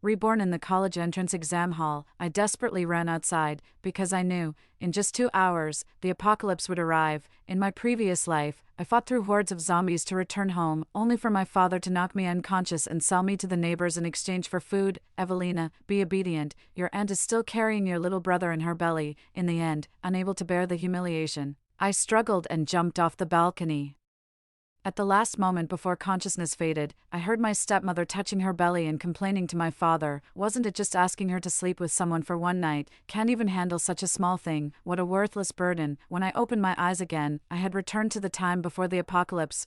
Reborn in the college entrance exam hall, I desperately ran outside, because I knew, in just 2 hours, the apocalypse would arrive. In my previous life, I fought through hordes of zombies to return home, only for my father to knock me unconscious and sell me to the neighbors in exchange for food. Evelina, be obedient, your aunt is still carrying your little brother in her belly. In the end, unable to bear the humiliation, I struggled and jumped off the balcony. At the last moment before consciousness faded, I heard my stepmother touching her belly and complaining to my father, wasn't it just asking her to sleep with someone for one night? Can't even handle such a small thing, what a worthless burden. When I opened my eyes again, I had returned to the time before the apocalypse.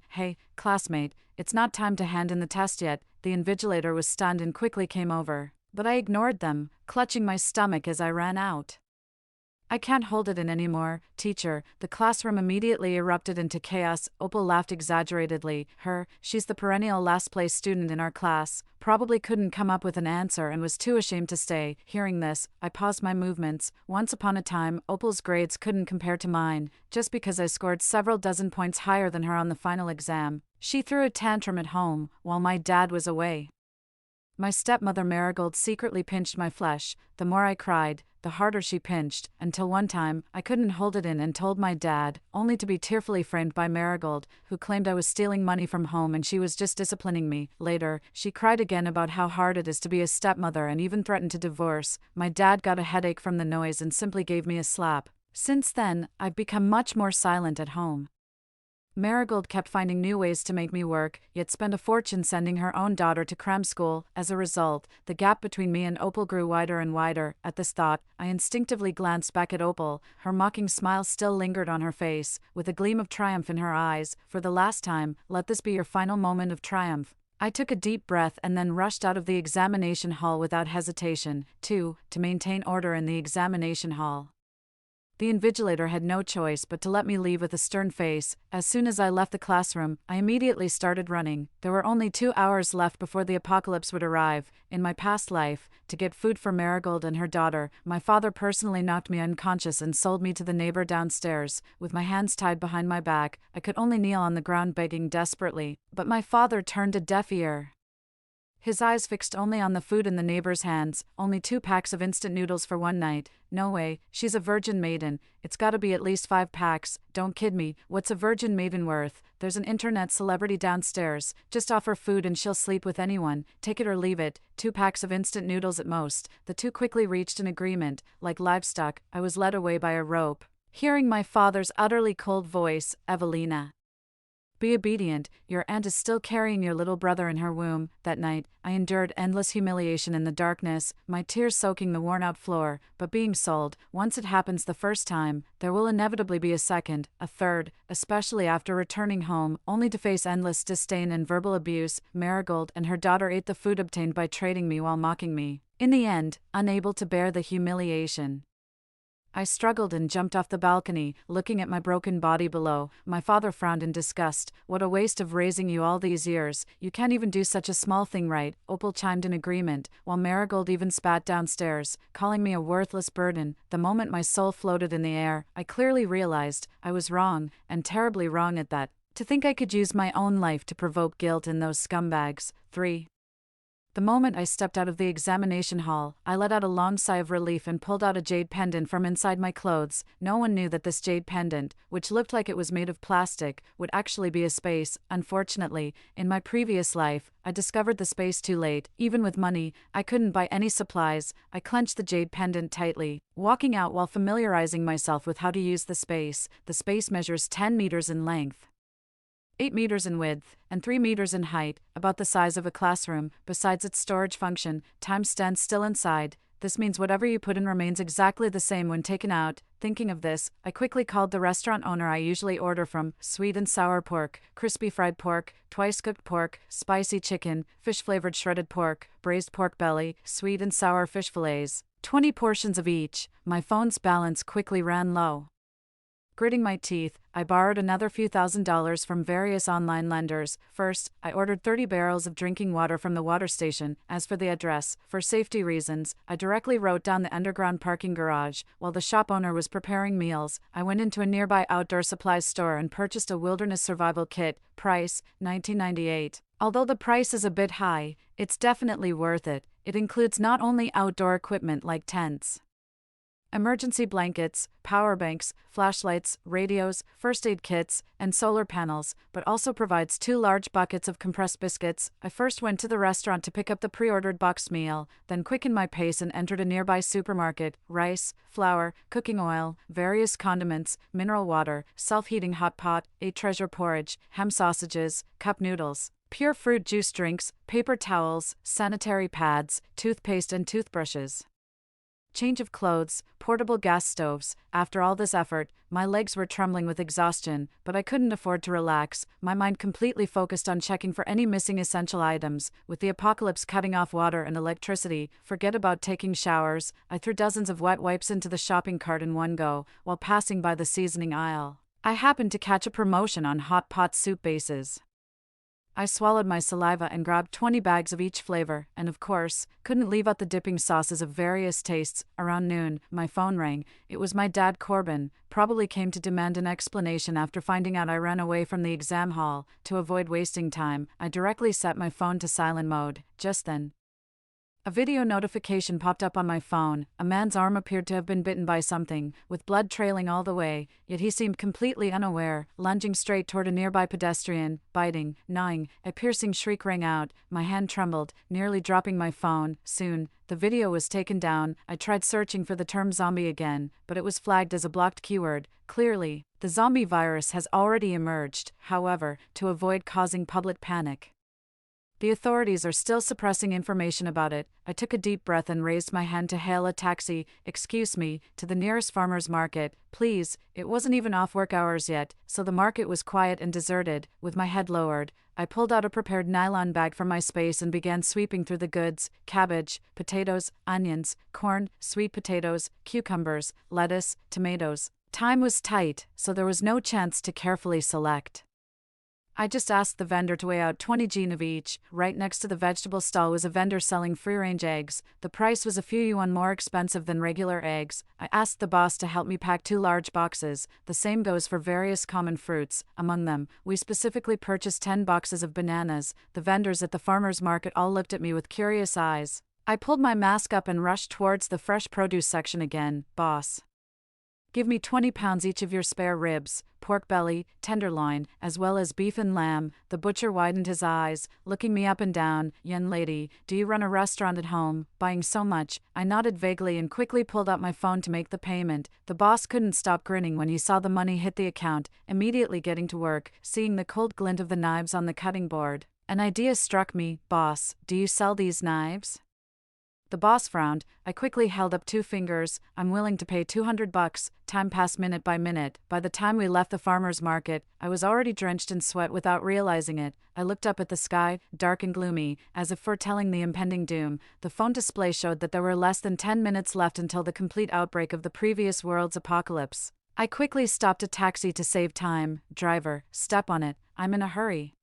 Hey, classmate, it's not time to hand in the test yet. The invigilator was stunned and quickly came over. But I ignored them, clutching my stomach as I ran out. I can't hold it in anymore, teacher. The classroom immediately erupted into chaos. Opal laughed exaggeratedly. She's the perennial last-place student in our class, probably couldn't come up with an answer and was too ashamed to stay. Hearing this, I paused my movements. Once upon a time, Opal's grades couldn't compare to mine, just because I scored several dozen points higher than her on the final exam. She threw a tantrum at home, while my dad was away. My stepmother Marigold secretly pinched my flesh. The more I cried, the harder she pinched, until one time, I couldn't hold it in and told my dad, only to be tearfully framed by Marigold, who claimed I was stealing money from home and she was just disciplining me. Later, she cried again about how hard it is to be a stepmother and even threatened to divorce. My dad got a headache from the noise and simply gave me a slap. Since then, I've become much more silent at home. Marigold kept finding new ways to make me work, yet spent a fortune sending her own daughter to cram school. As a result, the gap between me and Opal grew wider and wider. At this thought, I instinctively glanced back at Opal. Her mocking smile still lingered on her face, with a gleam of triumph in her eyes. For the last time, let this be your final moment of triumph. I took a deep breath and then rushed out of the examination hall without hesitation. 2. To maintain order in the examination hall. The invigilator had no choice but to let me leave with a stern face. As soon as I left the classroom, I immediately started running. There were only 2 hours left before the apocalypse would arrive. In my past life, to get food for Marigold and her daughter, my father personally knocked me unconscious and sold me to the neighbor downstairs. With my hands tied behind my back, I could only kneel on the ground begging desperately. But my father turned a deaf ear. His eyes fixed only on the food in the neighbor's hands. Only 2 packs of instant noodles for one night. No way, she's a virgin maiden. It's gotta be at least 5 packs. Don't kid me, what's a virgin maiden worth? There's an internet celebrity downstairs. Just offer food and she'll sleep with anyone. Take it or leave it. 2 packs of instant noodles at most. The two quickly reached an agreement. Like livestock, I was led away by a rope. Hearing my father's utterly cold voice, Evelina, be obedient, your aunt is still carrying your little brother in her womb. That night, I endured endless humiliation in the darkness, my tears soaking the worn-out floor. But being sold, once it happens the first time, there will inevitably be a second, a third, especially after returning home, only to face endless disdain and verbal abuse. Marigold and her daughter ate the food obtained by trading me while mocking me. In the end, unable to bear the humiliation, I struggled and jumped off the balcony, looking at my broken body below. My father frowned in disgust. What a waste of raising you all these years. You can't even do such a small thing right. Opal chimed in agreement, while Marigold even spat downstairs, calling me a worthless burden. The moment my soul floated in the air, I clearly realized I was wrong, and terribly wrong at that. To think I could use my own life to provoke guilt in those scumbags. 3. The moment I stepped out of the examination hall, I let out a long sigh of relief and pulled out a jade pendant from inside my clothes. No one knew that this jade pendant, which looked like it was made of plastic, would actually be a space. Unfortunately, in my previous life, I discovered the space too late. Even with money, I couldn't buy any supplies. I clenched the jade pendant tightly, walking out while familiarizing myself with how to use the space. The space measures 10 meters in length, 8 meters in width, and 3 meters in height, about the size of a classroom. Besides its storage function, time stands still inside. This means whatever you put in remains exactly the same when taken out. Thinking of this, I quickly called the restaurant owner I usually order from. Sweet and sour pork, crispy fried pork, twice-cooked pork, spicy chicken, fish-flavored shredded pork, braised pork belly, sweet and sour fish fillets. 20 portions of each. My phone's balance quickly ran low. Gritting my teeth, I borrowed another few $1,000s from various online lenders. First, I ordered 30 barrels of drinking water from the water station. As for the address, for safety reasons, I directly wrote down the underground parking garage. While the shop owner was preparing meals, I went into a nearby outdoor supplies store and purchased a wilderness survival kit. Price, $19.98. Although the price is a bit high, it's definitely worth it. It includes not only outdoor equipment like tents, emergency blankets, power banks, flashlights, radios, first aid kits, and solar panels, but also provides 2 large buckets of compressed biscuits. I first went to the restaurant to pick up the pre-ordered boxed meal, then quickened my pace and entered a nearby supermarket. Rice, flour, cooking oil, various condiments, mineral water, self-heating hot pot, 8 treasure porridge, ham sausages, cup noodles, pure fruit juice drinks, paper towels, sanitary pads, toothpaste and toothbrushes, change of clothes, portable gas stoves. After all this effort, my legs were trembling with exhaustion, but I couldn't afford to relax, my mind completely focused on checking for any missing essential items. With the apocalypse cutting off water and electricity, forget about taking showers. I threw dozens of wet wipes into the shopping cart in one go, while passing by the seasoning aisle. I happened to catch a promotion on hot pot soup bases. I swallowed my saliva and grabbed 20 bags of each flavor, and of course, couldn't leave out the dipping sauces of various tastes. Around noon, my phone rang. It was my dad, Corbin. Probably came to demand an explanation after finding out I ran away from the exam hall. To avoid wasting time, I directly set my phone to silent mode. Just then, a video notification popped up on my phone. A man's arm appeared to have been bitten by something, with blood trailing all the way, yet he seemed completely unaware, lunging straight toward a nearby pedestrian, biting, gnawing. A piercing shriek rang out. My hand trembled, nearly dropping my phone. Soon, the video was taken down. I tried searching for the term zombie again, but it was flagged as a blocked keyword. Clearly, the zombie virus has already emerged. However, to avoid causing public panic, the authorities are still suppressing information about it. I took a deep breath and raised my hand to hail a taxi. Excuse me, to the nearest farmer's market, please. It wasn't even off work hours yet, so the market was quiet and deserted. With my head lowered, I pulled out a prepared nylon bag from my space and began sweeping through the goods: cabbage, potatoes, onions, corn, sweet potatoes, cucumbers, lettuce, tomatoes. Time was tight, so there was no chance to carefully select. I just asked the vendor to weigh out 20 gin of each. Right next to the vegetable stall was a vendor selling free-range eggs. The price was a few yuan more expensive than regular eggs. I asked the boss to help me pack 2 large boxes. The same goes for various common fruits. Among them, we specifically purchased 10 boxes of bananas. The vendors at the farmer's market all looked at me with curious eyes. I pulled my mask up and rushed towards the fresh produce section again. Boss, give me 20 pounds each of your spare ribs, pork belly, tenderloin, as well as beef and lamb. The butcher widened his eyes, looking me up and down. Young lady, do you run a restaurant at home, buying so much? I nodded vaguely and quickly pulled out my phone to make the payment. The boss couldn't stop grinning when he saw the money hit the account, immediately getting to work, seeing the cold glint of the knives on the cutting board. An idea struck me. Boss, do you sell these knives? The boss frowned. I quickly held up 2 fingers. I'm willing to pay $200. Time passed minute by minute. By the time we left the farmer's market, I was already drenched in sweat without realizing it. I looked up at the sky, dark and gloomy, as if foretelling the impending doom. The phone display showed that there were less than 10 minutes left until the complete outbreak of the previous world's apocalypse. I quickly stopped a taxi to save time. Driver, step on it. I'm in a hurry.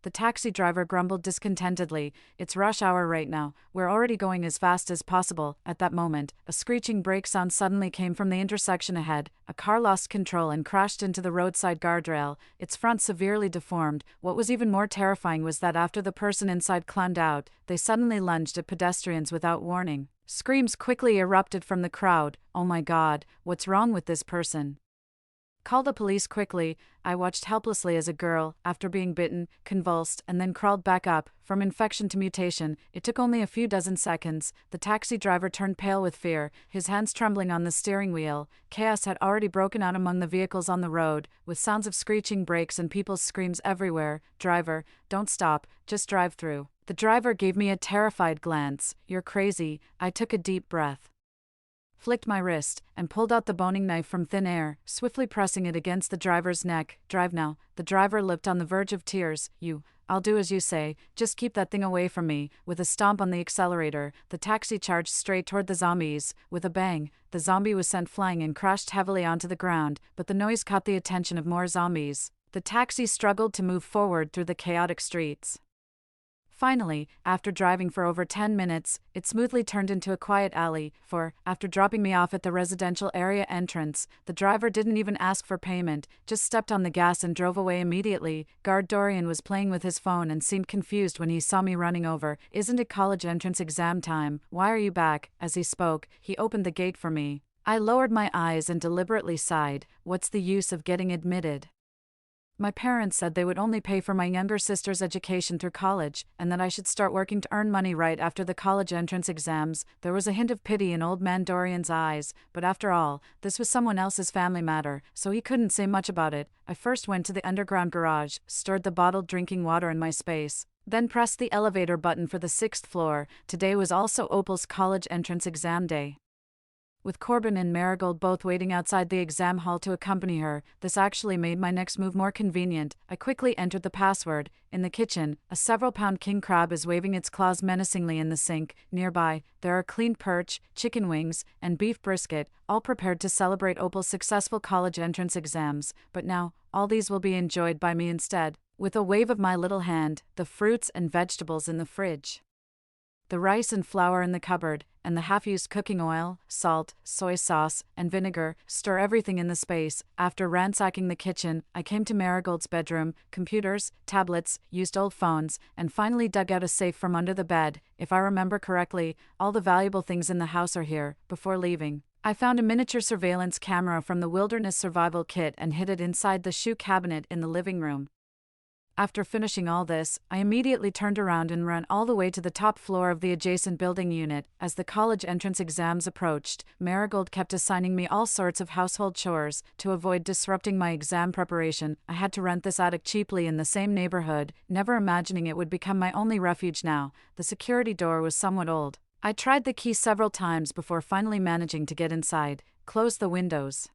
The taxi driver grumbled discontentedly. It's rush hour right now. We're already going as fast as possible. At that moment, a screeching brake sound suddenly came from the intersection ahead. A car lost control and crashed into the roadside guardrail, its front severely deformed. What was even more terrifying was that after the person inside climbed out, they suddenly lunged at pedestrians without warning. Screams quickly erupted from the crowd. Oh my God, what's wrong with this person? Call the police quickly. I watched helplessly as a girl, after being bitten, convulsed, and then crawled back up. From infection to mutation, it took only a few dozen seconds. The taxi driver turned pale with fear, his hands trembling on the steering wheel. Chaos had already broken out among the vehicles on the road, with sounds of screeching brakes and people's screams everywhere. Driver, don't stop, just drive through. The driver gave me a terrified glance. You're crazy. I took a deep breath. flicked my wrist, and pulled out the boning knife from thin air, swiftly pressing it against the driver's neck. Drive now. The driver looked on the verge of tears. I'll do as you say, just keep that thing away from me. With a stomp on the accelerator, the taxi charged straight toward the zombies. With a bang, the zombie was sent flying and crashed heavily onto the ground, but the noise caught the attention of more zombies. The taxi struggled to move forward through the chaotic streets. Finally, after driving for over 10 minutes, it smoothly turned into a quiet alley, after dropping me off at the residential area entrance, the driver didn't even ask for payment, just stepped on the gas and drove away immediately. Guard Dorian was playing with his phone and seemed confused when he saw me running over. Isn't it college entrance exam time? Why are you back? As he spoke, he opened the gate for me. I lowered my eyes and deliberately sighed. What's the use of getting admitted? My parents said they would only pay for my younger sister's education through college, and that I should start working to earn money right after the college entrance exams. There was a hint of pity in old man Dorian's eyes, but after all, this was someone else's family matter, so he couldn't say much about it. I first went to the underground garage, stored the bottled drinking water in my space, then pressed the elevator button for the 6th floor. Today was also Opal's college entrance exam day. With Corbin and Marigold both waiting outside the exam hall to accompany her, this actually made my next move more convenient. I quickly entered the password. In the kitchen, a several-pound king crab is waving its claws menacingly in the sink. Nearby, there are cleaned perch, chicken wings, and beef brisket, all prepared to celebrate Opal's successful college entrance exams. But now, all these will be enjoyed by me instead. With a wave of my little hand, the fruits and vegetables in the fridge, the rice and flour in the cupboard, and the half-used cooking oil, salt, soy sauce, and vinegar, stir everything in the space. After ransacking the kitchen, I came to Marigold's bedroom, computers, tablets, used old phones, and finally dug out a safe from under the bed. If I remember correctly, all the valuable things in the house are here. Before leaving, I found a miniature surveillance camera from the Wilderness Survival Kit and hid it inside the shoe cabinet in the living room. After finishing all this, I immediately turned around and ran all the way to the top floor of the adjacent building unit. As the college entrance exams approached, Marigold kept assigning me all sorts of household chores. To avoid disrupting my exam preparation, I had to rent this attic cheaply in the same neighborhood, never imagining it would become my only refuge now. The security door was somewhat old. I tried the key several times before finally managing to get inside. Close the windows,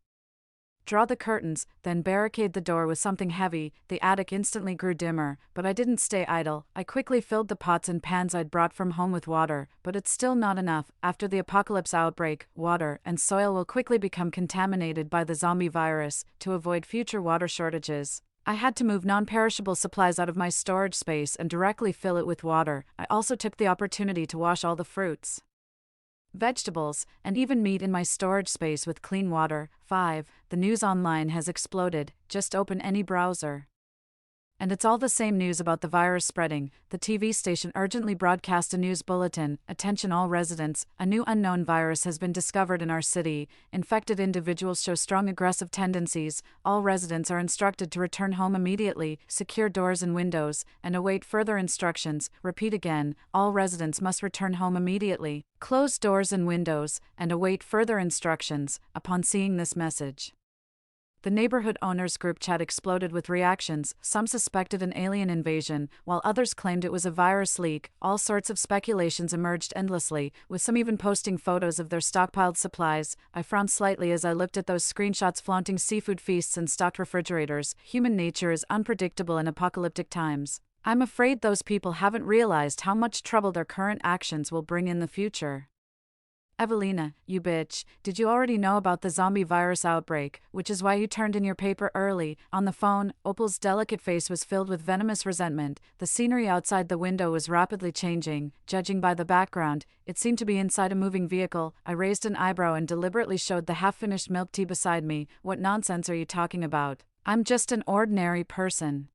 draw the curtains, then barricade the door with something heavy. The attic instantly grew dimmer, but I didn't stay idle. I quickly filled the pots and pans I'd brought from home with water, but it's still not enough. After the apocalypse outbreak, water and soil will quickly become contaminated by the zombie virus. To avoid future water shortages, I had to move non-perishable supplies out of my storage space and directly fill it with water. I also took the opportunity to wash all the fruits, vegetables, and even meat in my storage space with clean water. 5. The news online has exploded. Just open any browser, and it's all the same news about the virus spreading. The TV station urgently broadcast a news bulletin. Attention all residents, a new unknown virus has been discovered in our city. Infected individuals show strong aggressive tendencies. All residents are instructed to return home immediately, secure doors and windows, and await further instructions. Repeat again, all residents must return home immediately, close doors and windows, and await further instructions. Upon seeing this message, the neighborhood owners group chat exploded with reactions. Some suspected an alien invasion, while others claimed it was a virus leak. All sorts of speculations emerged endlessly, with some even posting photos of their stockpiled supplies. I frowned slightly as I looked at those screenshots flaunting seafood feasts and stocked refrigerators. Human nature is unpredictable in apocalyptic times. I'm afraid those people haven't realized how much trouble their current actions will bring in the future. Evelina, you bitch, did you already know about the zombie virus outbreak, which is why you turned in your paper early? On the phone, Opal's delicate face was filled with venomous resentment. The scenery outside the window was rapidly changing. Judging by the background, it seemed to be inside a moving vehicle. I raised an eyebrow and deliberately showed the half-finished milk tea beside me. What nonsense are you talking about? I'm just an ordinary person.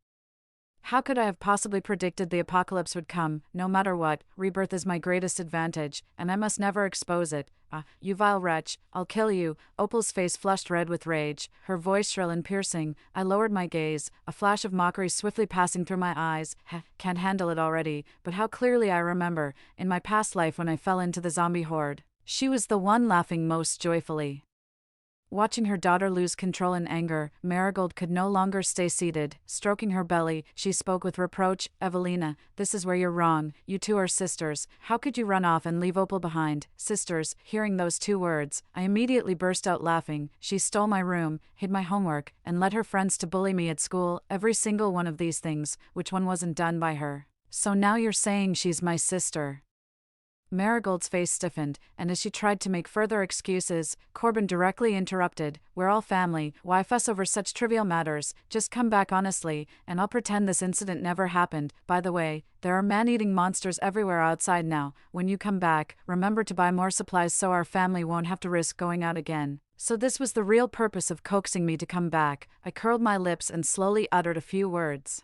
How could I have possibly predicted the apocalypse would come? No matter what, rebirth is my greatest advantage, and I must never expose it. You vile wretch, I'll kill you. Opal's face flushed red with rage, her voice shrill and piercing. I lowered my gaze, a flash of mockery swiftly passing through my eyes. Can't handle it already, but how clearly I remember, in my past life when I fell into the zombie horde. She was the one laughing most joyfully. Watching her daughter lose control in anger, Marigold could no longer stay seated. Stroking her belly, she spoke with reproach. "Evelina, this is where you're wrong. You two are sisters. How could you run off and leave Opal behind?" Sisters. Hearing those two words, I immediately burst out laughing. She stole my room, hid my homework, and led her friends to bully me at school. Every single one of these things, which one wasn't done by her? So now you're saying she's my sister? Marigold's face stiffened, and as she tried to make further excuses, Corbin directly interrupted. "We're all family. Why fuss over such trivial matters? Just come back honestly, and I'll pretend this incident never happened. By the way, there are man-eating monsters everywhere outside now. When you come back, remember to buy more supplies so our family won't have to risk going out again." So this was the real purpose of coaxing me to come back. I curled my lips and slowly uttered a few words.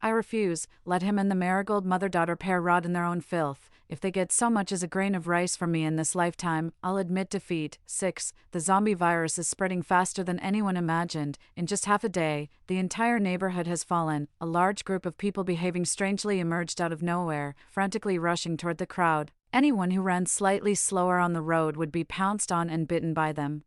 "I refuse. Let him and the Marigold mother-daughter pair rot in their own filth. If they get so much as a grain of rice from me in this lifetime, I'll admit defeat." 6. The zombie virus is spreading faster than anyone imagined. In just half a day, the entire neighborhood has fallen. A large group of people behaving strangely emerged out of nowhere, frantically rushing toward the crowd. Anyone who ran slightly slower on the road would be pounced on and bitten by them.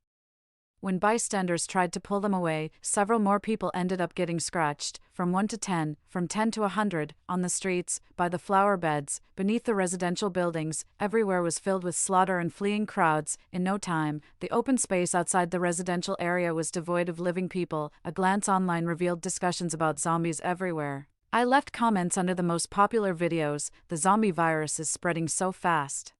When bystanders tried to pull them away, several more people ended up getting scratched, from 1 to 10, from 10 to 100, on the streets, by the flower beds, beneath the residential buildings. Everywhere was filled with slaughter and fleeing crowds. In no time, the open space outside the residential area was devoid of living people. A glance online revealed discussions about zombies everywhere. I left comments under the most popular videos. The zombie virus is spreading so fast.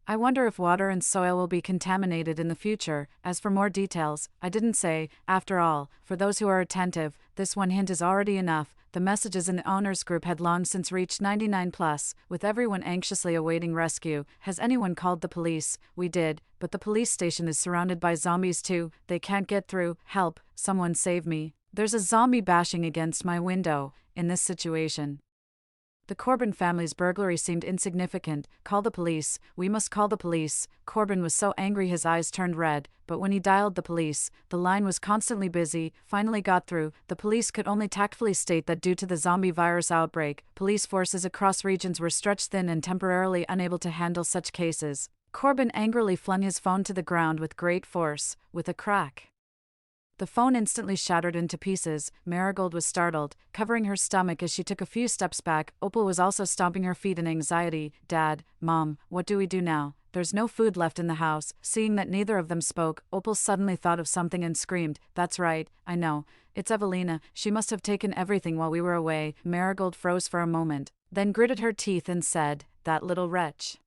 I wonder if water and soil will be contaminated in the future. As for more details, I didn't say. After all, for those who are attentive, this one hint is already enough. The messages in the owners group had long since reached 99+, with everyone anxiously awaiting rescue. "Has anyone called the police?" "We did, but the police station is surrounded by zombies too. They can't get through. Help, someone save me. There's a zombie bashing against my window." In this situation, the Corbin family's burglary seemed insignificant. "Call the police. We must call the police." Corbin was so angry his eyes turned red, but when he dialed the police, the line was constantly busy. Finally got through. The police could only tactfully state that due to the zombie virus outbreak, police forces across regions were stretched thin and temporarily unable to handle such cases. Corbin angrily flung his phone to the ground with great force. With a crack, the phone instantly shattered into pieces. Marigold was startled, covering her stomach as she took a few steps back. Opal was also stomping her feet in anxiety. "Dad, Mom, what do we do now? There's no food left in the house." Seeing that neither of them spoke, Opal suddenly thought of something and screamed, "That's right, I know. It's Evelina. She must have taken everything while we were away." Marigold froze for a moment, then gritted her teeth and said, "That little wretch.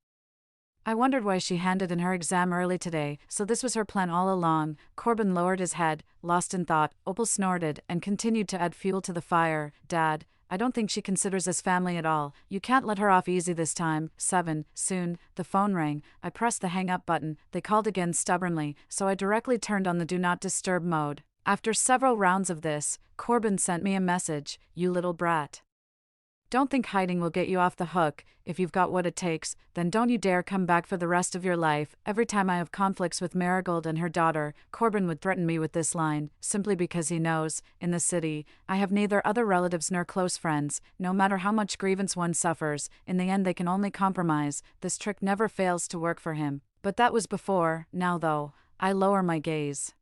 I wondered why she handed in her exam early today. So this was her plan all along." Corbin lowered his head, lost in thought. Opal snorted and continued to add fuel to the fire. "Dad, I don't think she considers us family at all. You can't let her off easy this time." 7. Soon, the phone rang. I pressed the hang-up button. They called again stubbornly, so I directly turned on the Do Not Disturb mode. After several rounds of this, Corbin sent me a message. "You little brat. Don't think hiding will get you off the hook. If you've got what it takes, then don't you dare come back for the rest of your life." Every time I have conflicts with Marigold and her daughter, Corbin would threaten me with this line, simply because he knows, in the city, I have neither other relatives nor close friends. No matter how much grievance one suffers, in the end they can only compromise. This trick never fails to work for him. But that was before. Now though, I lower my gaze.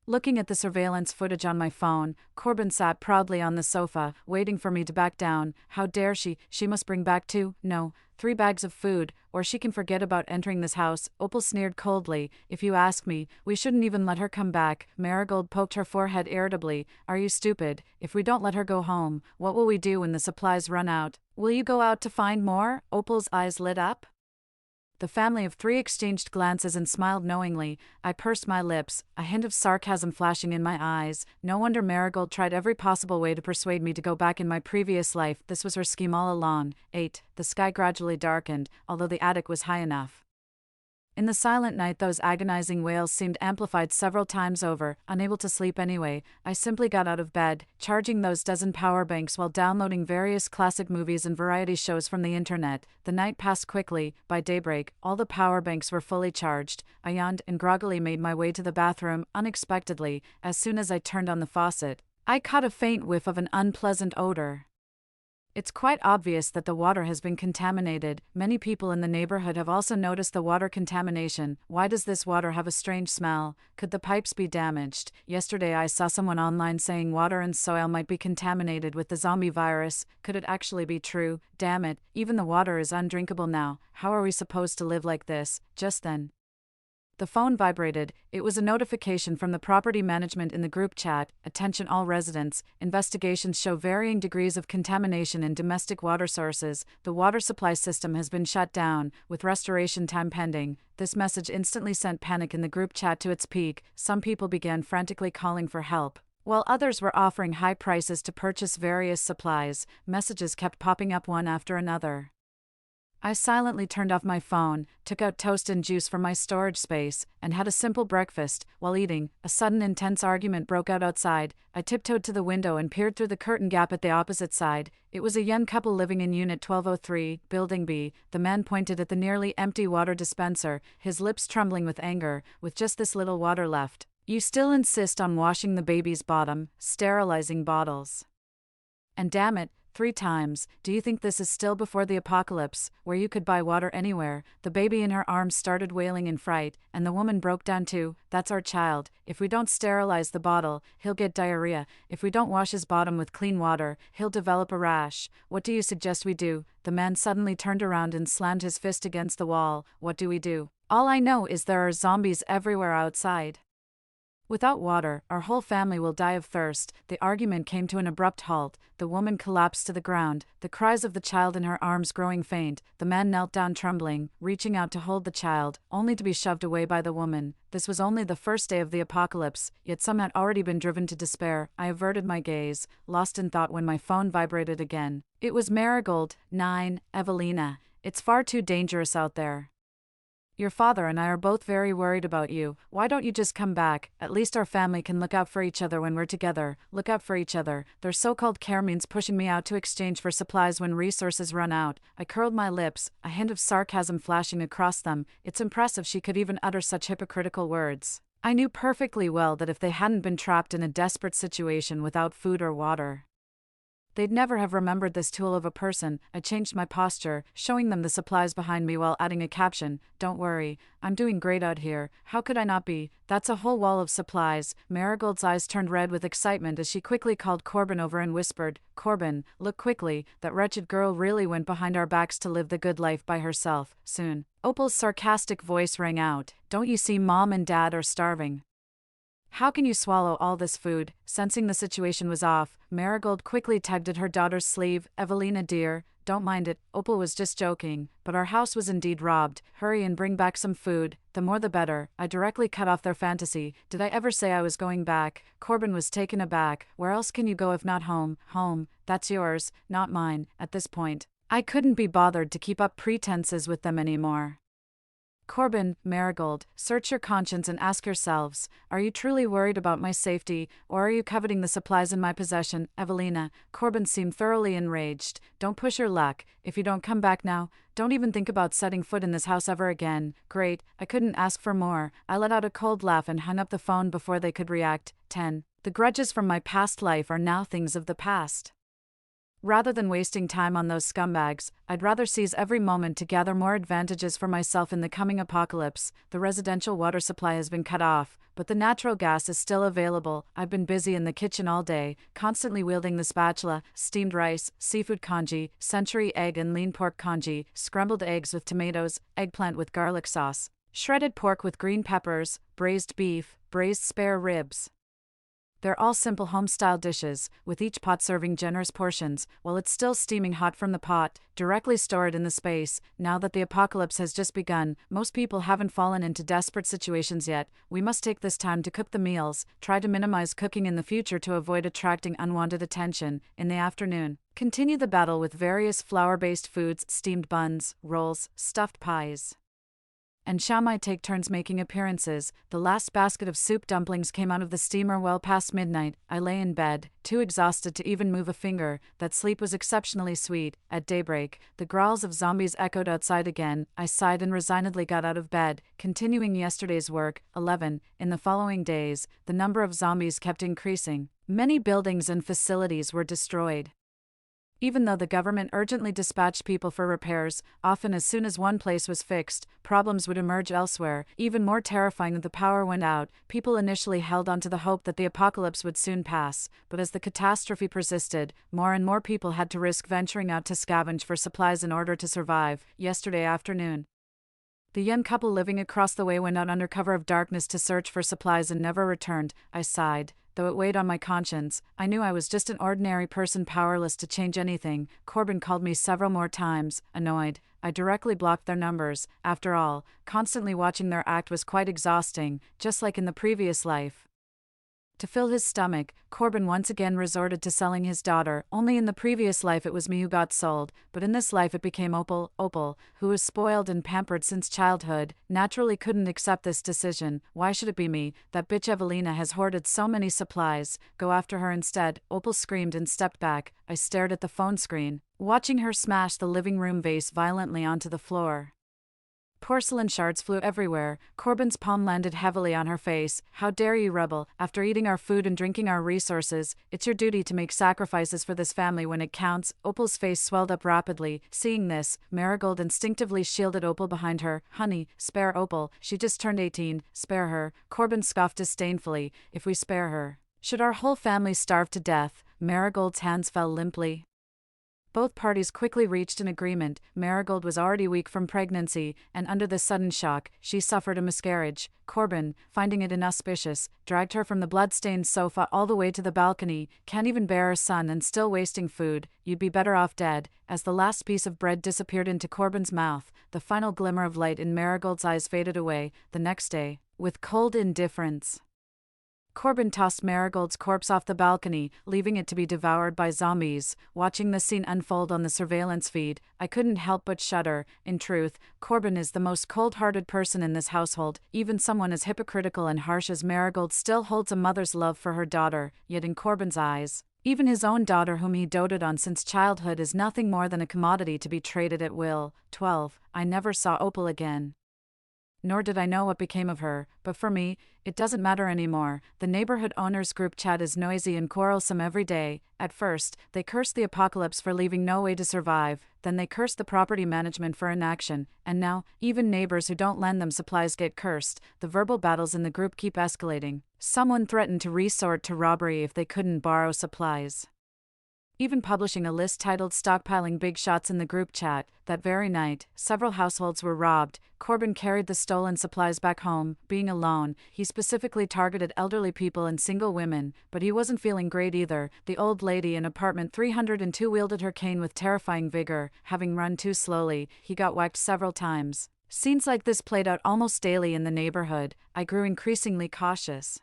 Looking at the surveillance footage on my phone, Corbin sat proudly on the sofa, waiting for me to back down. How dare she? She must bring back 3 bags of food, or she can forget about entering this house. Opal sneered coldly. "If you ask me, we shouldn't even let her come back." Marigold poked her forehead irritably. "Are you stupid? If we don't let her go home, what will we do when the supplies run out? Will you go out to find more?" Opal's eyes lit up. The family of 3 exchanged glances and smiled knowingly. I pursed my lips, a hint of sarcasm flashing in my eyes. No wonder Marigold tried every possible way to persuade me to go back in my previous life. This was her scheme all along. 8. The sky gradually darkened, although the attic was high enough. In the silent night, those agonizing wails seemed amplified several times over. Unable to sleep anyway, I simply got out of bed, charging those dozen power banks while downloading various classic movies and variety shows from the internet. The night passed quickly. By daybreak, all the power banks were fully charged. I yawned and groggily made my way to the bathroom. Unexpectedly, as soon as I turned on the faucet, I caught a faint whiff of an unpleasant odor. It's quite obvious that the water has been contaminated. Many people in the neighborhood have also noticed the water contamination. Why does this water have a strange smell? Could the pipes be damaged? Yesterday I saw someone online saying water and soil might be contaminated with the zombie virus. Could it actually be true? Damn it, even the water is undrinkable now. How are we supposed to live like this? Just then, the phone vibrated. It was a notification from the property management in the group chat. Attention all residents. Investigations show varying degrees of contamination in domestic water sources. The water supply system has been shut down, with restoration time pending. This message instantly sent panic in the group chat to its peak. Some people began frantically calling for help, while others were offering high prices to purchase various supplies. Messages kept popping up one after another. I silently turned off my phone, took out toast and juice from my storage space, and had a simple breakfast. While eating, a sudden intense argument broke out outside. I tiptoed to the window and peered through the curtain gap at the opposite side. It was a young couple living in Unit 1203, Building B. The man pointed at the nearly empty water dispenser, his lips trembling with anger. With just this little water left, you still insist on washing the baby's bottom, sterilizing bottles. And damn it, 3 times. Do you think this is still before the apocalypse, where you could buy water anywhere? The baby in her arms started wailing in fright, and the woman broke down too. That's our child. If we don't sterilize the bottle, he'll get diarrhea. If we don't wash his bottom with clean water, he'll develop a rash. What do you suggest we do? The man suddenly turned around and slammed his fist against the wall. What do we do? All I know is there are zombies everywhere outside. Without water, our whole family will die of thirst. The argument came to an abrupt halt. The woman collapsed to the ground, the cries of the child in her arms growing faint. The man knelt down trembling, reaching out to hold the child, only to be shoved away by the woman. This was only the first day of the apocalypse, yet some had already been driven to despair. I averted my gaze, lost in thought when my phone vibrated again. It was Marigold, 9, Evelina. It's far too dangerous out there. Your father and I are both very worried about you. Why don't you just come back? At least our family can look out for each other when we're together. Look out for each other. Their so-called care means pushing me out to exchange for supplies when resources run out. I curled my lips, a hint of sarcasm flashing across them. It's impressive she could even utter such hypocritical words. I knew perfectly well that if they hadn't been trapped in a desperate situation without food or water, they'd never have remembered this tool of a person. I changed my posture, showing them the supplies behind me while adding a caption. Don't worry, I'm doing great out here. How could I not be? That's a whole wall of supplies. Marigold's eyes turned red with excitement as she quickly called Corbin over and whispered, Corbin, look quickly, that wretched girl really went behind our backs to live the good life by herself. Soon. Opal's sarcastic voice rang out. Don't you see Mom and Dad are starving? How can you swallow all this food? Sensing the situation was off, Marigold quickly tugged at her daughter's sleeve. Evelina dear, don't mind it, Opal was just joking, but our house was indeed robbed. Hurry and bring back some food, the more the better. I directly cut off their fantasy. Did I ever say I was going back? Corbin was taken aback. Where else can you go if not home? Home, that's yours, not mine. At this point, I couldn't be bothered to keep up pretenses with them anymore. Corbin, Marigold, search your conscience and ask yourselves, are you truly worried about my safety, or are you coveting the supplies in my possession? Evelina. Corbin seemed thoroughly enraged. Don't push your luck. If you don't come back now, don't even think about setting foot in this house ever again. Great, I couldn't ask for more. I let out a cold laugh and hung up the phone before they could react. 10. The grudges from my past life are now things of the past. Rather than wasting time on those scumbags, I'd rather seize every moment to gather more advantages for myself in the coming apocalypse. The residential water supply has been cut off, but the natural gas is still available. I've been busy in the kitchen all day, constantly wielding the spatula, steamed rice, seafood congee, century egg and lean pork congee, scrambled eggs with tomatoes, eggplant with garlic sauce, shredded pork with green peppers, braised beef, braised spare ribs. They're all simple home-style dishes, with each pot serving generous portions, while it's still steaming hot from the pot, directly stored in the space. Now that the apocalypse has just begun, most people haven't fallen into desperate situations yet. We must take this time to cook the meals, try to minimize cooking in the future to avoid attracting unwanted attention. In the afternoon, continue the battle with various flour-based foods, steamed buns, rolls, stuffed pies, and Shao might take turns making appearances. The last basket of soup dumplings came out of the steamer well past midnight. I lay in bed, too exhausted to even move a finger. That sleep was exceptionally sweet. At daybreak, the growls of zombies echoed outside again. I sighed and resignedly got out of bed, continuing yesterday's work. 11. In the following days, the number of zombies kept increasing. Many buildings and facilities were destroyed. Even though the government urgently dispatched people for repairs, often as soon as one place was fixed, problems would emerge elsewhere. Even more terrifying than the power went out, people initially held on to the hope that the apocalypse would soon pass, but as the catastrophe persisted, more and more people had to risk venturing out to scavenge for supplies in order to survive. Yesterday afternoon, the young couple living across the way went out under cover of darkness to search for supplies and never returned. I sighed, though it weighed on my conscience. I knew I was just an ordinary person powerless to change anything. Corbin called me several more times, annoyed. I directly blocked their numbers. After all, constantly watching their act was quite exhausting, just like in the previous life. To fill his stomach, Corbin once again resorted to selling his daughter. Only in the previous life it was me who got sold, but in this life it became Opal. Opal, who was spoiled and pampered since childhood, naturally couldn't accept this decision. Why should it be me? That bitch Evelina has hoarded so many supplies. Go after her instead. Opal screamed and stepped back. I stared at the phone screen, watching her smash the living room vase violently onto the floor. Porcelain shards flew everywhere. Corbin's palm landed heavily on her face. How dare you, rebel? After eating our food and drinking our resources, it's your duty to make sacrifices for this family when it counts. Opal's face swelled up rapidly. Seeing this, Marigold instinctively shielded Opal behind her. Honey, spare Opal. She just turned 18. Spare her. Corbin scoffed disdainfully. If we spare her, should our whole family starve to death? Marigold's hands fell limply. Both parties quickly reached an agreement. Marigold was already weak from pregnancy, and under the sudden shock, she suffered a miscarriage. Corbin, finding it inauspicious, dragged her from the blood-stained sofa all the way to the balcony. Can't even bear a son and still wasting food. You'd be better off dead. As the last piece of bread disappeared into Corbin's mouth, the final glimmer of light in Marigold's eyes faded away. The next day, with cold indifference, Corbin tossed Marigold's corpse off the balcony, leaving it to be devoured by zombies. Watching the scene unfold on the surveillance feed, I couldn't help but shudder. In truth, Corbin is the most cold-hearted person in this household. Even someone as hypocritical and harsh as Marigold still holds a mother's love for her daughter, yet in Corbin's eyes, even his own daughter whom he doted on since childhood is nothing more than a commodity to be traded at will. 12. I never saw Opal again. Nor did I know what became of her, but for me, it doesn't matter anymore. The neighborhood owners group chat is noisy and quarrelsome every day. At first, they cursed the apocalypse for leaving no way to survive, then they cursed the property management for inaction, and now, even neighbors who don't lend them supplies get cursed. The verbal battles in the group keep escalating. Someone threatened to resort to robbery if they couldn't borrow supplies, even publishing a list titled Stockpiling Big Shots in the group chat. That very night, several households were robbed. Corbin carried the stolen supplies back home. Being alone, he specifically targeted elderly people and single women, but he wasn't feeling great either. The old lady in apartment 302 wielded her cane with terrifying vigor. Having run too slowly, he got whacked several times. Scenes like this played out almost daily in the neighborhood. I grew increasingly cautious,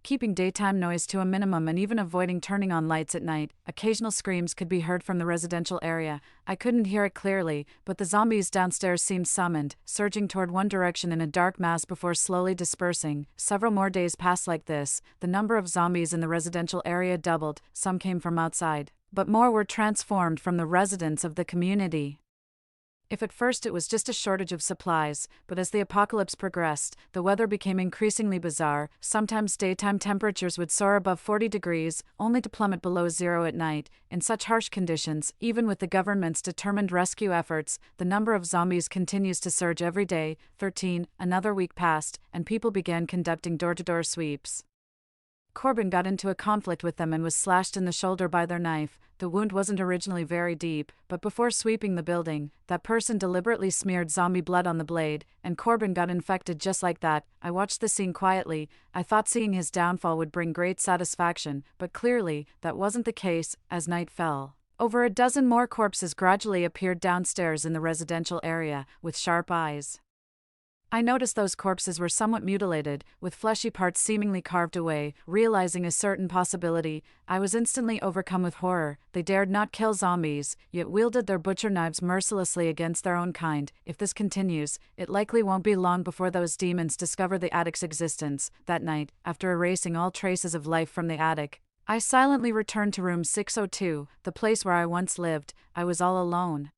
keeping daytime noise to a minimum and even avoiding turning on lights at night. Occasional screams could be heard from the residential area. I couldn't hear it clearly, but the zombies downstairs seemed summoned, surging toward one direction in a dark mass before slowly dispersing. Several more days passed like this. The number of zombies in the residential area doubled. Some came from outside, but more were transformed from the residents of the community. If at first it was just a shortage of supplies, but as the apocalypse progressed, the weather became increasingly bizarre. Sometimes daytime temperatures would soar above 40 degrees, only to plummet below zero at night. In such harsh conditions, even with the government's determined rescue efforts, the number of zombies continues to surge every day. 13. Another week passed, and people began conducting door-to-door sweeps. Corbin got into a conflict with them and was slashed in the shoulder by their knife. The wound wasn't originally very deep, but before sweeping the building, that person deliberately smeared zombie blood on the blade, and Corbin got infected just like that. I watched the scene quietly. I thought seeing his downfall would bring great satisfaction, but clearly, that wasn't the case. As night fell, over a dozen more corpses gradually appeared downstairs in the residential area, with sharp eyes. I noticed those corpses were somewhat mutilated, with fleshy parts seemingly carved away. Realizing a certain possibility, I was instantly overcome with horror. They dared not kill zombies, yet wielded their butcher knives mercilessly against their own kind. If this continues, it likely won't be long before those demons discover the attic's existence. That night, after erasing all traces of life from the attic, I silently returned to room 602, the place where I once lived. I was all alone.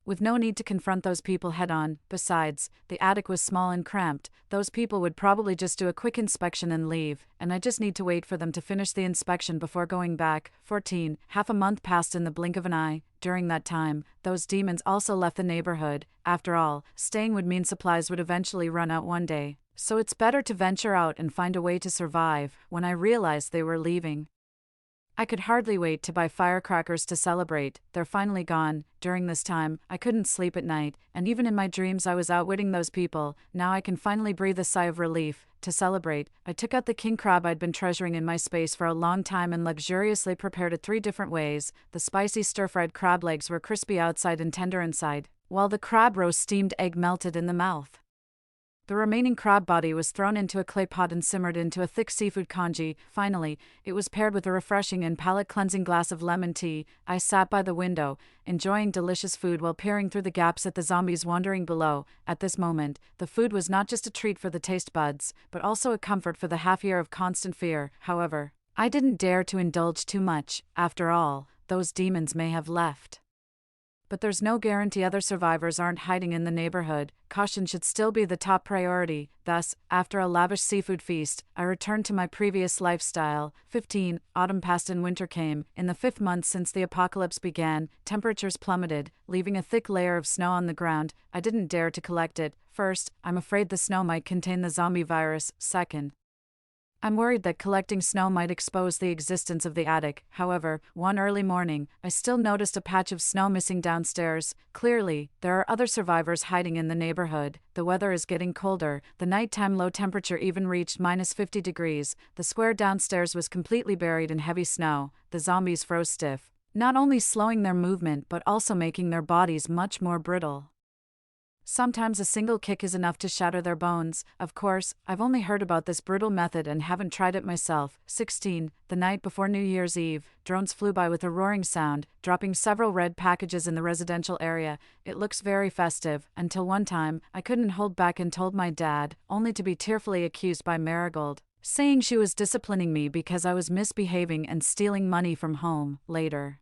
with no need to confront those people head-on. Besides, the attic was small and cramped. Those people would probably just do a quick inspection and leave, and I just need to wait for them to finish the inspection before going back. 14. Half a month passed in the blink of an eye. During that time, those demons also left the neighborhood. After all, staying would mean supplies would eventually run out one day. So it's better to venture out and find a way to survive. When I realized they were leaving, I could hardly wait to buy firecrackers to celebrate. They're finally gone. During this time, I couldn't sleep at night, and even in my dreams I was outwitting those people. Now I can finally breathe a sigh of relief. To celebrate, I took out the king crab I'd been treasuring in my space for a long time and luxuriously prepared it 3 different ways. The spicy stir-fried crab legs were crispy outside and tender inside, while the crab roast steamed egg melted in the mouth. The remaining crab body was thrown into a clay pot and simmered into a thick seafood congee. Finally, it was paired with a refreshing and palate-cleansing glass of lemon tea. I sat by the window, enjoying delicious food while peering through the gaps at the zombies wandering below. At this moment, the food was not just a treat for the taste buds, but also a comfort for the half-year of constant fear. However, I didn't dare to indulge too much. After all, those demons may have left. But there's no guarantee other survivors aren't hiding in the neighborhood. Caution should still be the top priority. Thus, after a lavish seafood feast, I returned to my previous lifestyle. 15. Autumn passed and winter came. In the 5th month since the apocalypse began, temperatures plummeted, leaving a thick layer of snow on the ground. I didn't dare to collect it. First, I'm afraid the snow might contain the zombie virus. Second, I'm worried that collecting snow might expose the existence of the attic. However, one early morning, I still noticed a patch of snow missing downstairs. Clearly, there are other survivors hiding in the neighborhood. The weather is getting colder. The nighttime low temperature even reached -50 degrees. The square downstairs was completely buried in heavy snow. The zombies froze stiff, not only slowing their movement but also making their bodies much more brittle. Sometimes a single kick is enough to shatter their bones. Of course, I've only heard about this brutal method and haven't tried it myself. 16. The night before New Year's Eve, drones flew by with a roaring sound, dropping several red packages in the residential area. It looks very festive, until one time, I couldn't hold back and told my dad, only to be tearfully accused by Marigold, saying she was disciplining me because I was misbehaving and stealing money from home. Later,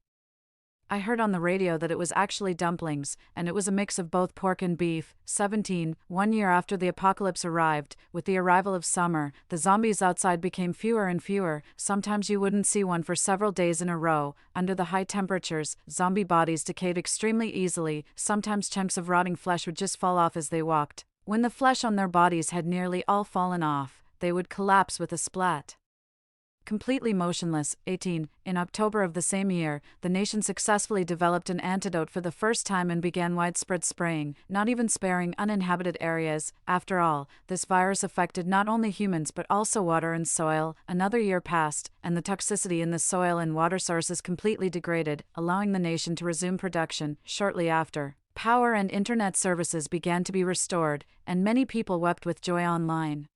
I heard on the radio that it was actually dumplings, and it was a mix of both pork and beef. 17. 1 year after the apocalypse arrived, with the arrival of summer, the zombies outside became fewer and fewer. Sometimes you wouldn't see one for several days in a row. Under the high temperatures, zombie bodies decayed extremely easily. Sometimes chunks of rotting flesh would just fall off as they walked. When the flesh on their bodies had nearly all fallen off, they would collapse with a splat, completely motionless. 18. In October of the same year, the nation successfully developed an antidote for the first time and began widespread spraying, not even sparing uninhabited areas. After all, this virus affected not only humans but also water and soil. Another year passed, and the toxicity in the soil and water sources completely degraded, allowing the nation to resume production. Shortly after, power and internet services began to be restored, and many people wept with joy online.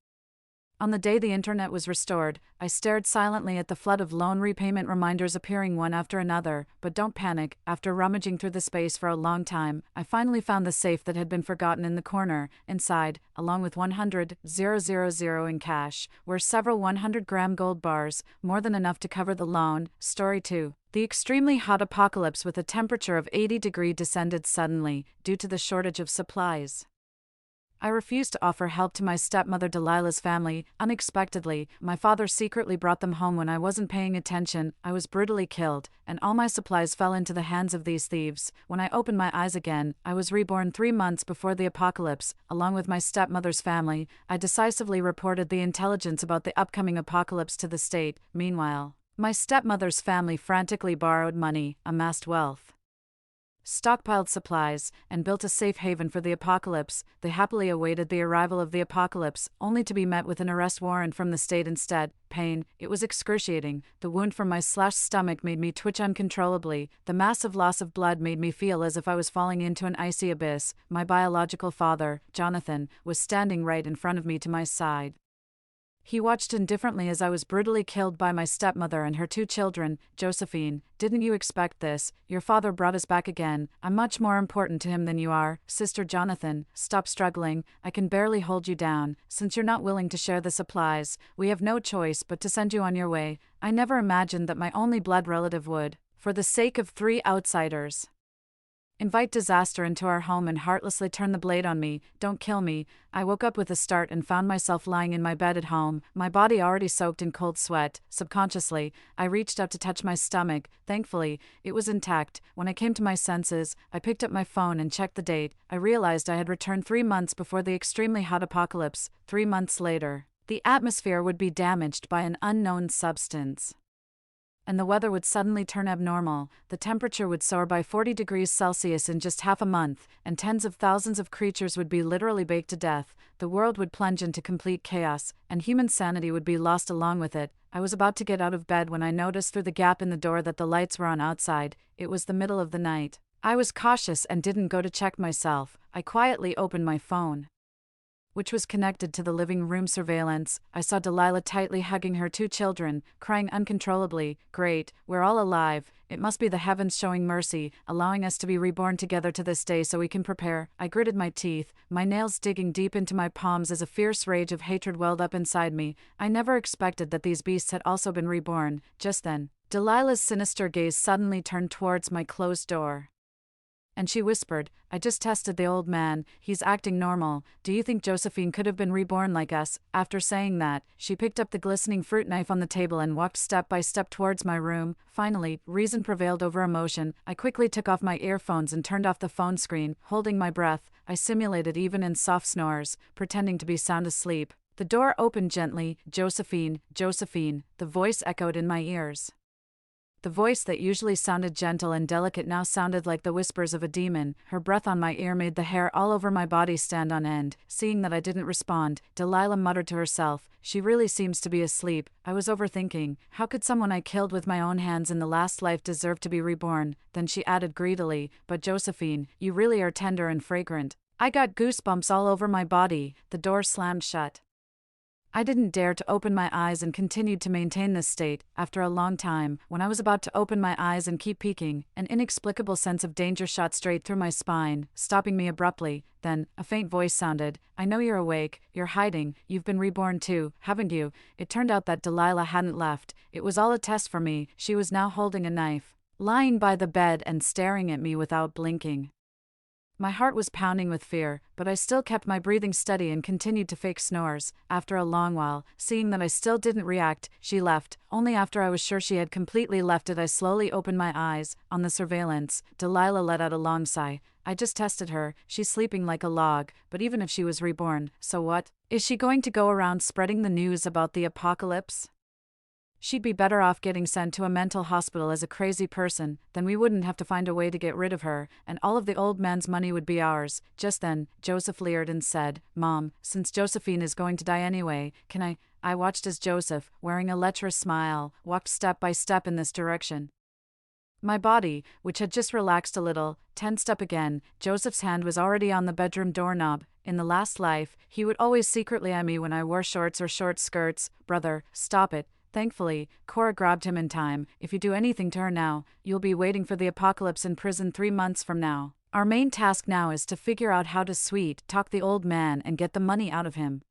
On the day the internet was restored, I stared silently at the flood of loan repayment reminders appearing one after another. But don't panic, after rummaging through the space for a long time, I finally found the safe that had been forgotten in the corner. Inside, along with 100,000 in cash, were several 100-gram gold bars, more than enough to cover the loan. Story 2. The extremely hot apocalypse with a temperature of 80 degrees descended suddenly, due to the shortage of supplies. I refused to offer help to my stepmother Delilah's family. Unexpectedly, my father secretly brought them home when I wasn't paying attention. I was brutally killed, and all my supplies fell into the hands of these thieves. When I opened my eyes again, I was reborn 3 months before the apocalypse. Along with my stepmother's family, I decisively reported the intelligence about the upcoming apocalypse to the state. Meanwhile, my stepmother's family frantically borrowed money, amassed wealth, stockpiled supplies, and built a safe haven for the apocalypse. They happily awaited the arrival of the apocalypse, only to be met with an arrest warrant from the state instead. Pain. It was excruciating. The wound from my slashed stomach made me twitch uncontrollably. The massive loss of blood made me feel as if I was falling into an icy abyss. My biological father, Jonathan, was standing right in front of me to my side. He watched indifferently as I was brutally killed by my stepmother and her 2 children. Josephine, didn't you expect this? Your father brought us back again. I'm much more important to him than you are. Sister Jonathan, stop struggling. I can barely hold you down. Since you're not willing to share the supplies, we have no choice but to send you on your way. I never imagined that my only blood relative would, for the sake of 3 outsiders, Invite disaster into our home and heartlessly turn the blade on me. Don't kill me. I woke up with a start and found myself lying in my bed at home, my body already soaked in cold sweat. Subconsciously, I reached out to touch my stomach. Thankfully, it was intact. When I came to my senses, I picked up my phone and checked the date. I realized I had returned 3 months before the extremely hot apocalypse. 3 months later, the atmosphere would be damaged by an unknown substance, and the weather would suddenly turn abnormal. The temperature would soar by 40 degrees Celsius in just half a month, and tens of thousands of creatures would be literally baked to death. The world would plunge into complete chaos, and human sanity would be lost along with it. I was about to get out of bed when I noticed through the gap in the door that the lights were on outside. It was the middle of the night. I was cautious and didn't go to check myself. I quietly opened my phone, which was connected to the living room surveillance. I saw Delilah tightly hugging her 2 children, crying uncontrollably. Great, we're all alive. It must be the heavens showing mercy, allowing us to be reborn together to this day so we can prepare. I gritted my teeth, my nails digging deep into my palms as a fierce rage of hatred welled up inside me. I never expected that these beasts had also been reborn. Just then, Delilah's sinister gaze suddenly turned towards my closed door, and she whispered, I just tested the old man, he's acting normal. Do you think Josephine could have been reborn like us? After saying that, she picked up the glistening fruit knife on the table and walked step by step towards my room. Finally, reason prevailed over emotion. I quickly took off my earphones and turned off the phone screen. Holding my breath, I simulated even in soft snores, pretending to be sound asleep. The door opened gently. Josephine, Josephine, the voice echoed in my ears. The voice that usually sounded gentle and delicate now sounded like the whispers of a demon. Her breath on my ear made the hair all over my body stand on end. Seeing that I didn't respond, Delilah muttered to herself, she really seems to be asleep. I was overthinking, how could someone I killed with my own hands in the last life deserve to be reborn? Then she added greedily, but Josephine, you really are tender and fragrant. I got goosebumps all over my body. The door slammed shut. I didn't dare to open my eyes and continued to maintain this state. After a long time, when I was about to open my eyes and keep peeking, an inexplicable sense of danger shot straight through my spine, stopping me abruptly. Then, a faint voice sounded, I know you're awake, you're hiding, you've been reborn too, haven't you? It turned out that Delilah hadn't left. It was all a test for me. She was now holding a knife, lying by the bed and staring at me without blinking. My heart was pounding with fear, but I still kept my breathing steady and continued to fake snores. After a long while, seeing that I still didn't react, she left. Only after I was sure she had completely left did I slowly open my eyes. On the surveillance, Delilah let out a long sigh. I just tested her, she's sleeping like a log, but even if she was reborn, so what? Is she going to go around spreading the news about the apocalypse? She'd be better off getting sent to a mental hospital as a crazy person, then we wouldn't have to find a way to get rid of her, and all of the old man's money would be ours. Just then, Joseph leered and said, Mom, since Josephine is going to die anyway, can I watched as Joseph, wearing a lecherous smile, walked step by step in this direction. My body, which had just relaxed a little, tensed up again. Joseph's hand was already on the bedroom doorknob. In the last life, he would always secretly eye me when I wore shorts or short skirts. Brother, stop it. Thankfully, Cora grabbed him in time. If you do anything to her now, you'll be waiting for the apocalypse in prison 3 months from now. Our main task now is to figure out how to sweet-talk the old man and get the money out of him.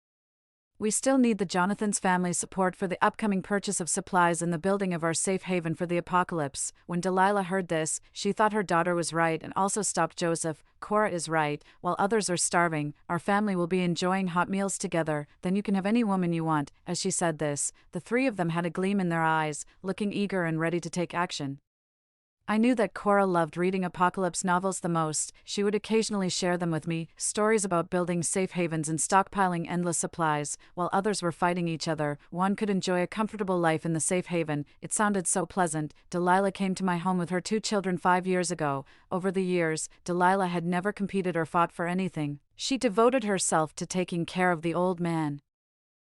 We still need the Jonathan's family's support for the upcoming purchase of supplies and the building of our safe haven for the apocalypse. When Delilah heard this, she thought her daughter was right and also stopped Joseph. Cora is right. While others are starving, our family will be enjoying hot meals together. Then you can have any woman you want. As she said this, the 3 of them had a gleam in their eyes, looking eager and ready to take action. I knew that Cora loved reading apocalypse novels the most. She would occasionally share them with me, stories about building safe havens and stockpiling endless supplies. While others were fighting each other, one could enjoy a comfortable life in the safe haven. It sounded so pleasant. Delilah came to my home with her 2 children 5 years ago. Over the years, Delilah had never competed or fought for anything. She devoted herself to taking care of the old man,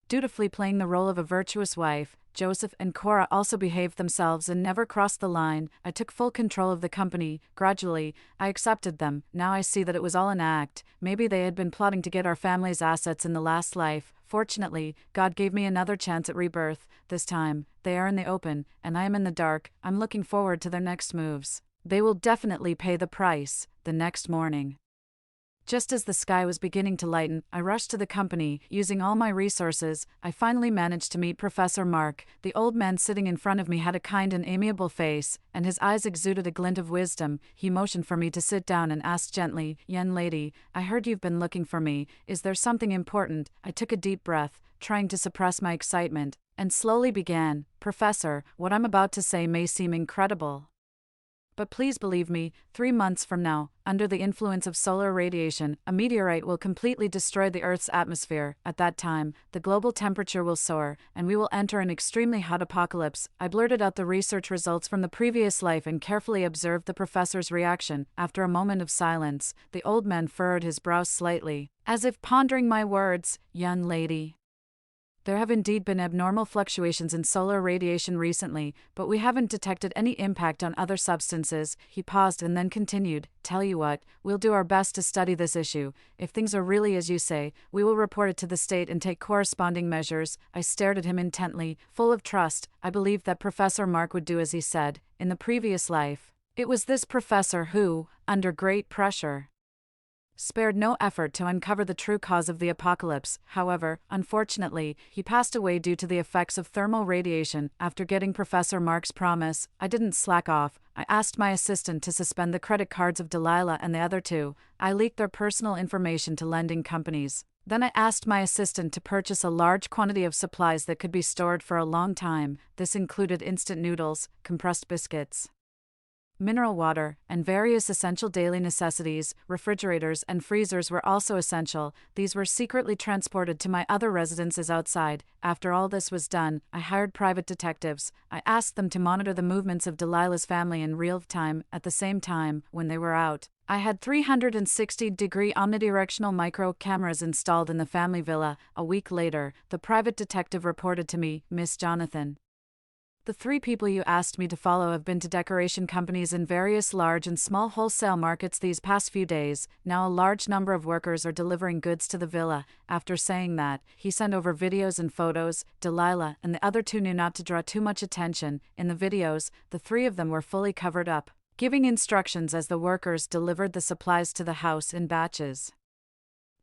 dutifully playing the role of a virtuous wife. Joseph and Cora also behaved themselves and never crossed the line. I took full control of the company. Gradually, I accepted them. Now I see that it was all an act. Maybe they had been plotting to get our family's assets in the last life. Fortunately, God gave me another chance at rebirth. This time, they are in the open, and I am in the dark. I'm looking forward to their next moves. They will definitely pay the price. The next morning, Just as the sky was beginning to lighten, I rushed to the company. Using all my resources, I finally managed to meet Professor Mark. The old man sitting in front of me had a kind and amiable face, and his eyes exuded a glint of wisdom. He motioned for me to sit down and asked gently, "Young lady, I heard you've been looking for me. Is there something important?" I took a deep breath, trying to suppress my excitement, and slowly began, "Professor, what I'm about to say may seem incredible. But please believe me, 3 months from now, under the influence of solar radiation, a meteorite will completely destroy the Earth's atmosphere. At that time, the global temperature will soar, and we will enter an extremely hot apocalypse." I blurted out the research results from the previous life and carefully observed the professor's reaction. After a moment of silence, the old man furrowed his brows slightly, as if pondering my words. "Young lady, there have indeed been abnormal fluctuations in solar radiation recently, but we haven't detected any impact on other substances." He paused and then continued, "Tell you what, we'll do our best to study this issue. If things are really as you say, we will report it to the state and take corresponding measures." I stared at him intently, full of trust. I believed that Professor Mark would do as he said. In the previous life, it was this professor who, under great pressure, spared no effort to uncover the true cause of the apocalypse. However, unfortunately, he passed away due to the effects of thermal radiation. After getting Professor Mark's promise, I didn't slack off. I asked my assistant to suspend the credit cards of Delilah and the other two. I leaked their personal information to lending companies. Then I asked my assistant to purchase a large quantity of supplies that could be stored for a long time. This included instant noodles, compressed biscuits, mineral water, and various essential daily necessities. Refrigerators and freezers were also essential. These were secretly transported to my other residences outside. After all this was done, I hired private detectives. I asked them to monitor the movements of Delilah's family in real time. At the same time, when they were out, I had 360-degree omnidirectional micro cameras installed in the family villa. A week later, the private detective reported to me, "Miss Jonathan, the 3 people you asked me to follow have been to decoration companies in various large and small wholesale markets these past few days. Now a large number of workers are delivering goods to the villa." After saying that, he sent over videos and photos. Delilah and the other 2 knew not to draw too much attention. In the videos, the 3 of them were fully covered up, giving instructions as the workers delivered the supplies to the house in batches.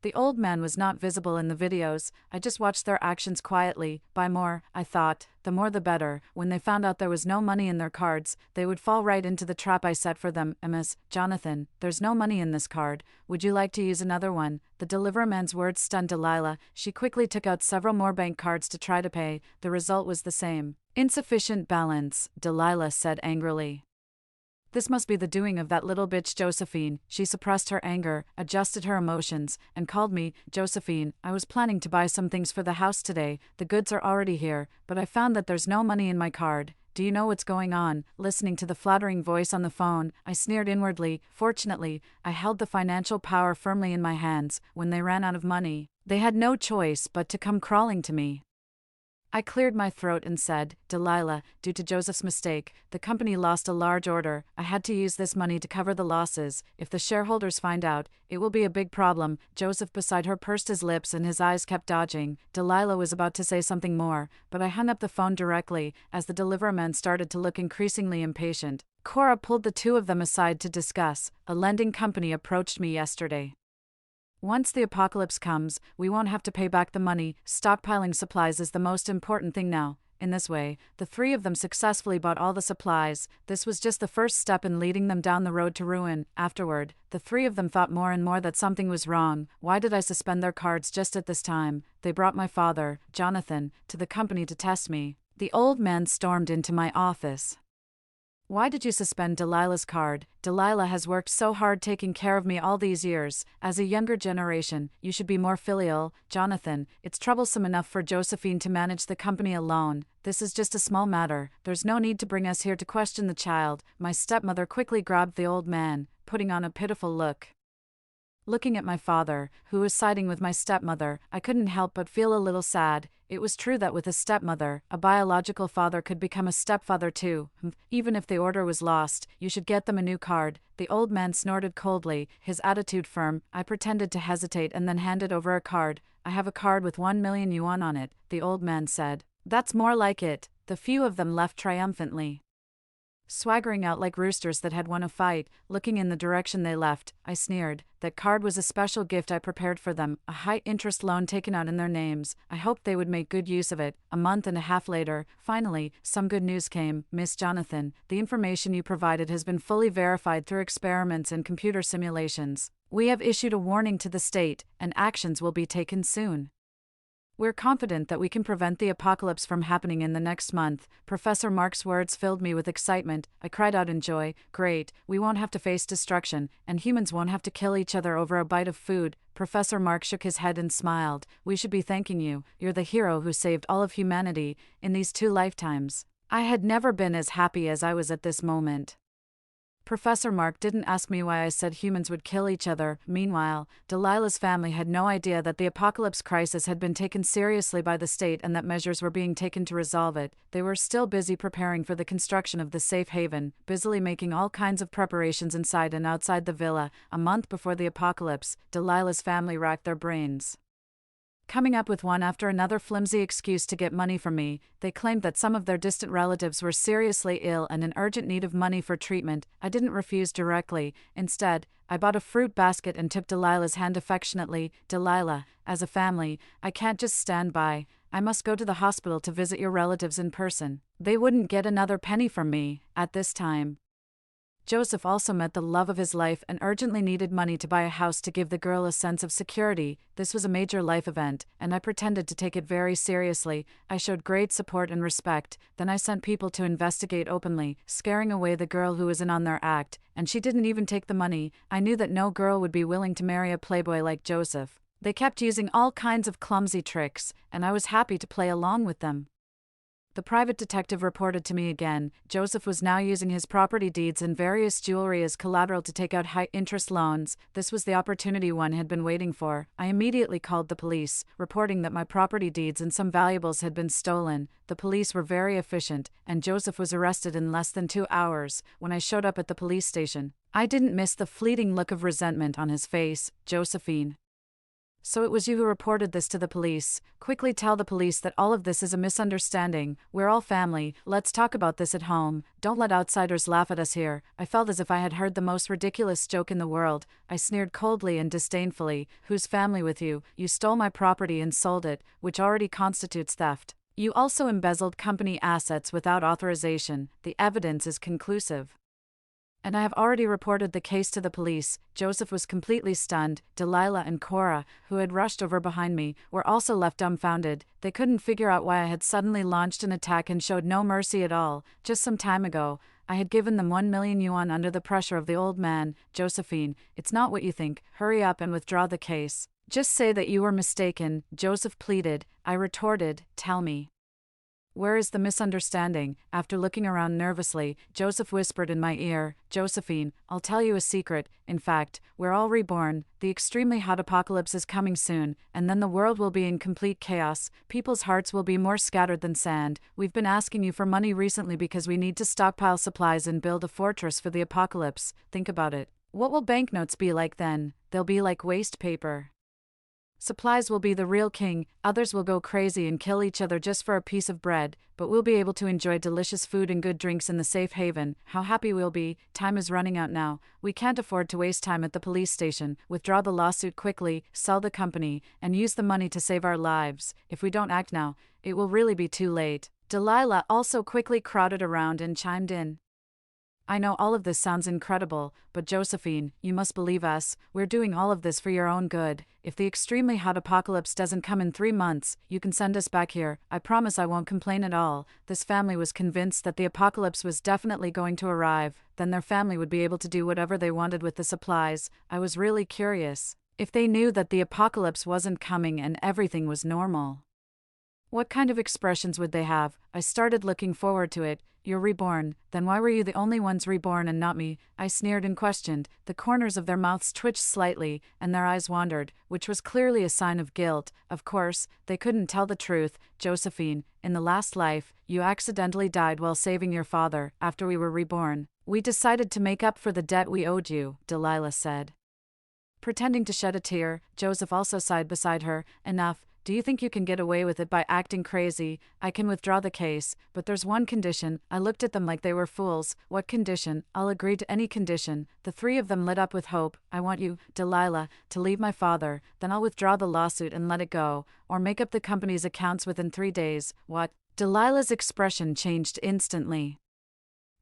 The old man was not visible in the videos. I just watched their actions quietly. Buy more, I thought, the more the better. When they found out there was no money in their cards, they would fall right into the trap I set for them. "Miss Jonathan, there's no money in this card. Would you like to use another one?" The deliverman's words stunned Delilah. She quickly took out several more bank cards to try to pay. The result was the same. "Insufficient balance," Delilah said angrily. "This must be the doing of that little bitch Josephine." She suppressed her anger, adjusted her emotions, and called me, "Josephine, I was planning to buy some things for the house today. The goods are already here, but I found that there's no money in my card. Do you know what's going on?" Listening to the flattering voice on the phone, I sneered inwardly. Fortunately, I held the financial power firmly in my hands. When they ran out of money, they had no choice but to come crawling to me. I cleared my throat and said, "Delilah, due to Joseph's mistake, the company lost a large order. I had to use this money to cover the losses. If the shareholders find out, it will be a big problem." Joseph beside her pursed his lips and his eyes kept dodging. Delilah was about to say something more, but I hung up the phone directly, as the deliverman started to look increasingly impatient. Cora pulled the 2 of them aside to discuss. "A lending company approached me yesterday. Once the apocalypse comes, we won't have to pay back the money. Stockpiling supplies is the most important thing now." In this way, the 3 of them successfully bought all the supplies. This was just the first step in leading them down the road to ruin. Afterward, the 3 of them thought more and more that something was wrong. Why did I suspend their cards just at this time? They brought my father, Jonathan, to the company to test me. The old man stormed into my office. "Why did you suspend Delilah's card? Delilah has worked so hard taking care of me all these years. As a younger generation, you should be more filial. Jonathan, it's troublesome enough for Josephine to manage the company alone. This is just a small matter. There's no need to bring us here to question the child." My stepmother quickly grabbed the old man, putting on a pitiful look. Looking at my father, who was siding with my stepmother, I couldn't help but feel a little sad. It was true that with a stepmother, a biological father could become a stepfather too. Even if the order was lost, you should get them a new card. The old man snorted coldly, his attitude firm. I pretended to hesitate and then handed over a card. "I have a card with 1 million yuan on it," the old man said. "That's more like it." The few of them left triumphantly. swaggering out like roosters that had won a fight, looking in the direction they left. I sneered. That card was a special gift I prepared for them, a high-interest loan taken out in their names. I hoped they would make good use of it. A month and a half later, finally, some good news came. Miss Jonathan, the information you provided has been fully verified through experiments and computer simulations. We have issued a warning to the state, and actions will be taken soon. We're confident that we can prevent the apocalypse from happening in the next month. Professor Mark's words filled me with excitement. I cried out in joy. Great, we won't have to face destruction, and humans won't have to kill each other over a bite of food. Professor Mark shook his head and smiled. We should be thanking you. You're the hero who saved all of humanity in these 2 lifetimes. I had never been as happy as I was at this moment. Professor Mark didn't ask me why I said humans would kill each other. Meanwhile, Delilah's family had no idea that the apocalypse crisis had been taken seriously by the state and that measures were being taken to resolve it. They were still busy preparing for the construction of the safe haven, busily making all kinds of preparations inside and outside the villa. A month before the apocalypse, Delilah's family racked their brains, coming up with one after another flimsy excuse to get money from me. They claimed that some of their distant relatives were seriously ill and in urgent need of money for treatment. I didn't refuse directly. Instead, I bought a fruit basket and took Delilah's hand affectionately. Delilah, as a family, I can't just stand by. I must go to the hospital to visit your relatives in person. They wouldn't get another penny from me at this time. Joseph also met the love of his life and urgently needed money to buy a house to give the girl a sense of security. This was a major life event, and I pretended to take it very seriously. I showed great support and respect. Then I sent people to investigate openly, scaring away the girl who was in on their act, and she didn't even take the money. I knew that no girl would be willing to marry a playboy like Joseph. They kept using all kinds of clumsy tricks, and I was happy to play along with them. The private detective reported to me again. Joseph was now using his property deeds and various jewelry as collateral to take out high-interest loans. This was the opportunity one had been waiting for. I immediately called the police, reporting that my property deeds and some valuables had been stolen. The police were very efficient, and Joseph was arrested in less than 2 hours. When I showed up at the police station, I didn't miss the fleeting look of resentment on his face. Josephine. So it was you who reported this to the police. Quickly tell the police that all of this is a misunderstanding. We're all family. Let's talk about this at home. Don't let outsiders laugh at us here. I felt as if I had heard the most ridiculous joke in the world. I sneered coldly and disdainfully. Whose family with you? You stole my property and sold it, which already constitutes theft. You also embezzled company assets without authorization. The evidence is conclusive. And I have already reported the case to the police. Joseph was completely stunned. Delilah and Cora, who had rushed over behind me, were also left dumbfounded. They couldn't figure out why I had suddenly launched an attack and showed no mercy at all. Just some time ago, I had given them 1 million yuan under the pressure of the old man. Josephine, it's not what you think. Hurry up and withdraw the case. Just say that you were mistaken, Joseph pleaded. I retorted, tell me. Where is the misunderstanding? After looking around nervously, Joseph whispered in my ear, Josephine, I'll tell you a secret. In fact, we're all reborn. The extremely hot apocalypse is coming soon, and then the world will be in complete chaos. People's hearts will be more scattered than sand. We've been asking you for money recently because we need to stockpile supplies and build a fortress for the apocalypse. Think about it. What will banknotes be like then? They'll be like waste paper. Supplies will be the real king. Others will go crazy and kill each other just for a piece of bread, but we'll be able to enjoy delicious food and good drinks in the safe haven. How happy we'll be. Time is running out now. We can't afford to waste time at the police station. Withdraw the lawsuit quickly, sell the company, and use the money to save our lives. If we don't act now, it will really be too late. Delilah also quickly crowded around and chimed in. I know all of this sounds incredible, but Josephine, you must believe us. We're doing all of this for your own good. If the extremely hot apocalypse doesn't come in 3 months, you can send us back here. I promise I won't complain at all. This family was convinced that the apocalypse was definitely going to arrive. Then their family would be able to do whatever they wanted with the supplies. I was really curious. If they knew that the apocalypse wasn't coming and everything was normal, what kind of expressions would they have? I started looking forward to it. You're reborn. Then why were you the only ones reborn and not me? I sneered and questioned. The corners of their mouths twitched slightly, and their eyes wandered, which was clearly a sign of guilt. Of course, they couldn't tell the truth. Josephine, in the last life, you accidentally died while saving your father. After we were reborn, we decided to make up for the debt we owed you, Delilah said. Pretending to shed a tear, Joseph also sighed beside her. Enough. Do you think you can get away with it by acting crazy? I can withdraw the case, but there's one condition. I looked at them like they were fools. What condition? I'll agree to any condition. The three of them lit up with hope. I want you, Delilah, to leave my father, then I'll withdraw the lawsuit and let it go, or make up the company's accounts within 3 days. What? Delilah's expression changed instantly,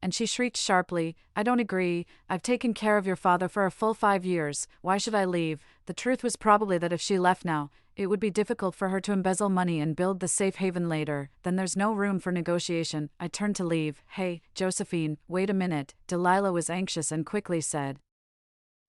and she shrieked sharply, I don't agree. I've taken care of your father for a full 5 years. Why should I leave? The truth was probably that if she left now, it would be difficult for her to embezzle money and build the safe haven later. Then there's no room for negotiation. I turned to leave. Hey, Josephine, wait a minute. Delilah was anxious and quickly said,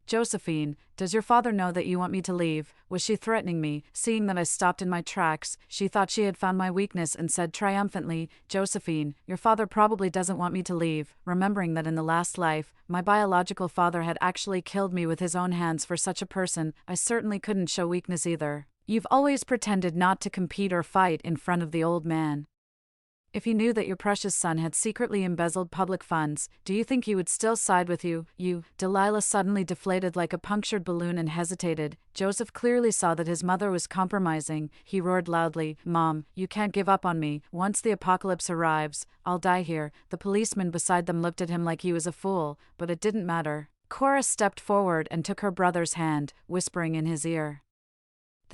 Josephine, does your father know that you want me to leave? Was she threatening me? Seeing that I stopped in my tracks, she thought she had found my weakness and said triumphantly, Josephine, your father probably doesn't want me to leave. Remembering that in the last life, my biological father had actually killed me with his own hands for such a person, I certainly couldn't show weakness either. You've always pretended not to compete or fight in front of the old man. If he knew that your precious son had secretly embezzled public funds, do you think he would still side with you? Delilah suddenly deflated like a punctured balloon and hesitated. Joseph clearly saw that his mother was compromising. He roared loudly, Mom, you can't give up on me. Once the apocalypse arrives, I'll die here. The policeman beside them looked at him like he was a fool, but it didn't matter. Cora stepped forward and took her brother's hand, whispering in his ear,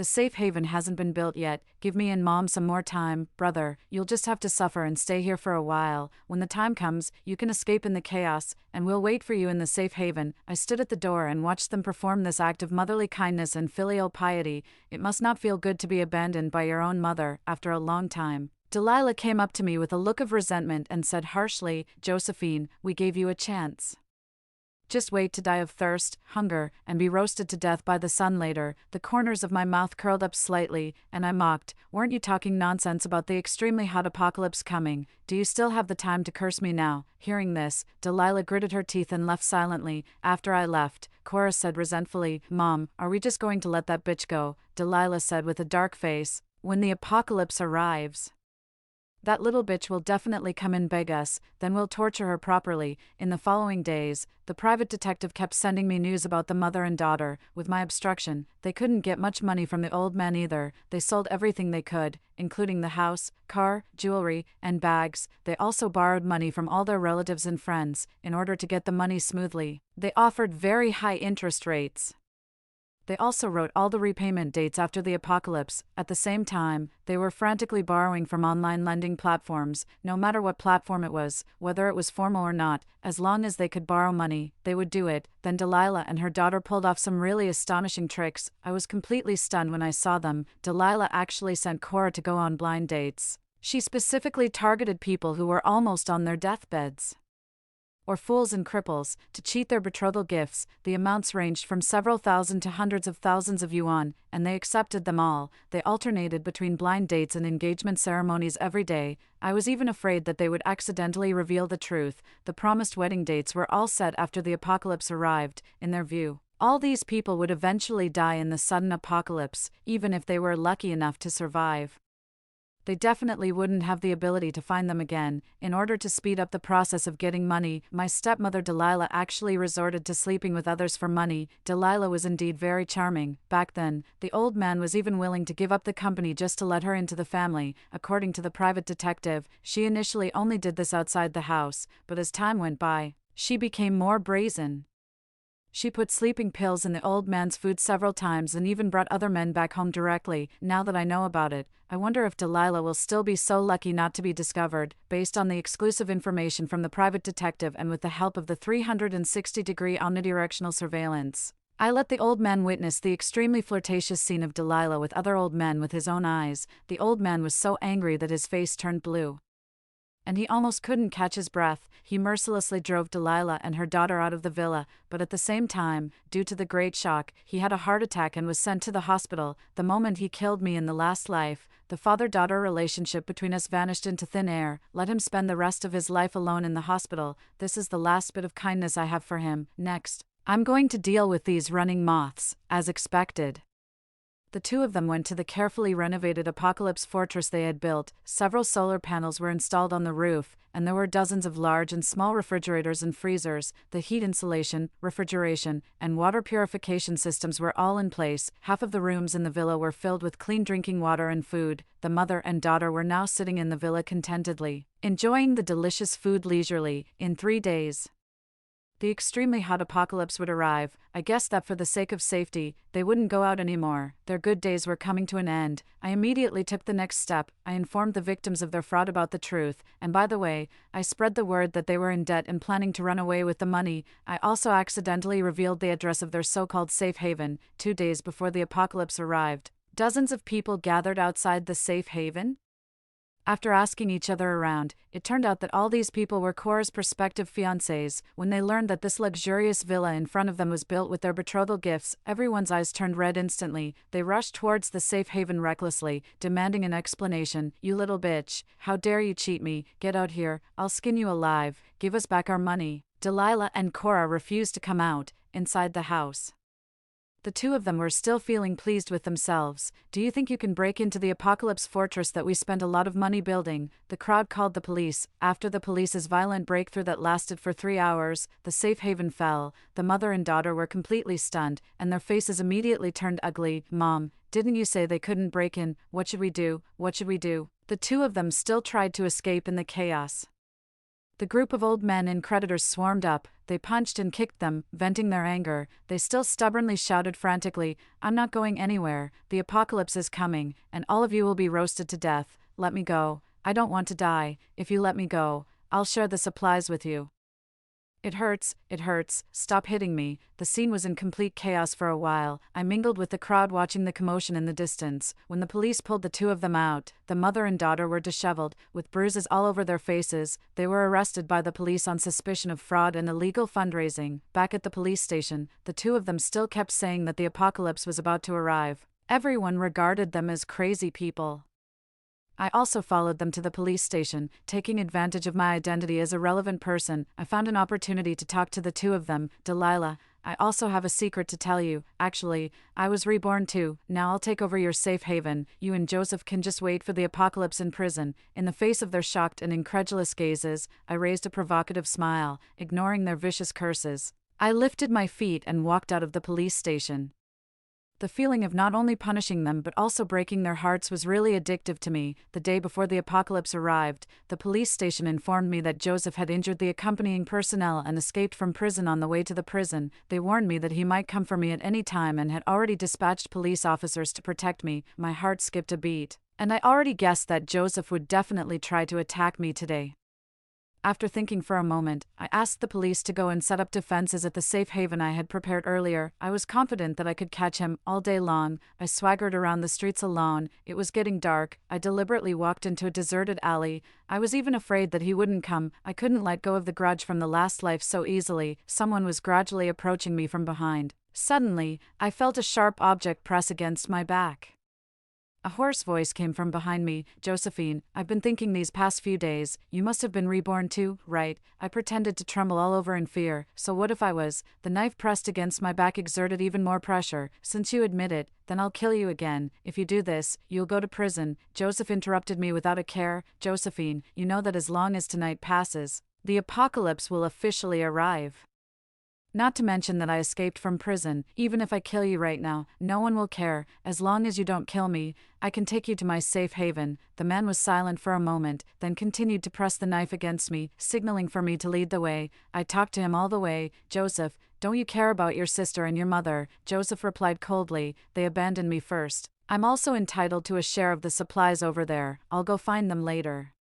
the safe haven hasn't been built yet. Give me and Mom some more time. Brother, you'll just have to suffer and stay here for a while. When the time comes, you can escape in the chaos, and we'll wait for you in the safe haven. I stood at the door and watched them perform this act of motherly kindness and filial piety. It must not feel good to be abandoned by your own mother, after a long time. Delilah came up to me with a look of resentment and said harshly, Josephine, we gave you a chance. Just wait to die of thirst, hunger, and be roasted to death by the sun later. The corners of my mouth curled up slightly, and I mocked, weren't you talking nonsense about the extremely hot apocalypse coming? Do you still have the time to curse me now? Hearing this, Delilah gritted her teeth and left silently. After I left, Cora said resentfully, Mom, are we just going to let that bitch go? Delilah said with a dark face, when the apocalypse arrives, that little bitch will definitely come and beg us, then we'll torture her properly. In the following days, the private detective kept sending me news about the mother and daughter. With my obstruction, they couldn't get much money from the old man either. They sold everything they could, including the house, car, jewelry, and bags. They also borrowed money from all their relatives and friends, in order to get the money smoothly. They offered very high interest rates. They also wrote all the repayment dates after the apocalypse. At the same time, they were frantically borrowing from online lending platforms. No matter what platform it was, whether it was formal or not, as long as they could borrow money, they would do it. Then Delilah and her daughter pulled off some really astonishing tricks. I was completely stunned when I saw them. Delilah actually sent Cora to go on blind dates. She specifically targeted people who were almost on their deathbeds, or fools and cripples, to cheat their betrothal gifts. The amounts ranged from several thousand to hundreds of thousands of yuan, and they accepted them all. They alternated between blind dates and engagement ceremonies every day. I was even afraid that they would accidentally reveal the truth. The promised wedding dates were all set after the apocalypse arrived. In their view, all these people would eventually die in the sudden apocalypse, even if they were lucky enough to survive. They definitely wouldn't have the ability to find them again. In order to speed up the process of getting money, my stepmother Delilah actually resorted to sleeping with others for money. Delilah was indeed very charming. Back then, the old man was even willing to give up the company just to let her into the family. According to the private detective, she initially only did this outside the house, but as time went by, she became more brazen. She put sleeping pills in the old man's food several times and even brought other men back home directly. Now that I know about it, I wonder if Delilah will still be so lucky not to be discovered. Based on the exclusive information from the private detective and with the help of the 360-degree omnidirectional surveillance, I let the old man witness the extremely flirtatious scene of Delilah with other old men with his own eyes. The old man was so angry that his face turned blue, and he almost couldn't catch his breath. He mercilessly drove Delilah and her daughter out of the villa, but at the same time, due to the great shock, he had a heart attack and was sent to the hospital. The moment he killed me in the last life, the father-daughter relationship between us vanished into thin air. Let him spend the rest of his life alone in the hospital. This is the last bit of kindness I have for him. Next, I'm going to deal with these running moths, as expected. The two of them went to the carefully renovated apocalypse fortress they had built. Several solar panels were installed on the roof, and there were dozens of large and small refrigerators and freezers. The heat insulation, refrigeration, and water purification systems were all in place. Half of the rooms in the villa were filled with clean drinking water and food. The mother and daughter were now sitting in the villa contentedly, enjoying the delicious food leisurely. In 3 days, the extremely hot apocalypse would arrive. I guessed that for the sake of safety, they wouldn't go out anymore. Their good days were coming to an end. I immediately took the next step. I informed the victims of their fraud about the truth, and by the way, I spread the word that they were in debt and planning to run away with the money. I also accidentally revealed the address of their so-called safe haven. 2 days before the apocalypse arrived, dozens of people gathered outside the safe haven. After asking each other around, it turned out that all these people were Cora's prospective fiancés. When they learned that this luxurious villa in front of them was built with their betrothal gifts, everyone's eyes turned red instantly. They rushed towards the safe haven recklessly, demanding an explanation. "You little bitch, how dare you cheat me? Get out here, I'll skin you alive, give us back our money." Delilah and Cora refused to come out. Inside the house, the two of them were still feeling pleased with themselves. "Do you think you can break into the apocalypse fortress that we spent a lot of money building?" The crowd called the police. After the police's violent breakthrough that lasted for 3 hours, the safe haven fell. The mother and daughter were completely stunned, and their faces immediately turned ugly. "Mom, didn't you say they couldn't break in? What should we do? What should we do?" The two of them still tried to escape in the chaos. The group of old men and creditors swarmed up. They punched and kicked them, venting their anger. They still stubbornly shouted frantically, "I'm not going anywhere. The apocalypse is coming, and all of you will be roasted to death. Let me go. I don't want to die. If you let me go, I'll share the supplies with you." It hurts, stop hitting me." The scene was in complete chaos for a while. I mingled with the crowd watching the commotion in the distance. When the police pulled the two of them out, the mother and daughter were disheveled, with bruises all over their faces. They were arrested by the police on suspicion of fraud and illegal fundraising. Back at the police station, the two of them still kept saying that the apocalypse was about to arrive. Everyone regarded them as crazy people. I also followed them to the police station, taking advantage of my identity as a relevant person. I found an opportunity to talk to the two of them. "Delilah, I also have a secret to tell you. Actually, I was reborn too. Now I'll take over your safe haven. You and Joseph can just wait for the apocalypse in prison." In the face of their shocked and incredulous gazes, I raised a provocative smile, ignoring their vicious curses. I lifted my feet and walked out of the police station. The feeling of not only punishing them but also breaking their hearts was really addictive to me. The day before the apocalypse arrived, the police station informed me that Joseph had injured the accompanying personnel and escaped from prison on the way to the prison. They warned me that he might come for me at any time and had already dispatched police officers to protect me. My heart skipped a beat, and I already guessed that Joseph would definitely try to attack me today. After thinking for a moment, I asked the police to go and set up defenses at the safe haven I had prepared earlier. I was confident that I could catch him all day long. I swaggered around the streets alone. It was getting dark. I deliberately walked into a deserted alley. I was even afraid that he wouldn't come. I couldn't let go of the grudge from the last life so easily. Someone was gradually approaching me from behind. Suddenly, I felt a sharp object press against my back. A hoarse voice came from behind me. "Josephine, I've been thinking these past few days, you must have been reborn too, right?" I pretended to tremble all over in fear. "So what if I was?" The knife pressed against my back exerted even more pressure. "Since you admit it, then I'll kill you again. If you do this, you'll go to prison." Joseph interrupted me without a care. "Josephine, you know that as long as tonight passes, the apocalypse will officially arrive. Not to mention that I escaped from prison. Even if I kill you right now, no one will care. As long as you don't kill me, I can take you to my safe haven." The man was silent for a moment, then continued to press the knife against me, signaling for me to lead the way. I talked to him all the way. "Joseph, don't you care about your sister and your mother?" Joseph replied coldly, "They abandoned me first. I'm also entitled to a share of the supplies over there. I'll go find them later."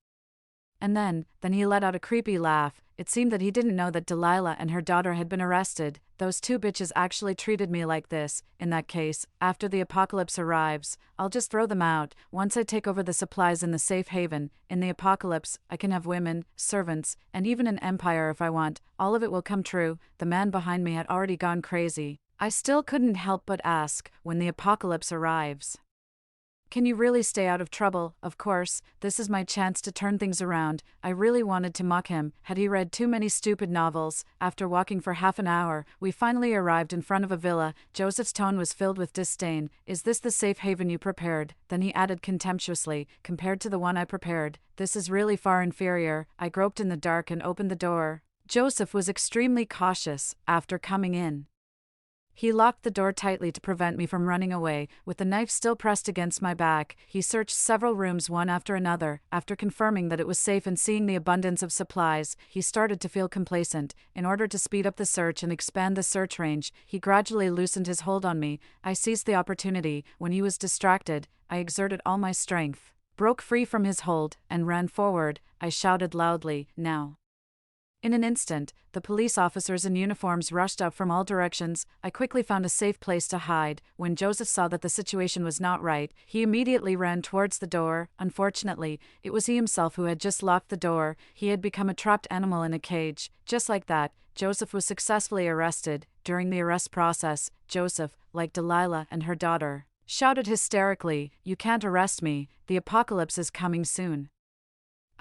And then he let out a creepy laugh. It seemed that he didn't know that Delilah and her daughter had been arrested. "Those two bitches actually treated me like this. In that case, after the apocalypse arrives, I'll just throw them out. Once I take over the supplies in the safe haven, in the apocalypse, I can have women, servants, and even an empire if I want. All of it will come true." The man behind me had already gone crazy. I still couldn't help but ask, "When the apocalypse arrives, Can you really stay out of trouble? Of course, this is my chance to turn things around. I really wanted to mock him. Had he read too many stupid novels? After walking for half an hour, we finally arrived in front of a villa. Joseph's tone was filled with disdain. Is this the safe haven you prepared? Then he added contemptuously, compared to the one I prepared, this is really far inferior. I groped in the dark and opened the door. Joseph was extremely cautious after coming in. He locked the door tightly to prevent me from running away. With the knife still pressed against my back, he searched several rooms one after another. After confirming that it was safe and seeing the abundance of supplies, he started to feel complacent. In order to speed up the search and expand the search range, he gradually loosened his hold on me. I seized the opportunity. When he was distracted, I exerted all my strength, broke free from his hold, and ran forward. I shouted loudly, "Now!" In an instant, the police officers in uniforms rushed up from all directions. I quickly found a safe place to hide. When Joseph saw that the situation was not right, he immediately ran towards the door. Unfortunately, it was he himself who had just locked the door. He had become a trapped animal in a cage. Just like that, Joseph was successfully arrested. During the arrest process, Joseph, like Delilah and her daughter, shouted hysterically, "You can't arrest me. The apocalypse is coming soon.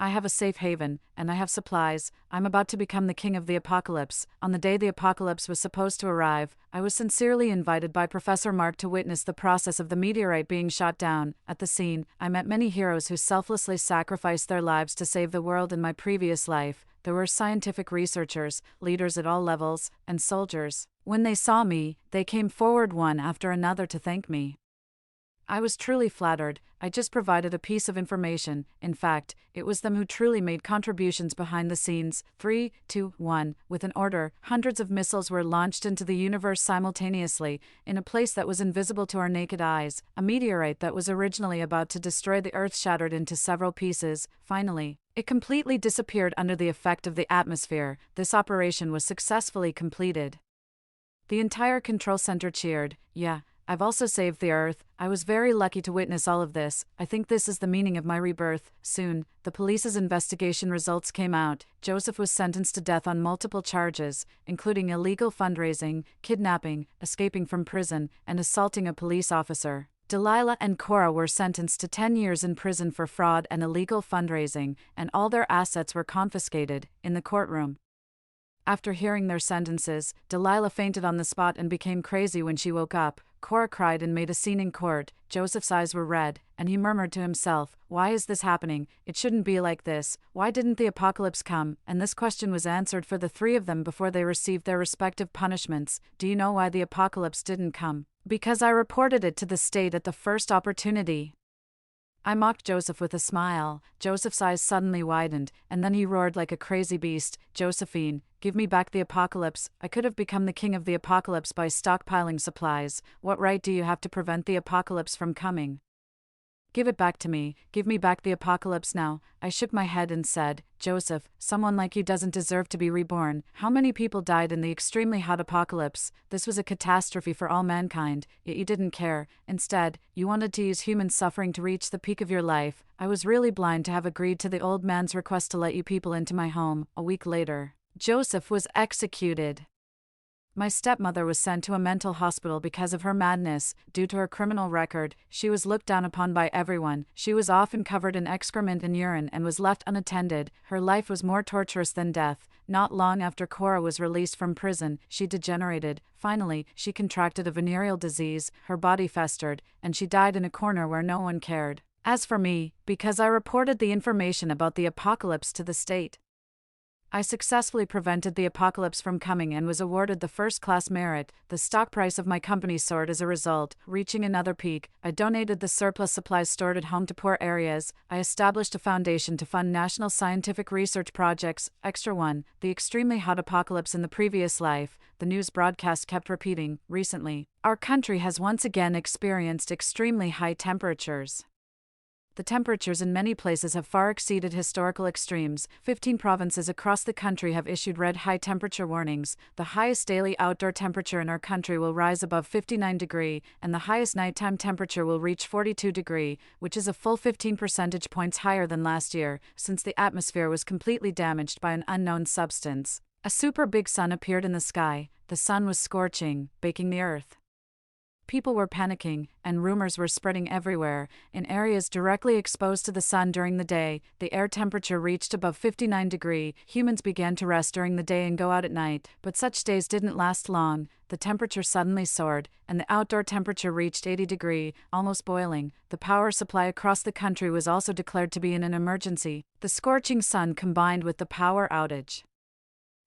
I have a safe haven, and I have supplies. I'm about to become the king of the apocalypse." On the day the apocalypse was supposed to arrive, I was sincerely invited by Professor Mark to witness the process of the meteorite being shot down. At the scene, I met many heroes who selflessly sacrificed their lives to save the world in my previous life. There were scientific researchers, leaders at all levels, and soldiers. When they saw me, they came forward one after another to thank me. I was truly flattered. I just provided a piece of information. In fact, it was them who truly made contributions behind the scenes. 3, 2, 1. With an order, hundreds of missiles were launched into the universe simultaneously, in a place that was invisible to our naked eyes. A meteorite that was originally about to destroy the Earth shattered into several pieces. Finally, it completely disappeared under the effect of the atmosphere. This operation was successfully completed. The entire control center cheered. Yeah, I've also saved the Earth. I was very lucky to witness all of this. I think this is the meaning of my rebirth. Soon, the police's investigation results came out. Joseph was sentenced to death on multiple charges, including illegal fundraising, kidnapping, escaping from prison, and assaulting a police officer. Delilah and Cora were sentenced to 10 years in prison for fraud and illegal fundraising, and all their assets were confiscated. In the courtroom, after hearing their sentences, Delilah fainted on the spot and became crazy when she woke up. Cora cried and made a scene in court. Joseph's eyes were red, and he murmured to himself, "Why is this happening? It shouldn't be like this. Why didn't the apocalypse come?" And this question was answered for the three of them before they received their respective punishments. Do you know why the apocalypse didn't come? Because I reported it to the state at the first opportunity. I mocked Joseph with a smile. Joseph's eyes suddenly widened, and then he roared like a crazy beast, "Josephine, give me back the apocalypse. I could have become the king of the apocalypse by stockpiling supplies. What right do you have to prevent the apocalypse from coming? Give it back to me. Give me back the apocalypse now." I shook my head and said, "Joseph, someone like you doesn't deserve to be reborn. How many people died in the extremely hot apocalypse? This was a catastrophe for all mankind, yet you didn't care. Instead, you wanted to use human suffering to reach the peak of your life. I was really blind to have agreed to the old man's request to let you people into my home." A week later, Joseph was executed. My stepmother was sent to a mental hospital because of her madness. Due to her criminal record, she was looked down upon by everyone. She was often covered in excrement and urine and was left unattended. Her life was more torturous than death. Not long after Cora was released from prison, she degenerated. Finally, she contracted a venereal disease, her body festered, and she died in a corner where no one cared. As for me, because I reported the information about the apocalypse to the state, I successfully prevented the apocalypse from coming and was awarded the first-class merit. The stock price of my company soared as a result, reaching another peak. I donated the surplus supplies stored at home to poor areas. I established a foundation to fund national scientific research projects. Extra 1. The extremely hot apocalypse in the previous life. The news broadcast kept repeating, "Recently, our country has once again experienced extremely high temperatures. The temperatures in many places have far exceeded historical extremes. 15 provinces across the country have issued red high temperature warnings. The highest daily outdoor temperature in our country will rise above 59 degrees, and the highest nighttime temperature will reach 42 degrees, which is a full 15 percentage points higher than last year, since the atmosphere was completely damaged by an unknown substance. A super big sun appeared in the sky. The sun was scorching, baking the earth. People were panicking, and rumors were spreading everywhere. In areas directly exposed to the sun during the day, the air temperature reached above 59 degrees. Humans began to rest during the day and go out at night, but such days didn't last long. The temperature suddenly soared, and the outdoor temperature reached 80 degrees, almost boiling. The power supply across the country was also declared to be in an emergency. The scorching sun combined with the power outage.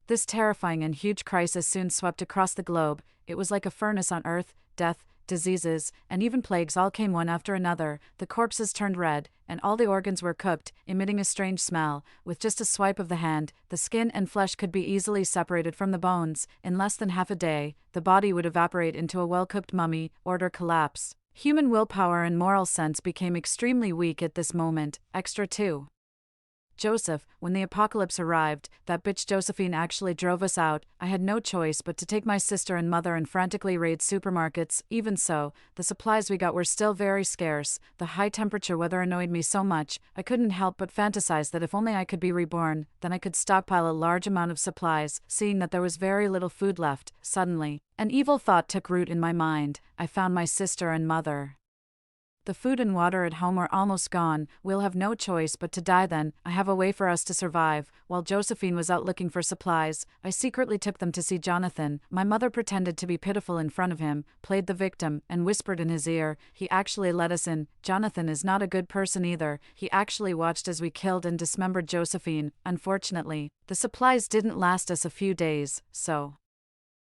This terrifying and huge crisis soon swept across the globe. It was like a furnace on Earth. Death, diseases, and even plagues all came one after another. The corpses turned red, and all the organs were cooked, emitting a strange smell. With just a swipe of the hand, the skin and flesh could be easily separated from the bones. In less than half a day, the body would evaporate into a well-cooked mummy. Order collapsed. Human willpower and moral sense became extremely weak at this moment. Extra 2. Joseph, when the apocalypse arrived, that bitch Josephine actually drove us out. I had no choice but to take my sister and mother and frantically raid supermarkets. Even so, the supplies we got were still very scarce. The high temperature weather annoyed me so much, I couldn't help but fantasize that if only I could be reborn, then I could stockpile a large amount of supplies. Seeing that there was very little food left, suddenly, an evil thought took root in my mind. I found my sister and mother. The food and water at home are almost gone. We'll have no choice but to die then. I have a way for us to survive. While Josephine was out looking for supplies, I secretly took them to see Jonathan. My mother pretended to be pitiful in front of him, played the victim, and whispered in his ear. He actually let us in. Jonathan is not a good person either. He actually watched as we killed and dismembered Josephine. Unfortunately, the supplies didn't last us a few days, so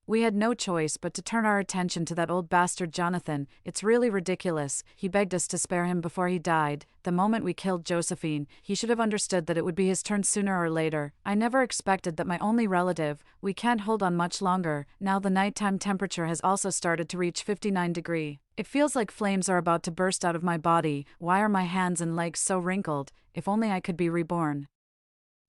we had no choice but to turn our attention to that old bastard Jonathan. It's really ridiculous. He begged us to spare him before he died. The moment we killed Josephine, he should have understood that it would be his turn sooner or later. I never expected that my only relative. We can't hold on much longer. Now the nighttime temperature has also started to reach 59 degrees. It feels like flames are about to burst out of my body. Why are my hands and legs so wrinkled? If only I could be reborn.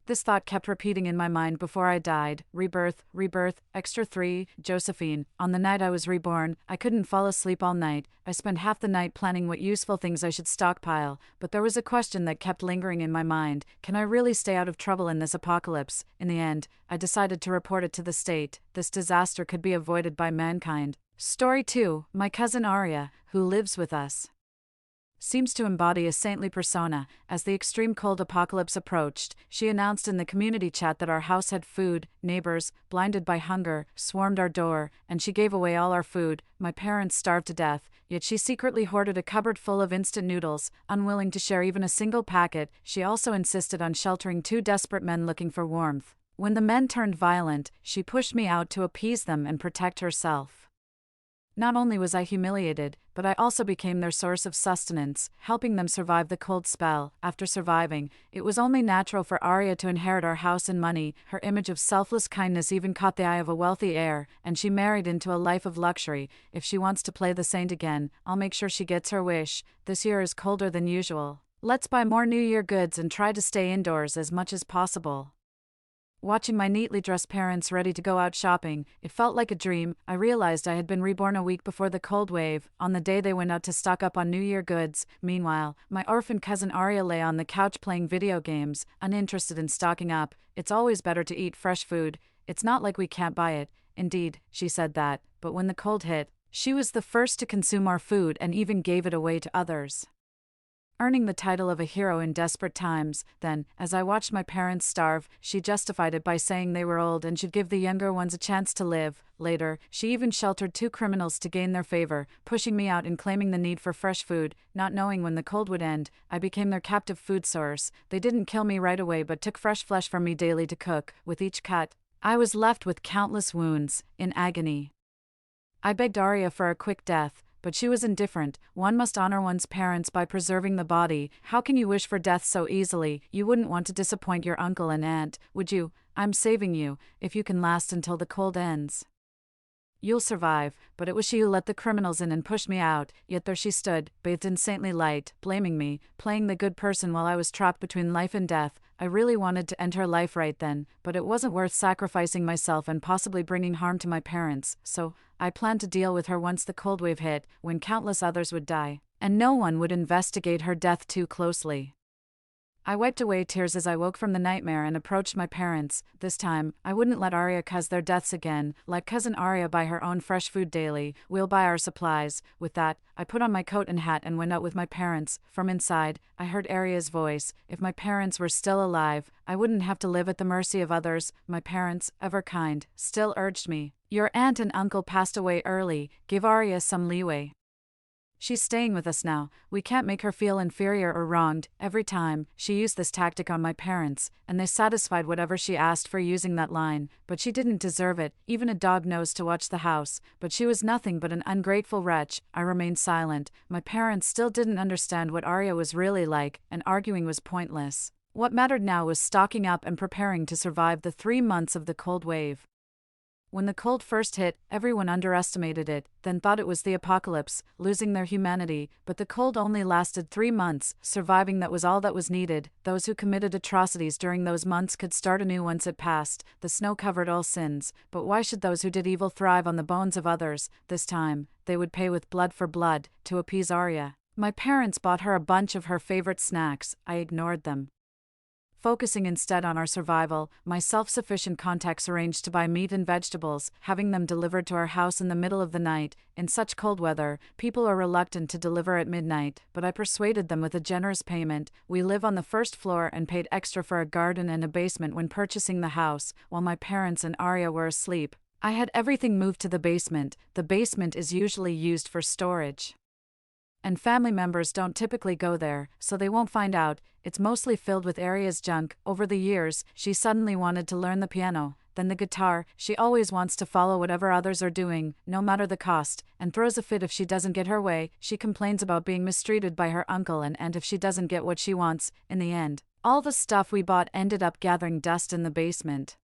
This thought kept repeating in my mind before I died. Rebirth, rebirth, extra 3, Josephine. On the night I was reborn, I couldn't fall asleep all night. I spent half the night planning what useful things I should stockpile, but there was a question that kept lingering in my mind. Can I really stay out of trouble in this apocalypse? In the end, I decided to report it to the state. This disaster could be avoided by mankind. Story 2. My cousin Aria, who lives with us, seems to embody a saintly persona. As the extreme cold apocalypse approached, she announced in the community chat that our house had food. Neighbors, blinded by hunger, swarmed our door, and she gave away all our food. My parents starved to death, yet she secretly hoarded a cupboard full of instant noodles, unwilling to share even a single packet. She also insisted on sheltering 2 desperate men looking for warmth. When the men turned violent, she pushed me out to appease them and protect herself. Not only was I humiliated, but I also became their source of sustenance, helping them survive the cold spell. After surviving, it was only natural for Arya to inherit our house and money. Her image of selfless kindness even caught the eye of a wealthy heir, and she married into a life of luxury. If she wants to play the saint again, I'll make sure she gets her wish. This year is colder than usual. Let's buy more New Year goods and try to stay indoors as much as possible. Watching my neatly dressed parents ready to go out shopping, it felt like a dream. I realized I had been reborn a week before the cold wave, on the day they went out to stock up on New Year goods. Meanwhile, my orphan cousin Arya lay on the couch playing video games, uninterested in stocking up. It's always better to eat fresh food. It's not like we can't buy it. Indeed, she said that, but when the cold hit, she was the first to consume our food and even gave it away to others, earning the title of a hero in desperate times. Then, as I watched my parents starve, she justified it by saying they were old and should give the younger ones a chance to live. Later, she even sheltered 2 criminals to gain their favor, pushing me out and claiming the need for fresh food. Not knowing when the cold would end, I became their captive food source. They didn't kill me right away but took fresh flesh from me daily to cook. With each cut, I was left with countless wounds, in agony. I begged Arya for a quick death, but she was indifferent. One must honor one's parents by preserving the body. How can you wish for death so easily? You wouldn't want to disappoint your uncle and aunt, would you? I'm saving you, if you can last until the cold ends. You'll survive. But it was she who let the criminals in and pushed me out, yet there she stood, bathed in saintly light, blaming me, playing the good person while I was trapped between life and death. I really wanted to end her life right then, but it wasn't worth sacrificing myself and possibly bringing harm to my parents, so I planned to deal with her once the cold wave hit, when countless others would die, and no one would investigate her death too closely. I wiped away tears as I woke from the nightmare and approached my parents. This time, I wouldn't let Arya cause their deaths again. Let cousin Arya buy her own fresh food daily. We'll buy our supplies. With that, I put on my coat and hat and went out with my parents. From inside, I heard Arya's voice. If my parents were still alive, I wouldn't have to live at the mercy of others. My parents, ever kind, still urged me. Your aunt and uncle passed away early. Give Arya some leeway. She's staying with us now. We can't make her feel inferior or wronged. Every time, she used this tactic on my parents, and they satisfied whatever she asked for using that line, but she didn't deserve it. Even a dog knows to watch the house, but she was nothing but an ungrateful wretch. I remained silent. My parents still didn't understand what Arya was really like, and arguing was pointless. What mattered now was stocking up and preparing to survive the 3 months of the cold wave. When the cold first hit, everyone underestimated it, then thought it was the apocalypse, losing their humanity, but the cold only lasted 3 months. Surviving that was all that was needed. Those who committed atrocities during those months could start anew once it passed. The snow covered all sins, but why should those who did evil thrive on the bones of others? This time, they would pay with blood for blood, to appease Arya. My parents bought her a bunch of her favorite snacks. I ignored them. Focusing instead on our survival, my self-sufficient contacts arranged to buy meat and vegetables, having them delivered to our house in the middle of the night. In such cold weather, people are reluctant to deliver at midnight, but I persuaded them with a generous payment. We live on the first floor and paid extra for a garden and a basement when purchasing the house, while my parents and Arya were asleep. I had everything moved to the basement. The basement is usually used for storage, and family members don't typically go there, so they won't find out. It's mostly filled with Arya's junk. Over the years, she suddenly wanted to learn the piano, then the guitar. She always wants to follow whatever others are doing, no matter the cost, and throws a fit if she doesn't get her way. She complains about being mistreated by her uncle and if she doesn't get what she wants. In the end, all the stuff we bought ended up gathering dust in the basement.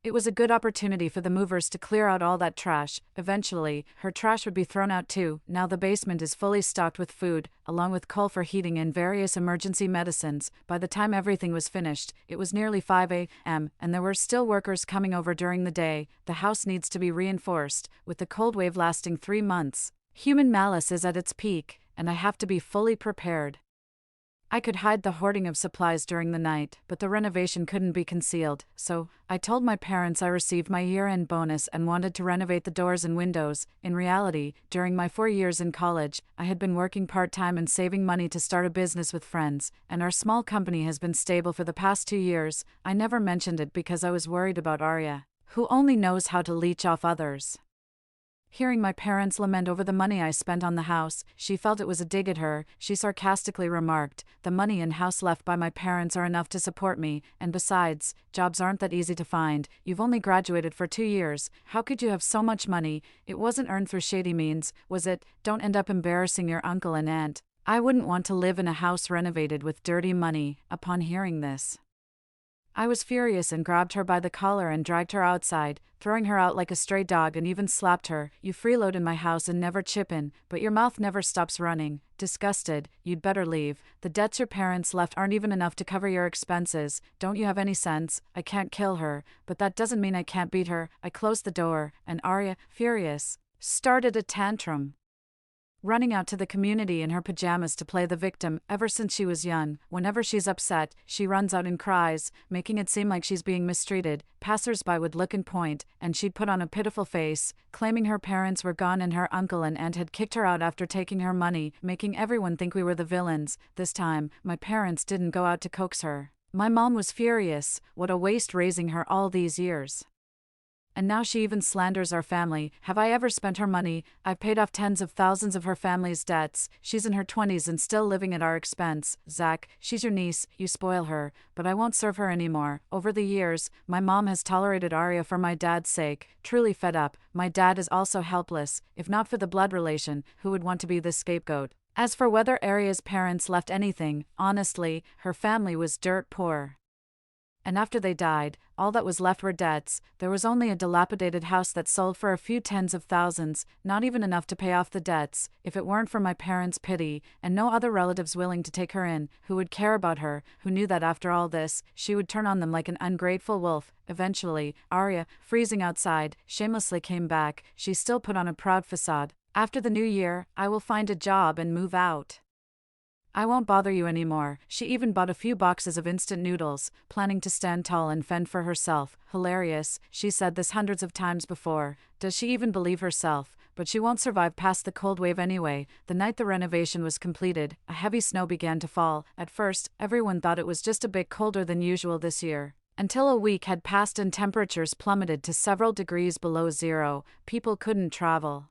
It was a good opportunity for the movers to clear out all that trash. Eventually, her trash would be thrown out too. Now the basement is fully stocked with food, along with coal for heating and various emergency medicines. By the time everything was finished, it was nearly 5 a.m., and there were still workers coming over during the day. The house needs to be reinforced, with the cold wave lasting 3 months. Human malice is at its peak, and I have to be fully prepared. I could hide the hoarding of supplies during the night, but the renovation couldn't be concealed, so I told my parents I received my year-end bonus and wanted to renovate the doors and windows. In reality, during my 4 years in college, I had been working part-time and saving money to start a business with friends, and our small company has been stable for the past 2 years. I never mentioned it because I was worried about Arya, who only knows how to leech off others. Hearing my parents lament over the money I spent on the house, she felt it was a dig at her. She sarcastically remarked, "The money and house left by my parents are enough to support me, and besides, jobs aren't that easy to find. You've only graduated for 2 years. How could you have so much money? It wasn't earned through shady means, was it? Don't end up embarrassing your uncle and aunt." I wouldn't want to live in a house renovated with dirty money. Upon hearing this, I was furious and grabbed her by the collar and dragged her outside, throwing her out like a stray dog, and even slapped her. "You freeload in my house and never chip in, but your mouth never stops running." Disgusted, "You'd better leave. The debts your parents left aren't even enough to cover your expenses. Don't you have any sense? I can't kill her, but that doesn't mean I can't beat her." I closed the door, and Arya, furious, started a tantrum, running out to the community in her pajamas to play the victim. Ever since she was young, whenever she's upset, she runs out and cries, making it seem like she's being mistreated. Passers-by would look and point, and she'd put on a pitiful face, claiming her parents were gone and her uncle and aunt had kicked her out after taking her money, making everyone think we were the villains. This time, my parents didn't go out to coax her. My mom was furious. What a waste raising her all these years. And now she even slanders our family. Have I ever spent her money? I've paid off tens of thousands of her family's debts. She's in her 20s and still living at our expense. Zach, she's your niece, you spoil her, but I won't serve her anymore. Over the years, my mom has tolerated Arya for my dad's sake. Truly fed up, my dad is also helpless. If not for the blood relation, who would want to be the scapegoat? As for whether Arya's parents left anything, honestly, her family was dirt poor. And after they died, all that was left were debts. There was only a dilapidated house that sold for a few tens of thousands, not even enough to pay off the debts. If it weren't for my parents' pity, and no other relatives willing to take her in, who would care about her, who knew that after all this, she would turn on them like an ungrateful wolf. Eventually, Arya, freezing outside, shamelessly came back. She still put on a proud facade. "After the new year, I will find a job and move out." I won't bother you anymore. She even bought a few boxes of instant noodles, planning to stand tall and fend for herself. Hilarious, she said this hundreds of times before. Does she even believe herself? But she won't survive past the cold wave anyway. The night the renovation was completed, a heavy snow began to fall. At first, everyone thought it was just a bit colder than usual this year. Until a week had passed and temperatures plummeted to several degrees below zero, people couldn't travel.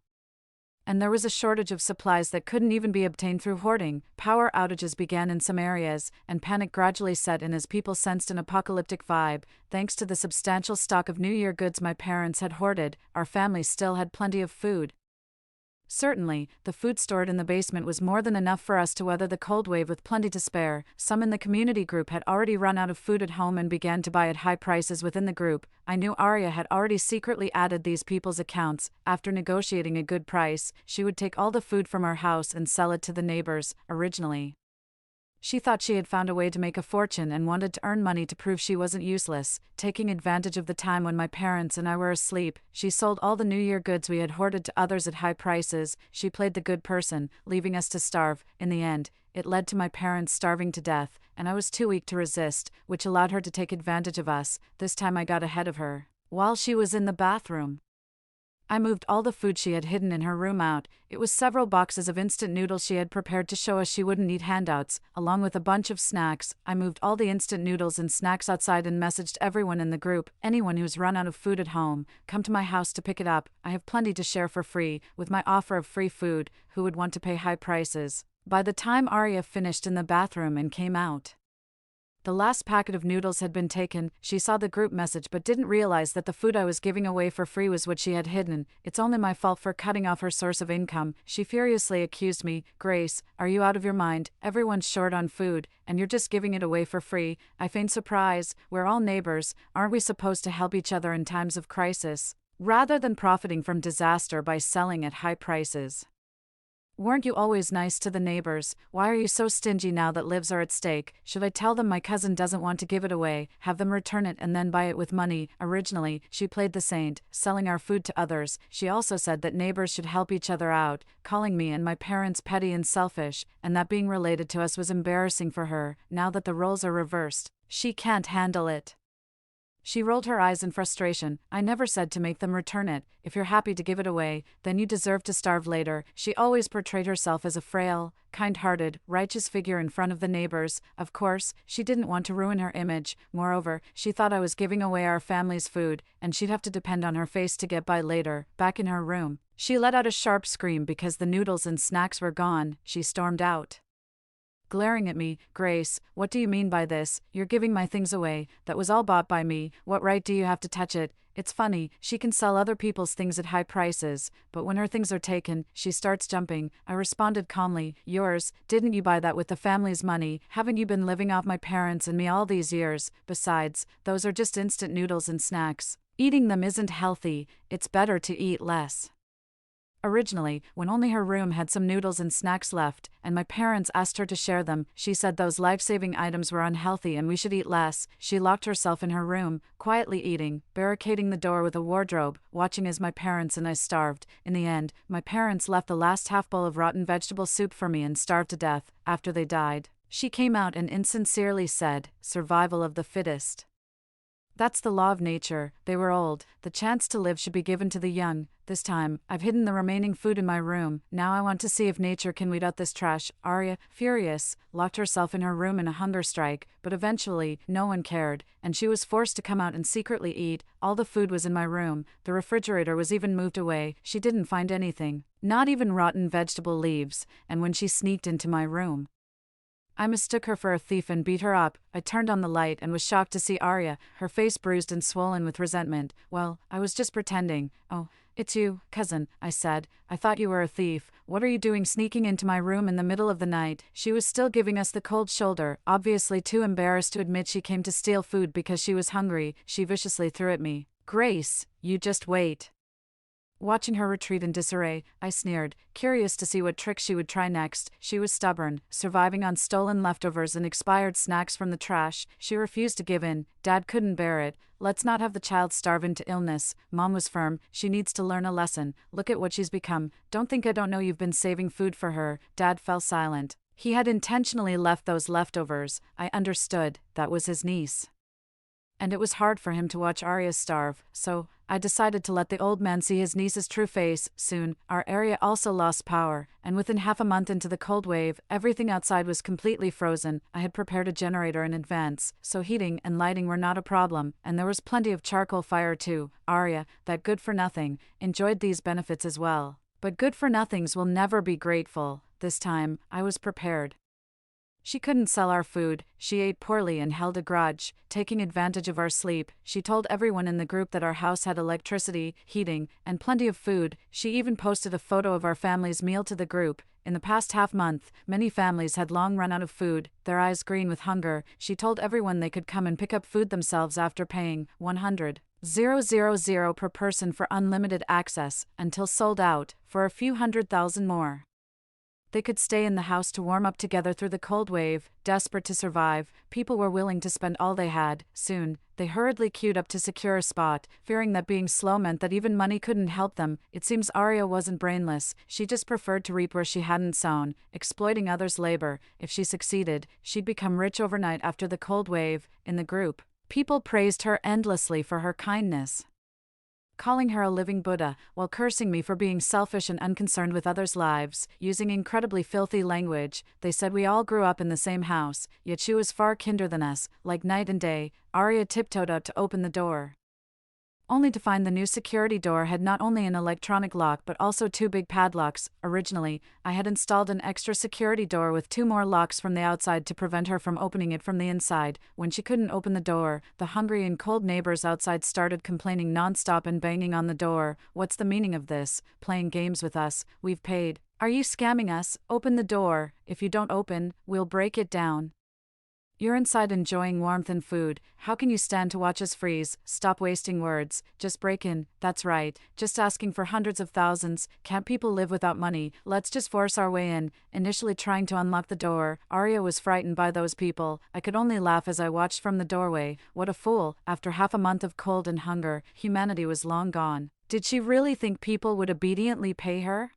And there was a shortage of supplies that couldn't even be obtained through hoarding. Power outages began in some areas, and panic gradually set in as people sensed an apocalyptic vibe. Thanks to the substantial stock of New Year goods my parents had hoarded, our family still had plenty of food. Certainly, the food stored in the basement was more than enough for us to weather the cold wave with plenty to spare. Some in the community group had already run out of food at home and began to buy at high prices within the group. I knew Arya had already secretly added these people's accounts. After negotiating a good price, she would take all the food from our house and sell it to the neighbors. Originally, she thought she had found a way to make a fortune and wanted to earn money to prove she wasn't useless. Taking advantage of the time when my parents and I were asleep, she sold all the New Year goods we had hoarded to others at high prices. She played the good person, leaving us to starve. In the end, it led to my parents starving to death, and I was too weak to resist, which allowed her to take advantage of us. This time I got ahead of her. While she was in the bathroom, I moved all the food she had hidden in her room out. It was several boxes of instant noodles she had prepared to show us she wouldn't need handouts, along with a bunch of snacks. I moved all the instant noodles and snacks outside and messaged everyone in the group, anyone who's run out of food at home, come to my house to pick it up. I have plenty to share for free. With my offer of free food, who would want to pay high prices? By the time Arya finished in the bathroom and came out, the last packet of noodles had been taken. She saw the group message but didn't realize that the food I was giving away for free was what she had hidden. It's only my fault for cutting off her source of income. She furiously accused me. Grace, are you out of your mind? Everyone's short on food, and you're just giving it away for free. I feigned surprise. We're all neighbors. Aren't we supposed to help each other in times of crisis, rather than profiting from disaster by selling at high prices? Weren't you always nice to the neighbors? Why are you so stingy now that lives are at stake? Should I tell them my cousin doesn't want to give it away, have them return it and then buy it with money? Originally, she played the saint, selling our food to others. She also said that neighbors should help each other out, calling me and my parents petty and selfish, and that being related to us was embarrassing for her. Now that the roles are reversed, she can't handle it. She rolled her eyes in frustration. I never said to make them return it. If you're happy to give it away, then you deserve to starve later. She always portrayed herself as a frail, kind-hearted, righteous figure in front of the neighbors. Of course, she didn't want to ruin her image. Moreover, she thought I was giving away our family's food, and she'd have to depend on her face to get by later. Back in her room, she let out a sharp scream because the noodles and snacks were gone. She stormed out, glaring at me. Grace, what do you mean by this? You're giving my things away. That was all bought by me. What right do you have to touch it? It's funny, she can sell other people's things at high prices, but when her things are taken, she starts jumping. I responded calmly. Yours? Didn't you buy that with the family's money? Haven't you been living off my parents and me all these years? Besides, those are just instant noodles and snacks. Eating them isn't healthy. It's better to eat less. Originally, when only her room had some noodles and snacks left, and my parents asked her to share them, she said those life-saving items were unhealthy and we should eat less. She locked herself in her room, quietly eating, barricading the door with a wardrobe, watching as my parents and I starved. In the end, my parents left the last half bowl of rotten vegetable soup for me and starved to death. After they died, she came out and insincerely said, "Survival of the fittest." That's the law of nature. They were old. The chance to live should be given to the young. This time, I've hidden the remaining food in my room. Now I want to see if nature can weed out this trash. Arya, furious, locked herself in her room in a hunger strike, but eventually, no one cared, and she was forced to come out and secretly eat. All the food was in my room. The refrigerator was even moved away. She didn't find anything, not even rotten vegetable leaves, and when she sneaked into my room, I mistook her for a thief and beat her up. I turned on the light and was shocked to see Arya, her face bruised and swollen with resentment. Well, I was just pretending. Oh, it's you, cousin, I said. I thought you were a thief. What are you doing sneaking into my room in the middle of the night? She was still giving us the cold shoulder, obviously too embarrassed to admit she came to steal food because she was hungry. She viciously threw at me. Grace, you just wait. Watching her retreat in disarray, I sneered, curious to see what trick she would try next. She was stubborn, surviving on stolen leftovers and expired snacks from the trash. She refused to give in. Dad couldn't bear it. Let's not have the child starve into illness. Mom was firm. She needs to learn a lesson. Look at what she's become. Don't think I don't know you've been saving food for her. Dad fell silent. He had intentionally left those leftovers. I understood, that was his niece. And it was hard for him to watch Arya starve, so I decided to let the old man see his niece's true face. Soon, our area also lost power, and within half a month into the cold wave, everything outside was completely frozen. I had prepared a generator in advance, so heating and lighting were not a problem, and there was plenty of charcoal fire too. Arya, that good-for-nothing, enjoyed these benefits as well. But good-for-nothings will never be grateful. This time, I was prepared. She couldn't sell our food, she ate poorly and held a grudge, taking advantage of our sleep. She told everyone in the group that our house had electricity, heating, and plenty of food. She even posted a photo of our family's meal to the group. In the past half-month, many families had long run out of food, their eyes green with hunger. She told everyone they could come and pick up food themselves after paying $100,000 per person for unlimited access, until sold out, for a few $100,000 more. They could stay in the house to warm up together through the cold wave. Desperate to survive, people were willing to spend all they had. Soon, they hurriedly queued up to secure a spot, fearing that being slow meant that even money couldn't help them. It seems Arya wasn't brainless, she just preferred to reap where she hadn't sown, exploiting others' labor. If she succeeded, she'd become rich overnight after the cold wave. In the group, people praised her endlessly for her kindness, calling her a living Buddha, while cursing me for being selfish and unconcerned with others' lives. Using incredibly filthy language, they said we all grew up in the same house, yet she was far kinder than us, like night and day. Arya tiptoed out to open the door, only to find the new security door had not only an electronic lock but also 2 big padlocks. Originally, I had installed an extra security door with 2 more locks from the outside to prevent her from opening it from the inside. When she couldn't open the door, the hungry and cold neighbors outside started complaining non-stop and banging on the door. What's the meaning of this? Playing games with us? We've paid. Are you scamming us? Open the door. If you don't open, we'll break it down. You're inside enjoying warmth and food. How can you stand to watch us freeze? Stop wasting words. Just break in. That's right. Just asking for hundreds of thousands. Can't people live without money? Let's just force our way in. Initially trying to unlock the door, Arya was frightened by those people. I could only laugh as I watched from the doorway. What a fool. After half a month of cold and hunger, humanity was long gone. Did she really think people would obediently pay her?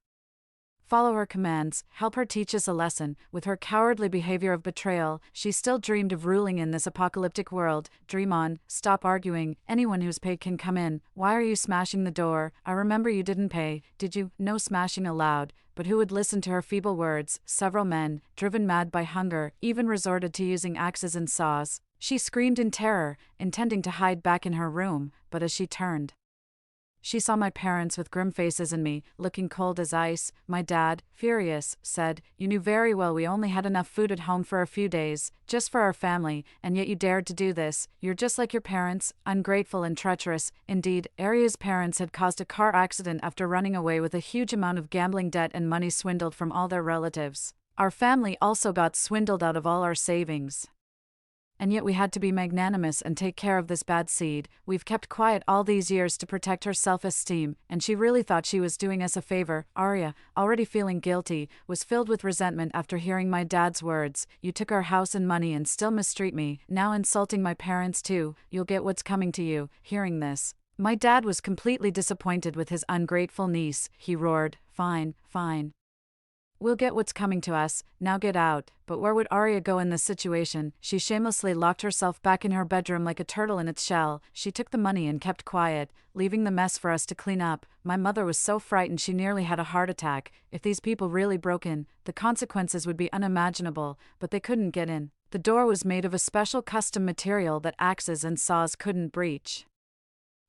Follow her commands, help her teach us a lesson. With her cowardly behavior of betrayal, she still dreamed of ruling in this apocalyptic world. Dream on, stop arguing. Anyone who's paid can come in. Why are you smashing the door? I remember you didn't pay, did you? No smashing allowed. But who would listen to her feeble words? Several men, driven mad by hunger, even resorted to using axes and saws. She screamed in terror, intending to hide back in her room, but as she turned, she saw my parents with grim faces and me, looking cold as ice. My dad, furious, said, "You knew very well we only had enough food at home for a few days, just for our family, and yet you dared to do this. You're just like your parents, ungrateful and treacherous." Indeed, Arya's parents had caused a car accident after running away with a huge amount of gambling debt and money swindled from all their relatives. Our family also got swindled out of all our savings. And yet we had to be magnanimous and take care of this bad seed. We've kept quiet all these years to protect her self-esteem, and she really thought she was doing us a favor. Arya, already feeling guilty, was filled with resentment after hearing my dad's words. You took our house and money and still mistreat me, now insulting my parents too. You'll get what's coming to you. Hearing this, my dad was completely disappointed with his ungrateful niece. He roared, "Fine, fine. We'll get what's coming to us, now get out." But where would Arya go in this situation? She shamelessly locked herself back in her bedroom like a turtle in its shell. She took the money and kept quiet, leaving the mess for us to clean up. My mother was so frightened she nearly had a heart attack. If these people really broke in, the consequences would be unimaginable, but they couldn't get in. The door was made of a special custom material that axes and saws couldn't breach.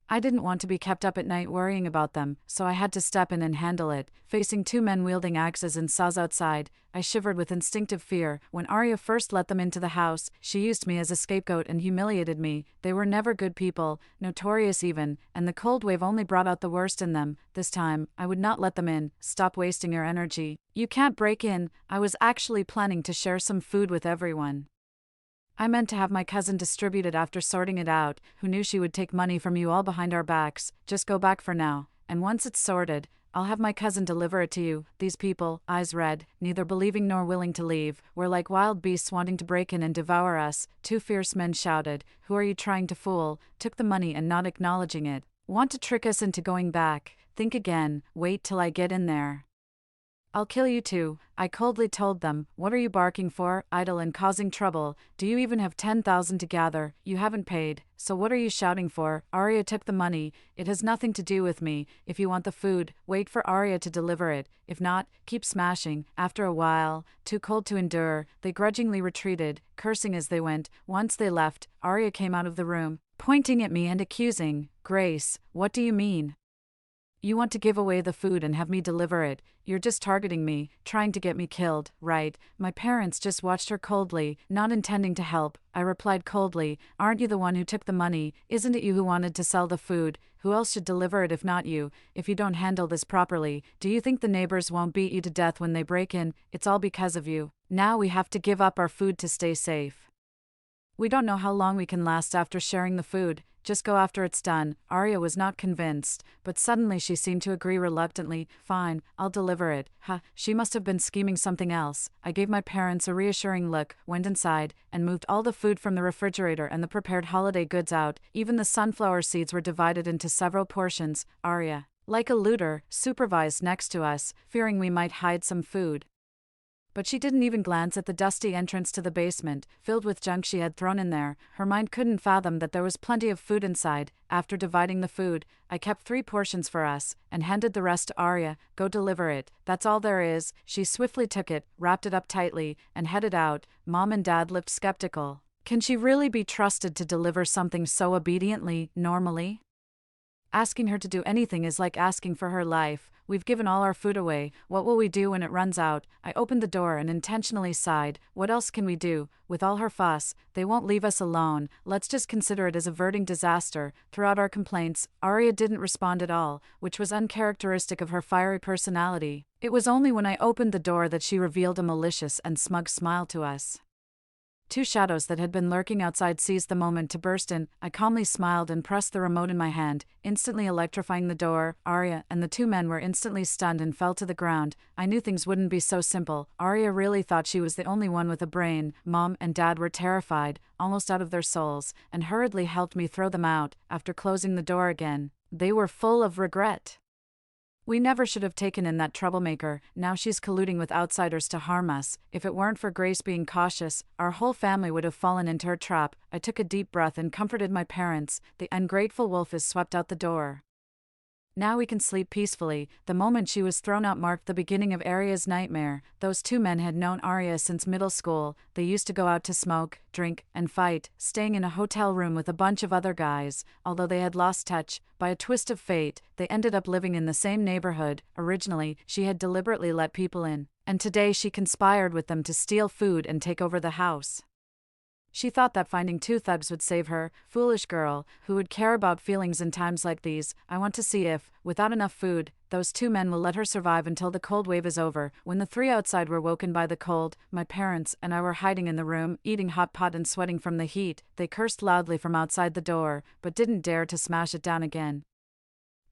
I didn't want to be kept up at night worrying about them, so I had to step in and handle it. Facing 2 men wielding axes and saws outside, I shivered with instinctive fear. When Arya first let them into the house, she used me as a scapegoat and humiliated me. They were never good people, notorious even, and the cold wave only brought out the worst in them. This time, I would not let them in. Stop wasting your energy. You can't break in. I was actually planning to share some food with everyone. I meant to have my cousin distribute it after sorting it out. Who knew she would take money from you all behind our backs? Just go back for now, and once it's sorted, I'll have my cousin deliver it to you. These people, eyes red, neither believing nor willing to leave, were like wild beasts wanting to break in and devour us. 2 fierce men shouted, "Who are you trying to fool?" Took the money and not acknowledging it. Want to trick us into going back? Think again. Wait till I get in there. I'll kill you too, I coldly told them. What are you barking for, idle and causing trouble? Do you even have 10,000 to gather? You haven't paid, so what are you shouting for? Arya took the money. It has nothing to do with me. If you want the food, wait for Arya to deliver it. If not, keep smashing. After a while, too cold to endure, they grudgingly retreated, cursing as they went. Once they left, Arya came out of the room, pointing at me and accusing, Grace, what do you mean? You want to give away the food and have me deliver it. You're just targeting me, trying to get me killed, right? My parents just watched her coldly, not intending to help. I replied coldly, aren't you the one who took the money? Isn't it you who wanted to sell the food? Who else should deliver it if not you? If you don't handle this properly, do you think the neighbors won't beat you to death when they break in? It's all because of you. Now we have to give up our food to stay safe. We don't know how long we can last after sharing the food. Just go after it's done. Arya was not convinced, but suddenly she seemed to agree reluctantly. Fine, I'll deliver it. She must have been scheming something else. I gave my parents a reassuring look, went inside, and moved all the food from the refrigerator and the prepared holiday goods out. Even the sunflower seeds were divided into several portions. Arya, like a looter, supervised next to us, fearing we might hide some food. But she didn't even glance at the dusty entrance to the basement, filled with junk she had thrown in there. Her mind couldn't fathom that there was plenty of food inside. After dividing the food, I kept 3 portions for us, and handed the rest to Arya. Go deliver it, that's all there is. She swiftly took it, wrapped it up tightly, and headed out. Mom and Dad looked skeptical. Can she really be trusted to deliver something so obediently, normally? Asking her to do anything is like asking for her life. We've given all our food away. What will we do when it runs out? I opened the door and intentionally sighed. What else can we do? With all her fuss, they won't leave us alone. Let's just consider it as averting disaster. Throughout our complaints, Arya didn't respond at all, which was uncharacteristic of her fiery personality. It was only when I opened the door that she revealed a malicious and smug smile to us. 2 shadows that had been lurking outside seized the moment to burst in. I calmly smiled and pressed the remote in my hand, instantly electrifying the door. Arya and the 2 men were instantly stunned and fell to the ground. I knew things wouldn't be so simple. Arya really thought she was the only one with a brain. Mom and Dad were terrified, almost out of their souls, and hurriedly helped me throw them out. After closing the door again, they were full of regret. We never should have taken in that troublemaker. Now she's colluding with outsiders to harm us. If it weren't for Grace being cautious, our whole family would have fallen into her trap. I took a deep breath and comforted my parents. The ungrateful wolf is swept out the door. Now we can sleep peacefully. The moment she was thrown out marked the beginning of Arya's nightmare. Those 2 men had known Arya since middle school. They used to go out to smoke, drink, and fight, staying in a hotel room with a bunch of other guys. Although they had lost touch, by a twist of fate, they ended up living in the same neighborhood. Originally, she had deliberately let people in, and today she conspired with them to steal food and take over the house. She thought that finding 2 thugs would save her. Foolish girl, who would care about feelings in times like these. I want to see if, without enough food, those 2 men will let her survive until the cold wave is over. When the 3 outside were woken by the cold, my parents and I were hiding in the room, eating hot pot and sweating from the heat. They cursed loudly from outside the door, but didn't dare to smash it down again.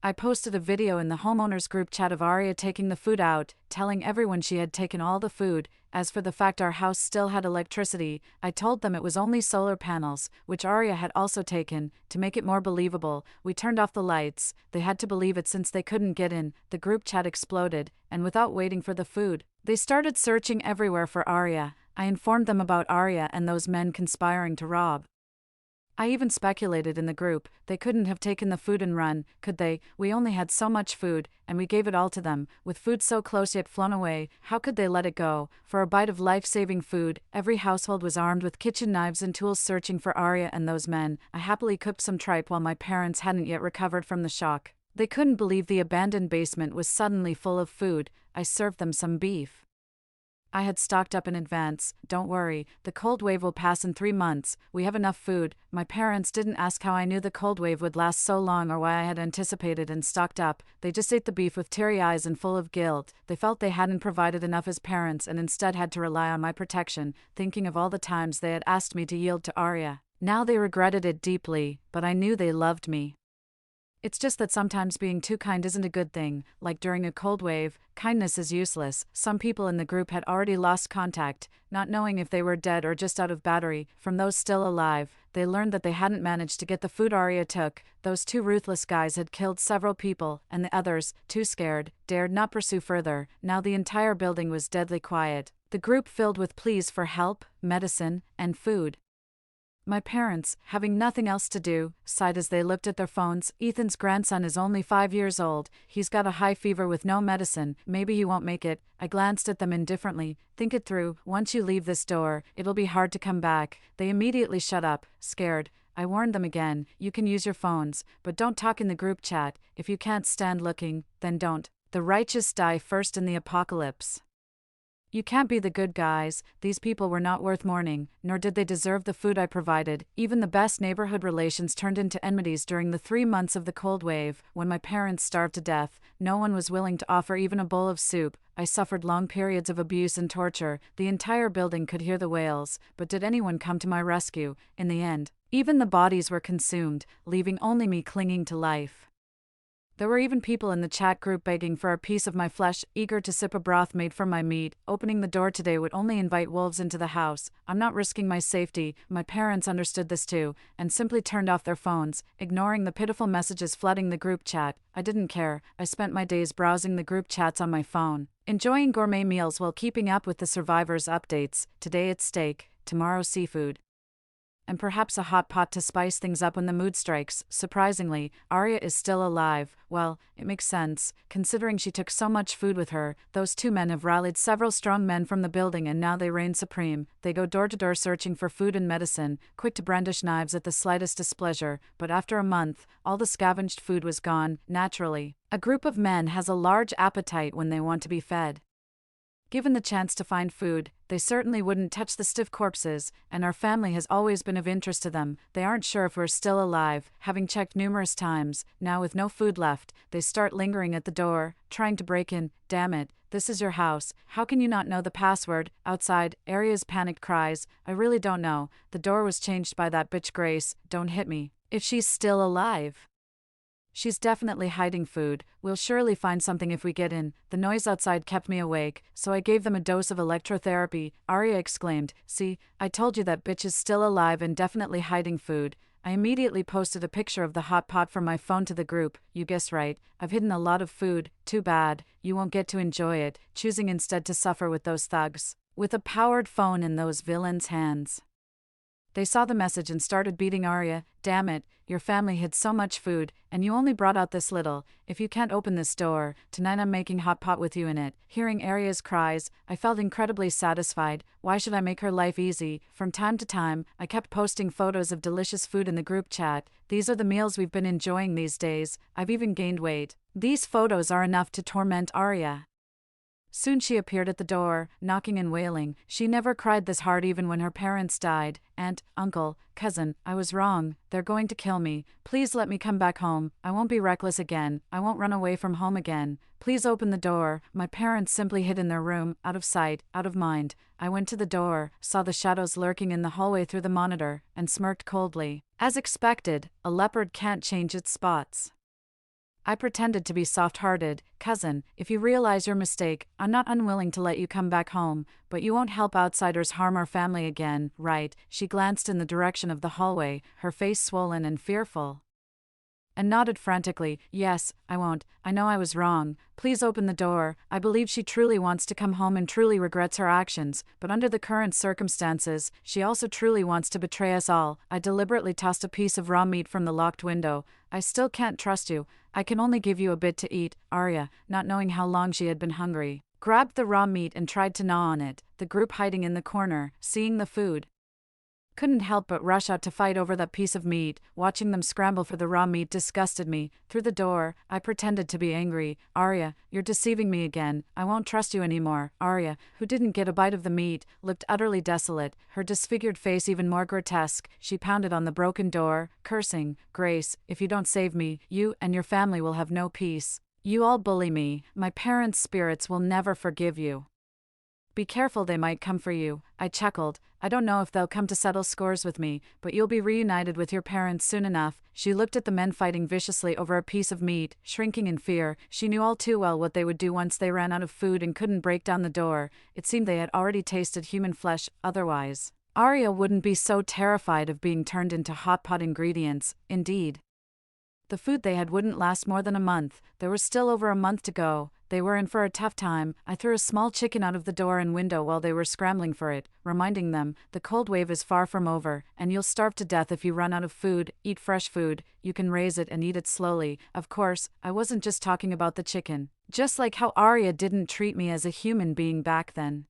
I posted a video in the homeowners group chat of Arya taking the food out, telling everyone she had taken all the food. As for the fact our house still had electricity, I told them it was only solar panels, which Arya had also taken. To make it more believable, we turned off the lights. They had to believe it since they couldn't get in. The group chat exploded, and without waiting for the food, they started searching everywhere for Arya. I informed them about Arya and those men conspiring to rob. I even speculated in the group, they couldn't have taken the food and run, could they? We only had so much food, and we gave it all to them. With food so close yet flown away, how could they let it go? For a bite of life-saving food, every household was armed with kitchen knives and tools searching for Arya and those men. I happily cooked some tripe while my parents hadn't yet recovered from the shock. They couldn't believe the abandoned basement was suddenly full of food. I served them some beef. I had stocked up in advance. Don't worry, the cold wave will pass in 3 months. We have enough food. My parents didn't ask how I knew the cold wave would last so long or why I had anticipated and stocked up. They just ate the beef with teary eyes and full of guilt. They felt they hadn't provided enough as parents and instead had to rely on my protection, thinking of all the times they had asked me to yield to Arya. Now they regretted it deeply, but I knew they loved me. It's just that sometimes being too kind isn't a good thing. Like during a cold wave, kindness is useless. Some people in the group had already lost contact, not knowing if they were dead or just out of battery. From those still alive, they learned that they hadn't managed to get the food Arya took. Those two ruthless guys had killed several people, and the others, too scared, dared not pursue further. Now the entire building was deadly quiet. The group filled with pleas for help, medicine, and food. My parents, having nothing else to do, sighed as they looked at their phones. Ethan's grandson is only 5 years old. He's got a high fever with no medicine. Maybe he won't make it. I glanced at them indifferently. Think it through. Once you leave this door, it'll be hard to come back. They immediately shut up, scared. I warned them again. You can use your phones, but don't talk in the group chat. If you can't stand looking, then don't. The righteous die first in the apocalypse. You can't be the good guys. These people were not worth mourning, nor did they deserve the food I provided. Even the best neighborhood relations turned into enmities during the 3 months of the cold wave. When my parents starved to death, no one was willing to offer even a bowl of soup. I suffered long periods of abuse and torture. The entire building could hear the wails, but did anyone come to my rescue? In the end, even the bodies were consumed, leaving only me clinging to life. There were even people in the chat group begging for a piece of my flesh, eager to sip a broth made from my meat. Opening the door today would only invite wolves into the house. I'm not risking my safety. My parents understood this too, and simply turned off their phones, ignoring the pitiful messages flooding the group chat. I didn't care. I spent my days browsing the group chats on my phone, enjoying gourmet meals while keeping up with the survivors' updates. Today it's steak, tomorrow seafood, and perhaps a hot pot to spice things up when the mood strikes. Surprisingly, Arya is still alive. Well, it makes sense, considering she took so much food with her. Those two men have rallied several strong men from the building and now they reign supreme. They go door to door searching for food and medicine, quick to brandish knives at the slightest displeasure. But after a month, all the scavenged food was gone. Naturally, a group of men has a large appetite when they want to be fed. Given the chance to find food, they certainly wouldn't touch the stiff corpses, and our family has always been of interest to them. They aren't sure if we're still alive, having checked numerous times. Now with no food left, they start lingering at the door, trying to break in. Damn it, this is your house. How can you not know the password? Outside, Arya's panicked cries. I really don't know. The door was changed by that bitch Grace. Don't hit me. If she's still alive. She's definitely hiding food. We'll surely find something if we get in. The noise outside kept me awake, so I gave them a dose of electrotherapy. Arya exclaimed, "See, I told you that bitch is still alive and definitely hiding food." I immediately posted a picture of the hot pot from my phone to the group. You guessed right, I've hidden a lot of food. Too bad, you won't get to enjoy it, choosing instead to suffer with those thugs. With a powered phone in those villains' hands. They saw the message and started beating Arya. Damn it, your family hid so much food, and you only brought out this little. If you can't open this door, tonight I'm making hot pot with you in it. Hearing Arya's cries, I felt incredibly satisfied. Why should I make her life easy? From time to time, I kept posting photos of delicious food in the group chat. These are the meals we've been enjoying these days. I've even gained weight. These photos are enough to torment Arya. Soon she appeared at the door, knocking and wailing. She never cried this hard even when her parents died. Aunt, uncle, cousin, I was wrong. They're going to kill me. Please let me come back home. I won't be reckless again. I won't run away from home again. Please open the door. My parents simply hid in their room, out of sight, out of mind. I went to the door, saw the shadows lurking in the hallway through the monitor, and smirked coldly. As expected, a leopard can't change its spots. I pretended to be soft-hearted. Cousin, if you realize your mistake, I'm not unwilling to let you come back home, but you won't help outsiders harm our family again, right? She glanced in the direction of the hallway, her face swollen and fearful, and nodded frantically. Yes, I won't. I know I was wrong. Please open the door. I believe she truly wants to come home and truly regrets her actions, but under the current circumstances, she also truly wants to betray us all. I deliberately tossed a piece of raw meat from the locked window. I still can't trust you. I can only give you a bit to eat. Arya, not knowing how long she had been hungry, grabbed the raw meat and tried to gnaw on it. The group hiding in the corner, seeing the food, couldn't help but rush out to fight over that piece of meat. Watching them scramble for the raw meat disgusted me. Through the door, I pretended to be angry. Arya, you're deceiving me again. I won't trust you anymore. Arya, who didn't get a bite of the meat, looked utterly desolate, her disfigured face even more grotesque. She pounded on the broken door, cursing, Grace, if you don't save me, you and your family will have no peace. You all bully me. My parents' spirits will never forgive you. Be careful, they might come for you. I chuckled. I don't know if they'll come to settle scores with me, but you'll be reunited with your parents soon enough. She looked at the men fighting viciously over a piece of meat, shrinking in fear. She knew all too well what they would do once they ran out of food and couldn't break down the door. It seemed they had already tasted human flesh, otherwise Arya wouldn't be so terrified of being turned into hot pot ingredients, indeed. The food they had wouldn't last more than a month. There was still over a month to go. They were in for a tough time. I threw a small chicken out of the door and window while they were scrambling for it, reminding them, the cold wave is far from over, and you'll starve to death if you run out of food. Eat fresh food. You can raise it and eat it slowly. Of course, I wasn't just talking about the chicken. Just like how Arya didn't treat me as a human being back then.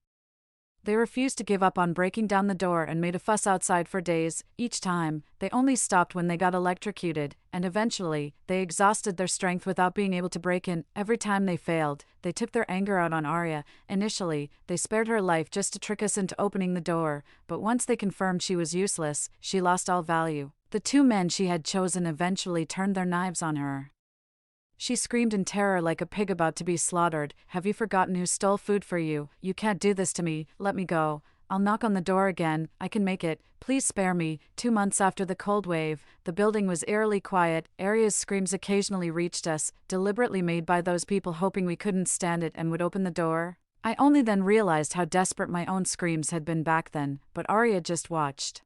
They refused to give up on breaking down the door and made a fuss outside for days. Each time, they only stopped when they got electrocuted, and eventually, they exhausted their strength without being able to break in. Every time they failed, they took their anger out on Arya. Initially, they spared her life just to trick us into opening the door, but once they confirmed she was useless, she lost all value. The two men she had chosen eventually turned their knives on her. She screamed in terror like a pig about to be slaughtered. Have you forgotten who stole food for you? You can't do this to me. Let me go. I'll knock on the door again. I can make it. Please spare me. 2 months after the cold wave, the building was eerily quiet. Arya's screams occasionally reached us, deliberately made by those people hoping we couldn't stand it and would open the door. I only then realized how desperate my own screams had been back then, but Arya just watched.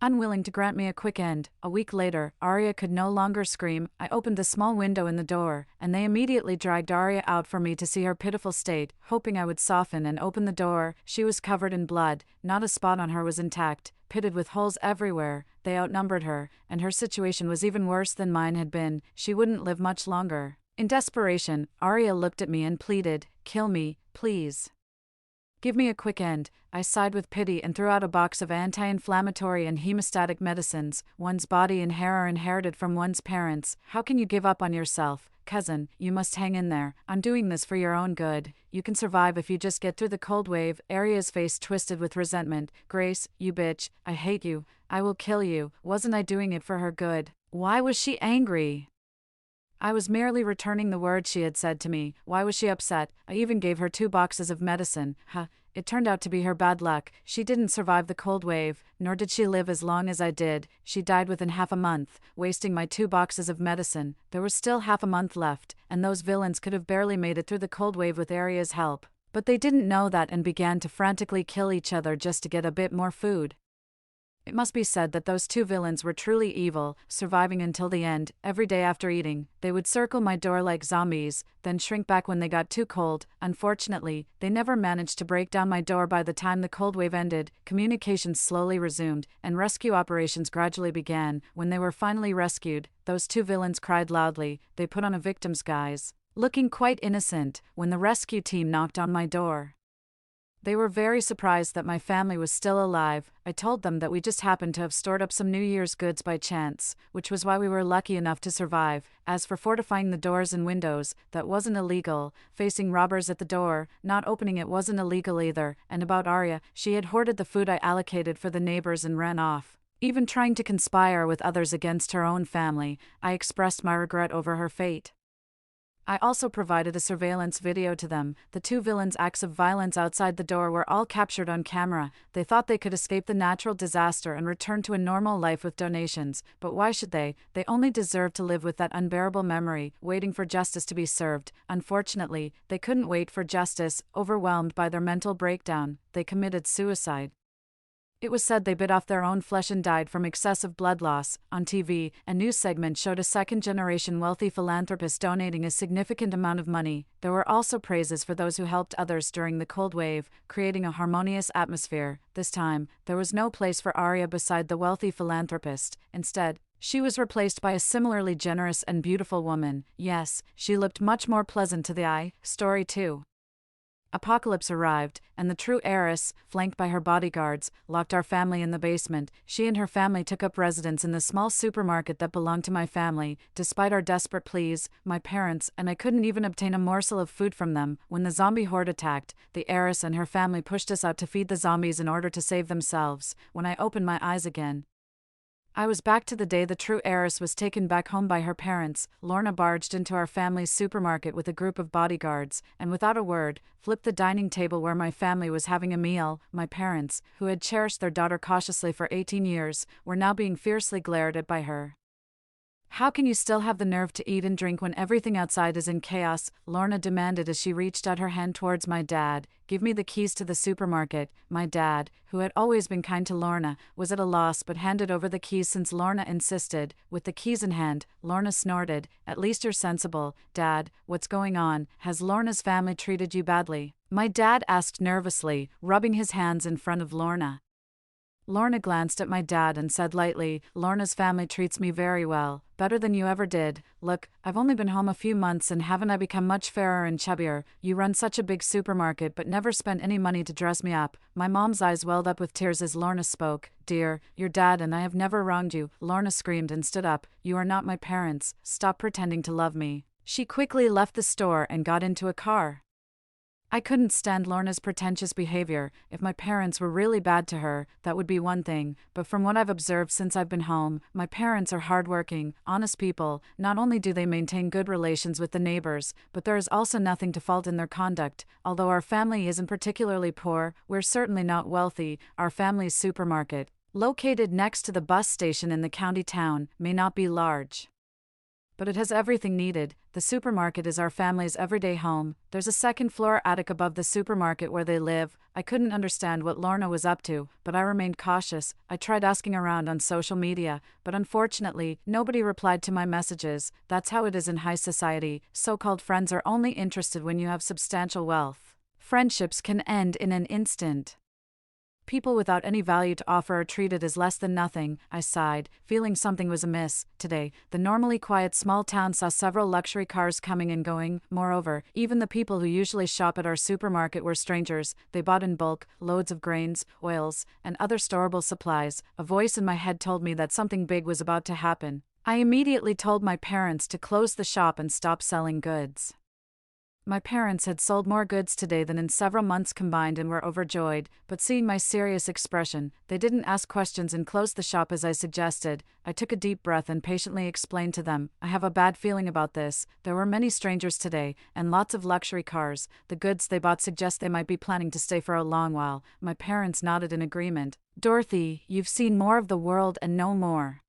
Unwilling to grant me a quick end, a week later, Arya could no longer scream. I opened the small window in the door, and they immediately dragged Arya out for me to see her pitiful state, hoping I would soften and open the door. She was covered in blood, not a spot on her was intact, pitted with holes everywhere. They outnumbered her, and her situation was even worse than mine had been. She wouldn't live much longer. In desperation, Arya looked at me and pleaded, "Kill me, please. Give me a quick end." I sighed with pity and threw out a box of anti-inflammatory and hemostatic medicines. One's body and hair are inherited from one's parents. How can you give up on yourself? Cousin, you must hang in there. I'm doing this for your own good. You can survive if you just get through the cold wave. Arya's face twisted with resentment. Grace, you bitch, I hate you. I will kill you. Wasn't I doing it for her good? Why was she angry? I was merely returning the words she had said to me. Why was she upset? I even gave her 2 boxes of medicine. It turned out to be her bad luck. She didn't survive the cold wave, nor did she live as long as I did. She died within half a month, wasting my 2 boxes of medicine. There was still half a month left, and those villains could have barely made it through the cold wave with Arya's help. But they didn't know that and began to frantically kill each other just to get a bit more food. It must be said that those 2 villains were truly evil, surviving until the end. Every day after eating, they would circle my door like zombies, then shrink back when they got too cold. Unfortunately, they never managed to break down my door. By the time the cold wave ended, communications slowly resumed, and rescue operations gradually began. When they were finally rescued, those 2 villains cried loudly. They put on a victim's guise, looking quite innocent, when the rescue team knocked on my door. They were very surprised that my family was still alive. I told them that we just happened to have stored up some New Year's goods by chance, which was why we were lucky enough to survive. As for fortifying the doors and windows, that wasn't illegal. Facing robbers at the door, not opening it wasn't illegal either. And about Arya, she had hoarded the food I allocated for the neighbors and ran off, even trying to conspire with others against her own family. I expressed my regret over her fate. I also provided a surveillance video to them. The 2 villains' acts of violence outside the door were all captured on camera. They thought they could escape the natural disaster and return to a normal life with donations. But why should they? They only deserve to live with that unbearable memory, waiting for justice to be served. Unfortunately, they couldn't wait for justice. Overwhelmed by their mental breakdown, they committed suicide. It was said they bit off their own flesh and died from excessive blood loss. On TV, a news segment showed a second-generation wealthy philanthropist donating a significant amount of money. There were also praises for those who helped others during the cold wave, creating a harmonious atmosphere. This time, there was no place for Arya beside the wealthy philanthropist. Instead, she was replaced by a similarly generous and beautiful woman. Yes, she looked much more pleasant to the eye. Story 2. Apocalypse arrived, and the true heiress, flanked by her bodyguards, locked our family in the basement. She and her family took up residence in the small supermarket that belonged to my family. Despite our desperate pleas, my parents and I couldn't even obtain a morsel of food from them. When the zombie horde attacked, the heiress and her family pushed us out to feed the zombies in order to save themselves. When I opened my eyes again, I was back to the day the true heiress was taken back home by her parents. Lorna barged into our family's supermarket with a group of bodyguards, and without a word, flipped the dining table where my family was having a meal. My parents, who had cherished their daughter cautiously for 18 years, were now being fiercely glared at by her. How can you still have the nerve to eat and drink when everything outside is in chaos? Lorna demanded as she reached out her hand towards my dad. Give me the keys to the supermarket. My dad, who had always been kind to Lorna, was at a loss but handed over the keys since Lorna insisted. With the keys in hand, Lorna snorted. At least you're sensible. Dad, what's going on? Has Lorna's family treated you badly? My dad asked nervously, rubbing his hands in front of Lorna. Lorna glanced at my dad and said lightly, Lorna's family treats me very well, better than you ever did. Look, I've only been home a few months and haven't I become much fairer and chubbier? You run such a big supermarket but never spent any money to dress me up. My mom's eyes welled up with tears as Lorna spoke. Dear, your dad and I have never wronged you. Lorna screamed and stood up. You are not my parents. Stop pretending to love me. She quickly left the store and got into a car. I couldn't stand Lorna's pretentious behavior. If my parents were really bad to her, that would be one thing, but from what I've observed since I've been home, my parents are hardworking, honest people. Not only do they maintain good relations with the neighbors, but there is also nothing to fault in their conduct. Although our family isn't particularly poor, we're certainly not wealthy. Our family's supermarket, located next to the bus station in the county town, may not be large, but it has everything needed. The supermarket is our family's everyday home. There's a second-floor attic above the supermarket where they live. I couldn't understand what Lorna was up to, but I remained cautious. I tried asking around on social media, but unfortunately, nobody replied to my messages. That's how it is in high society. So-called friends are only interested when you have substantial wealth. Friendships can end in an instant. People without any value to offer are treated as less than nothing. I sighed, feeling something was amiss. Today, the normally quiet small town saw several luxury cars coming and going. Moreover, even the people who usually shop at our supermarket were strangers. They bought in bulk, loads of grains, oils, and other storable supplies. A voice in my head told me that something big was about to happen. I immediately told my parents to close the shop and stop selling goods. My parents had sold more goods today than in several months combined and were overjoyed, but seeing my serious expression, they didn't ask questions and closed the shop as I suggested. I took a deep breath and patiently explained to them, I have a bad feeling about this. There were many strangers today, and lots of luxury cars. The goods they bought suggest they might be planning to stay for a long while. My parents nodded in agreement. Dorothy, you've seen more of the world and know more.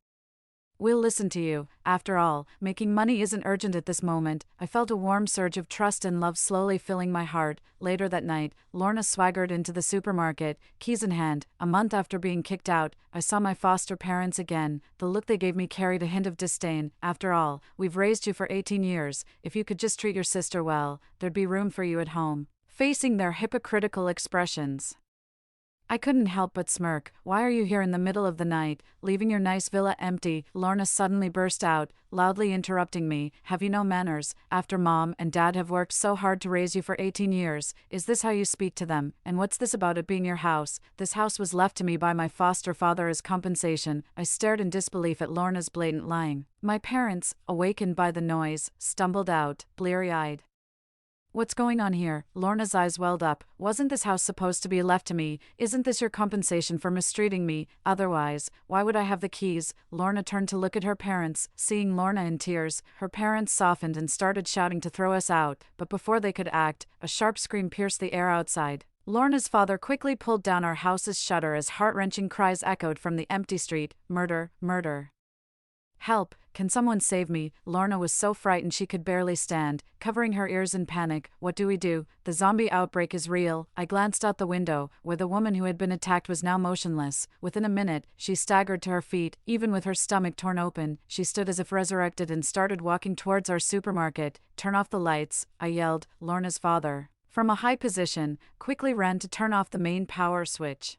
We'll listen to you. After all, making money isn't urgent at this moment. I felt a warm surge of trust and love slowly filling my heart. Later that night, Lorna swaggered into the supermarket, keys in hand. A month after being kicked out, I saw my foster parents again. The look they gave me carried a hint of disdain. After all, we've raised you for 18 years. If you could just treat your sister well, there'd be room for you at home. Facing their hypocritical expressions, I couldn't help but smirk. Why are you here in the middle of the night, leaving your nice villa empty? Lorna suddenly burst out, loudly interrupting me. Have you no manners? After Mom and Dad have worked so hard to raise you for 18 years, is this how you speak to them? And what's this about it being your house? This house was left to me by my foster father as compensation. I stared in disbelief at Lorna's blatant lying. My parents, awakened by the noise, stumbled out, bleary-eyed. What's going on here? Lorna's eyes welled up. Wasn't this house supposed to be left to me? Isn't this your compensation for mistreating me? Otherwise, why would I have the keys? Lorna turned to look at her parents. Seeing Lorna in tears, her parents softened and started shouting to throw us out, but before they could act, a sharp scream pierced the air outside. Lorna's father quickly pulled down our house's shutter as heart-wrenching cries echoed from the empty street. Murder, murder. Help, can someone save me? Lorna was so frightened she could barely stand, covering her ears in panic. What do we do? The zombie outbreak is real. I glanced out the window, where the woman who had been attacked was now motionless. Within a minute, she staggered to her feet. Even with her stomach torn open, she stood as if resurrected and started walking towards our supermarket. Turn off the lights, I yelled. Lorna's father, from a high position, quickly ran to turn off the main power switch.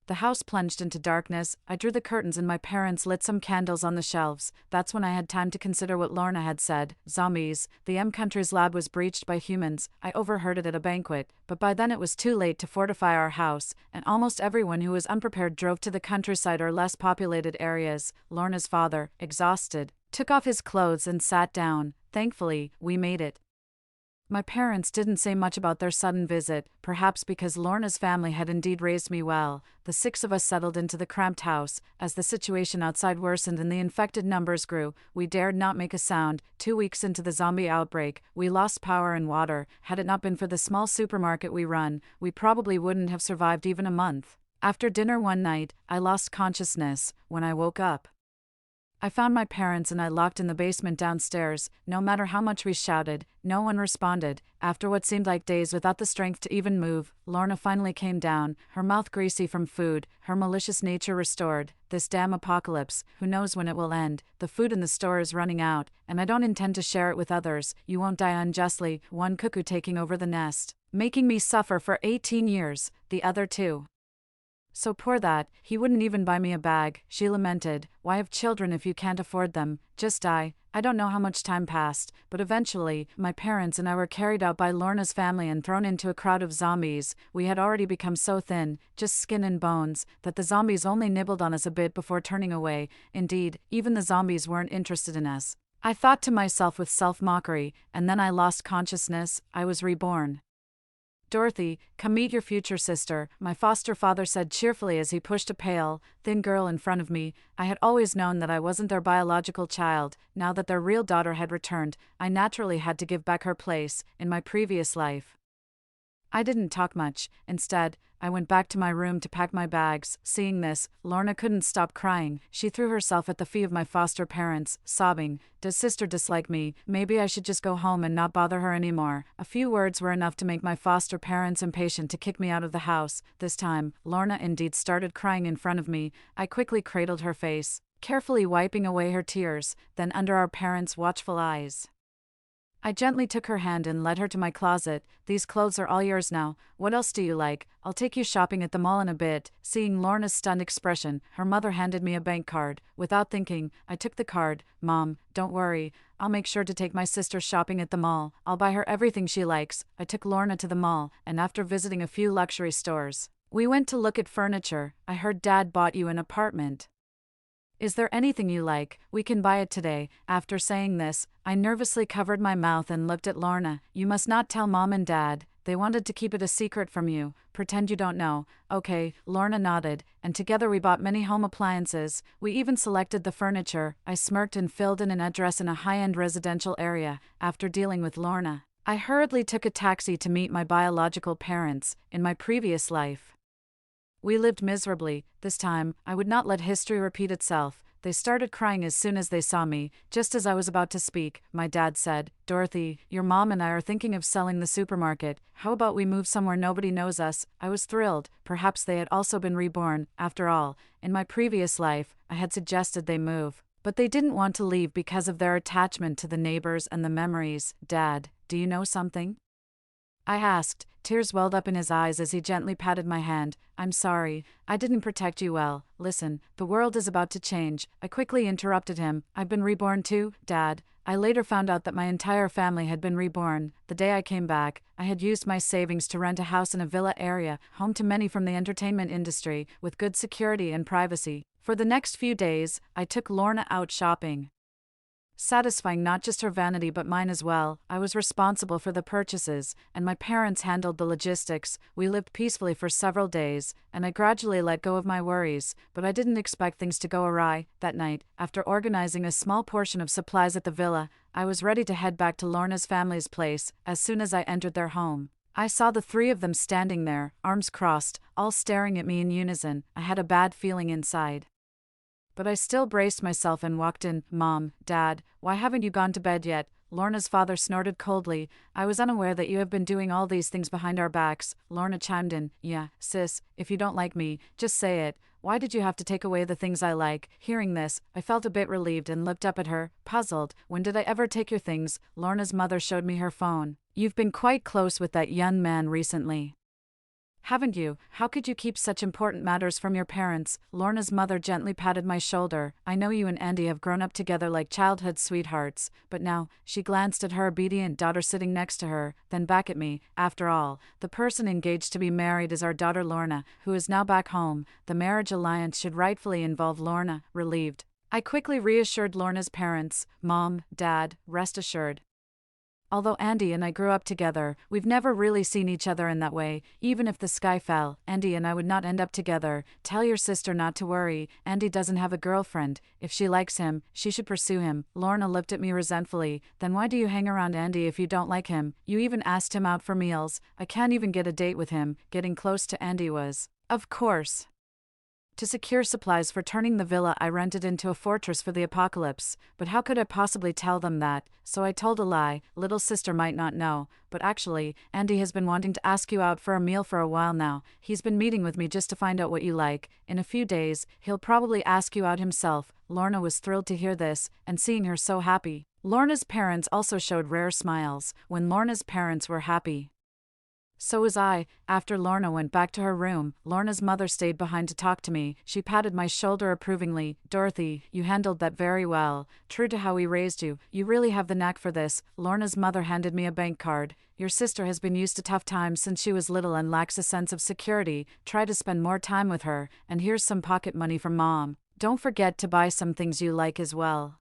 The house plunged into darkness. I drew the curtains and my parents lit some candles on the shelves. That's when I had time to consider what Lorna had said. Zombies. The M-Country's lab was breached by humans. I overheard it at a banquet, but by then it was too late to fortify our house, and almost everyone who was unprepared drove to the countryside or less populated areas. Lorna's father, exhausted, took off his clothes and sat down. Thankfully, we made it. My parents didn't say much about their sudden visit, perhaps because Lorna's family had indeed raised me well. The 6 of us settled into the cramped house. As the situation outside worsened and the infected numbers grew, we dared not make a sound. 2 weeks into the zombie outbreak, we lost power and water. Had it not been for the small supermarket we run, we probably wouldn't have survived even a month. After dinner one night, I lost consciousness. When I woke up, I found my parents and I locked in the basement downstairs. No matter how much we shouted, no one responded. After what seemed like days without the strength to even move, Lorna finally came down, her mouth greasy from food, her malicious nature restored. This damn apocalypse, who knows when it will end? The food in the store is running out, and I don't intend to share it with others. You won't die unjustly, one cuckoo taking over the nest, making me suffer for 18 years, the other two. So poor that, he wouldn't even buy me a bag, she lamented. Why have children if you can't afford them? Just die. I don't know how much time passed, but eventually, my parents and I were carried out by Lorna's family and thrown into a crowd of zombies. We had already become so thin, just skin and bones, that the zombies only nibbled on us a bit before turning away. Indeed, even the zombies weren't interested in us. I thought to myself with self-mockery, and then I lost consciousness. I was reborn. Dorothy, come meet your future sister, my foster father said cheerfully as he pushed a pale, thin girl in front of me. I had always known that I wasn't their biological child. Now that their real daughter had returned, I naturally had to give back her place in my previous life. I didn't talk much. Instead, I went back to my room to pack my bags. Seeing this, Lorna couldn't stop crying. She threw herself at the feet of my foster parents, sobbing, "Does sister dislike me? Maybe I should just go home and not bother her anymore." A few words were enough to make my foster parents impatient to kick me out of the house. This time, Lorna indeed started crying in front of me. I quickly cradled her face, carefully wiping away her tears, then under our parents' watchful eyes, I gently took her hand and led her to my closet. "These clothes are all yours now. What else do you like? I'll take you shopping at the mall in a bit." Seeing Lorna's stunned expression, her mother handed me a bank card. Without thinking, I took the card. "Mom, don't worry. I'll make sure to take my sister shopping at the mall. I'll buy her everything she likes." I took Lorna to the mall, and after visiting a few luxury stores, we went to look at furniture. "I heard Dad bought you an apartment. Is there anything you like? We can buy it today." After saying this, I nervously covered my mouth and looked at Lorna. "You must not tell Mom and Dad. They wanted to keep it a secret from you. Pretend you don't know." "Okay," Lorna nodded, and together we bought many home appliances. We even selected the furniture. I smirked and filled in an address in a high-end residential area. After dealing with Lorna, I hurriedly took a taxi to meet my biological parents. In my previous life, we lived miserably. This time, I would not let history repeat itself. They started crying as soon as they saw me. Just as I was about to speak, my dad said, "Dorothy, your mom and I are thinking of selling the supermarket. How about we move somewhere nobody knows us?" I was thrilled. Perhaps they had also been reborn. After all, in my previous life, I had suggested they move. But they didn't want to leave because of their attachment to the neighbors and the memories. "Dad, do you know something?" I asked. Tears welled up in his eyes as he gently patted my hand. "I'm sorry, I didn't protect you well. Listen, the world is about to change." I quickly interrupted him. "I've been reborn too, Dad." I later found out that my entire family had been reborn. The day I came back, I had used my savings to rent a house in a villa area, home to many from the entertainment industry, with good security and privacy. For the next few days, I took Lorna out shopping, satisfying not just her vanity but mine as well. I was responsible for the purchases, and my parents handled the logistics. We lived peacefully for several days, and I gradually let go of my worries, but I didn't expect things to go awry. That night, after organizing a small portion of supplies at the villa, I was ready to head back to Lorna's family's place. As soon as I entered their home, I saw the three of them standing there, arms crossed, all staring at me in unison. I had a bad feeling inside, but I still braced myself and walked in. "Mom, Dad, why haven't you gone to bed yet?" Lorna's father snorted coldly. "I was unaware that you have been doing all these things behind our backs." Lorna chimed in. "Yeah, sis, if you don't like me, just say it. Why did you have to take away the things I like?" Hearing this, I felt a bit relieved and looked up at her, puzzled. "When did I ever take your things?" Lorna's mother showed me her phone. "You've been quite close with that young man recently, haven't you? How could you keep such important matters from your parents?" Lorna's mother gently patted my shoulder. "I know you and Andy have grown up together like childhood sweethearts, but now," she glanced at her obedient daughter sitting next to her, then back at me. "After all, the person engaged to be married is our daughter Lorna, who is now back home. The marriage alliance should rightfully involve Lorna." Relieved, I quickly reassured Lorna's parents. "Mom, Dad, rest assured. Although Andy and I grew up together, we've never really seen each other in that way. Even if the sky fell, Andy and I would not end up together. Tell your sister not to worry. Andy doesn't have a girlfriend. If she likes him, she should pursue him." Lorna looked at me resentfully. "Then why do you hang around Andy if you don't like him? You even asked him out for meals. I can't even get a date with him." Getting close to Andy was, of course, To secure supplies for turning the villa I rented into a fortress for the apocalypse, but how could I possibly tell them that? So I told a lie. Little sister might not know, but actually, Andy has been wanting to ask you out for a meal for a while now. He's been meeting with me just to find out what you like. In a few days, he'll probably ask you out himself. Lorna was thrilled to hear this, and seeing her so happy. Lorna's parents also showed rare smiles when Lorna's parents were happy. So was I. After Lorna went back to her room, Lorna's mother stayed behind to talk to me. She patted my shoulder approvingly. Dorothy, you handled that very well. True to how we raised you, you really have the knack for this. Lorna's mother handed me a bank card. Your sister has been used to tough times since she was little and lacks a sense of security. Try to spend more time with her, and here's some pocket money from Mom. Don't forget to buy some things you like as well.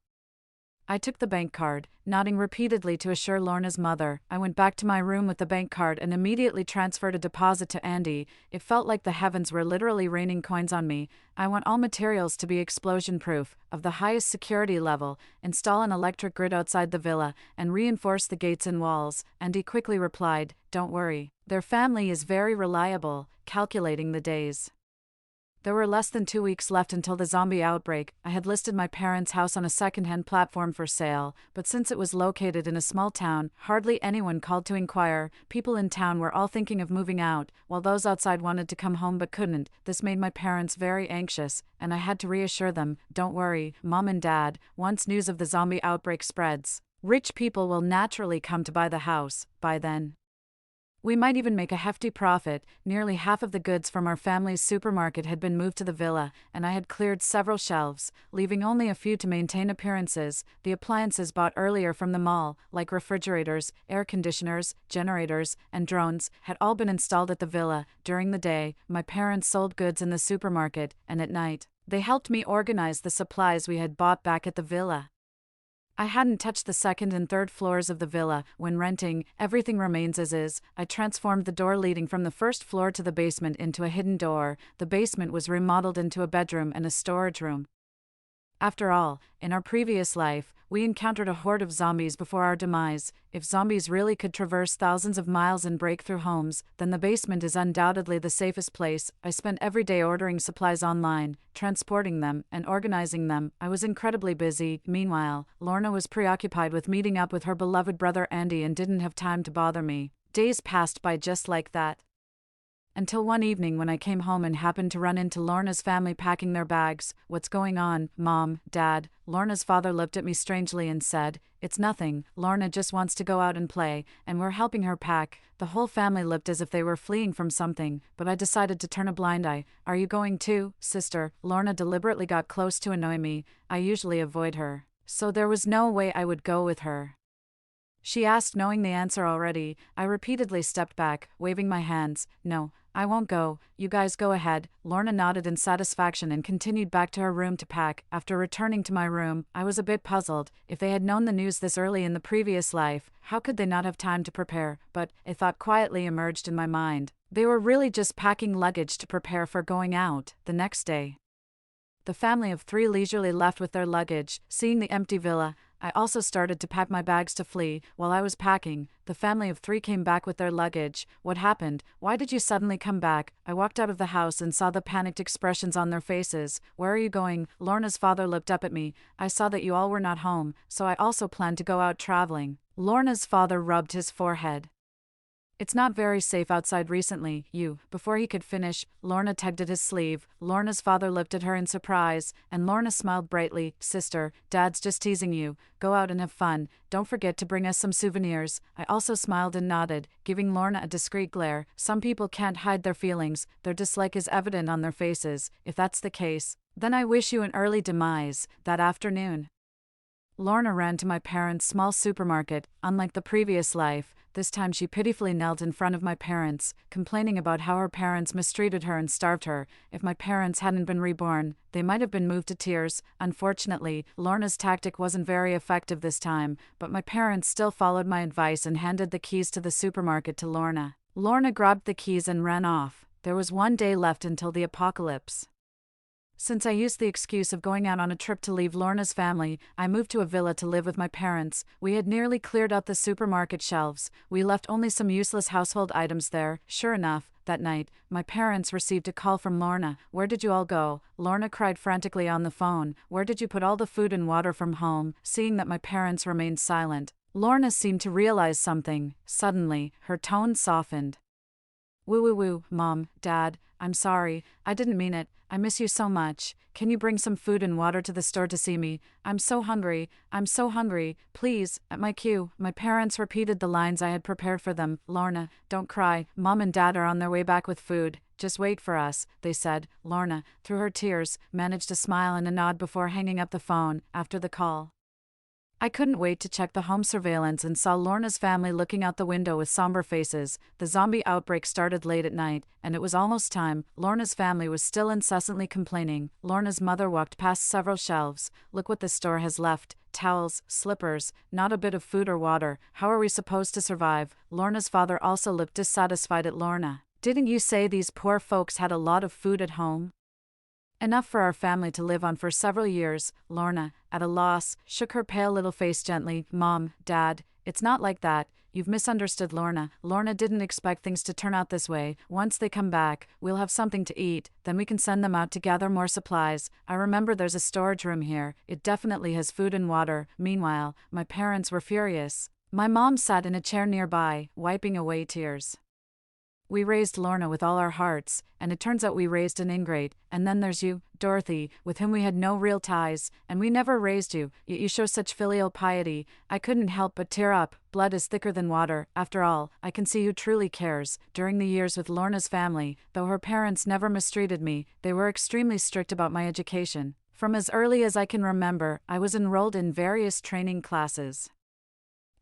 I took the bank card, nodding repeatedly to assure Lorna's mother. I went back to my room with the bank card and immediately transferred a deposit to Andy. It felt like the heavens were literally raining coins on me. I want all materials to be explosion-proof, of the highest security level, install an electric grid outside the villa, and reinforce the gates and walls. Andy quickly replied, don't worry. Their family is very reliable, calculating the days. There were less than 2 weeks left until the zombie outbreak. I had listed my parents' house on a second-hand platform for sale, but since it was located in a small town, hardly anyone called to inquire. People in town were all thinking of moving out, while those outside wanted to come home but couldn't. This made my parents very anxious, and I had to reassure them, don't worry, Mom and Dad, once news of the zombie outbreak spreads, rich people will naturally come to buy the house. By then, we might even make a hefty profit. Nearly half of the goods from our family's supermarket had been moved to the villa, and I had cleared several shelves, leaving only a few to maintain appearances. The appliances bought earlier from the mall, like refrigerators, air conditioners, generators, and drones, had all been installed at the villa. During the day, my parents sold goods in the supermarket, and at night, they helped me organize the supplies we had bought back at the villa. I hadn't touched the second and third floors of the villa. When renting, everything remains as is. I transformed the door leading from the first floor to the basement into a hidden door. The basement was remodeled into a bedroom and a storage room. After all, in our previous life, we encountered a horde of zombies before our demise. If zombies really could traverse thousands of miles and break through homes, then the basement is undoubtedly the safest place. I spent every day ordering supplies online, transporting them, and organizing them. I was incredibly busy. Meanwhile, Lorna was preoccupied with meeting up with her beloved brother Andy and didn't have time to bother me. Days passed by just like that. Until one evening when I came home and happened to run into Lorna's family packing their bags. What's going on, Mom, Dad? Lorna's father looked at me strangely and said, it's nothing, Lorna just wants to go out and play, and we're helping her pack. The whole family looked as if they were fleeing from something, but I decided to turn a blind eye. Are you going too, sister? Lorna deliberately got close to annoy me. I usually avoid her, so there was no way I would go with her. She asked, knowing the answer already. I repeatedly stepped back, waving my hands. No, I won't go. You guys go ahead. Lorna nodded in satisfaction and continued back to her room to pack. After returning to my room, I was a bit puzzled. If they had known the news this early in the previous life, how could they not have time to prepare? But a thought quietly emerged in my mind. They were really just packing luggage to prepare for going out. The next day, the family of 3 leisurely left with their luggage. Seeing the empty villa, I also started to pack my bags to flee. While I was packing, the family of 3 came back with their luggage. What happened? Why did you suddenly come back? I walked out of the house and saw the panicked expressions on their faces. Where are you going? Lorna's father looked up at me. I saw that you all were not home, so I also planned to go out traveling. Lorna's father rubbed his forehead. It's not very safe outside recently, you. Before he could finish, Lorna tugged at his sleeve. Lorna's father looked at her in surprise, and Lorna smiled brightly. Sister, Dad's just teasing you. Go out and have fun. Don't forget to bring us some souvenirs. I also smiled and nodded, giving Lorna a discreet glare. Some people can't hide their feelings. Their dislike is evident on their faces. If that's the case, then I wish you an early demise. That afternoon, Lorna ran to my parents' small supermarket. Unlike the previous life, this time she pitifully knelt in front of my parents, complaining about how her parents mistreated her and starved her. If my parents hadn't been reborn, they might have been moved to tears. Unfortunately, Lorna's tactic wasn't very effective this time, but my parents still followed my advice and handed the keys to the supermarket to Lorna. Lorna grabbed the keys and ran off. There was 1 day left until the apocalypse. Since I used the excuse of going out on a trip to leave Lorna's family, I moved to a villa to live with my parents. We had nearly cleared out the supermarket shelves. We left only some useless household items there. Sure enough, that night, my parents received a call from Lorna. "Where did you all go?" Lorna cried frantically on the phone. "Where did you put all the food and water from home?" Seeing that my parents remained silent, Lorna seemed to realize something. Suddenly, her tone softened. "Woo, Mom, Dad, I'm sorry, I didn't mean it. I miss you so much. Can you bring some food and water to the store to see me? I'm so hungry, please." At my cue, my parents repeated the lines I had prepared for them. "Lorna, don't cry. Mom and Dad are on their way back with food. Just wait for us," they said. Lorna, through her tears, managed a smile and a nod before hanging up the phone. After the call, I couldn't wait to check the home surveillance and saw Lorna's family looking out the window with somber faces. The zombie outbreak started late at night, and it was almost time. Lorna's family was still incessantly complaining. Lorna's mother walked past several shelves. "Look what this store has left. Towels, slippers, not a bit of food or water. How are we supposed to survive?" Lorna's father also looked dissatisfied at Lorna. "Didn't you say these poor folks had a lot of food at home? Enough for our family to live on for several years." Lorna, at a loss, shook her pale little face gently. "Mom, Dad, it's not like that. You've misunderstood Lorna. Lorna didn't expect things to turn out this way. Once they come back, we'll have something to eat, then we can send them out to gather more supplies. I remember there's a storage room here. It definitely has food and water." Meanwhile, my parents were furious. My mom sat in a chair nearby, wiping away tears. "We raised Lorna with all our hearts, and it turns out we raised an ingrate. And then there's you, Dorothy, with whom we had no real ties, and we never raised you, yet you show such filial piety." I couldn't help but tear up. Blood is thicker than water. After all, I can see who truly cares. During the years with Lorna's family, though her parents never mistreated me, they were extremely strict about my education. From as early as I can remember, I was enrolled in various training classes.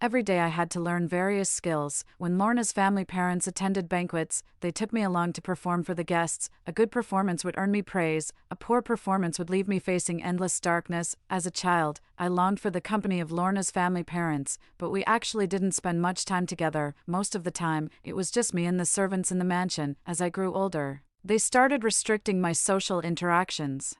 Every day I had to learn various skills. When Lorna's family parents attended banquets, they took me along to perform for the guests. A good performance would earn me praise. A poor performance would leave me facing endless darkness. As a child, I longed for the company of Lorna's family parents, but we actually didn't spend much time together. Most of the time, it was just me and the servants in the mansion. As I grew older, they started restricting my social interactions.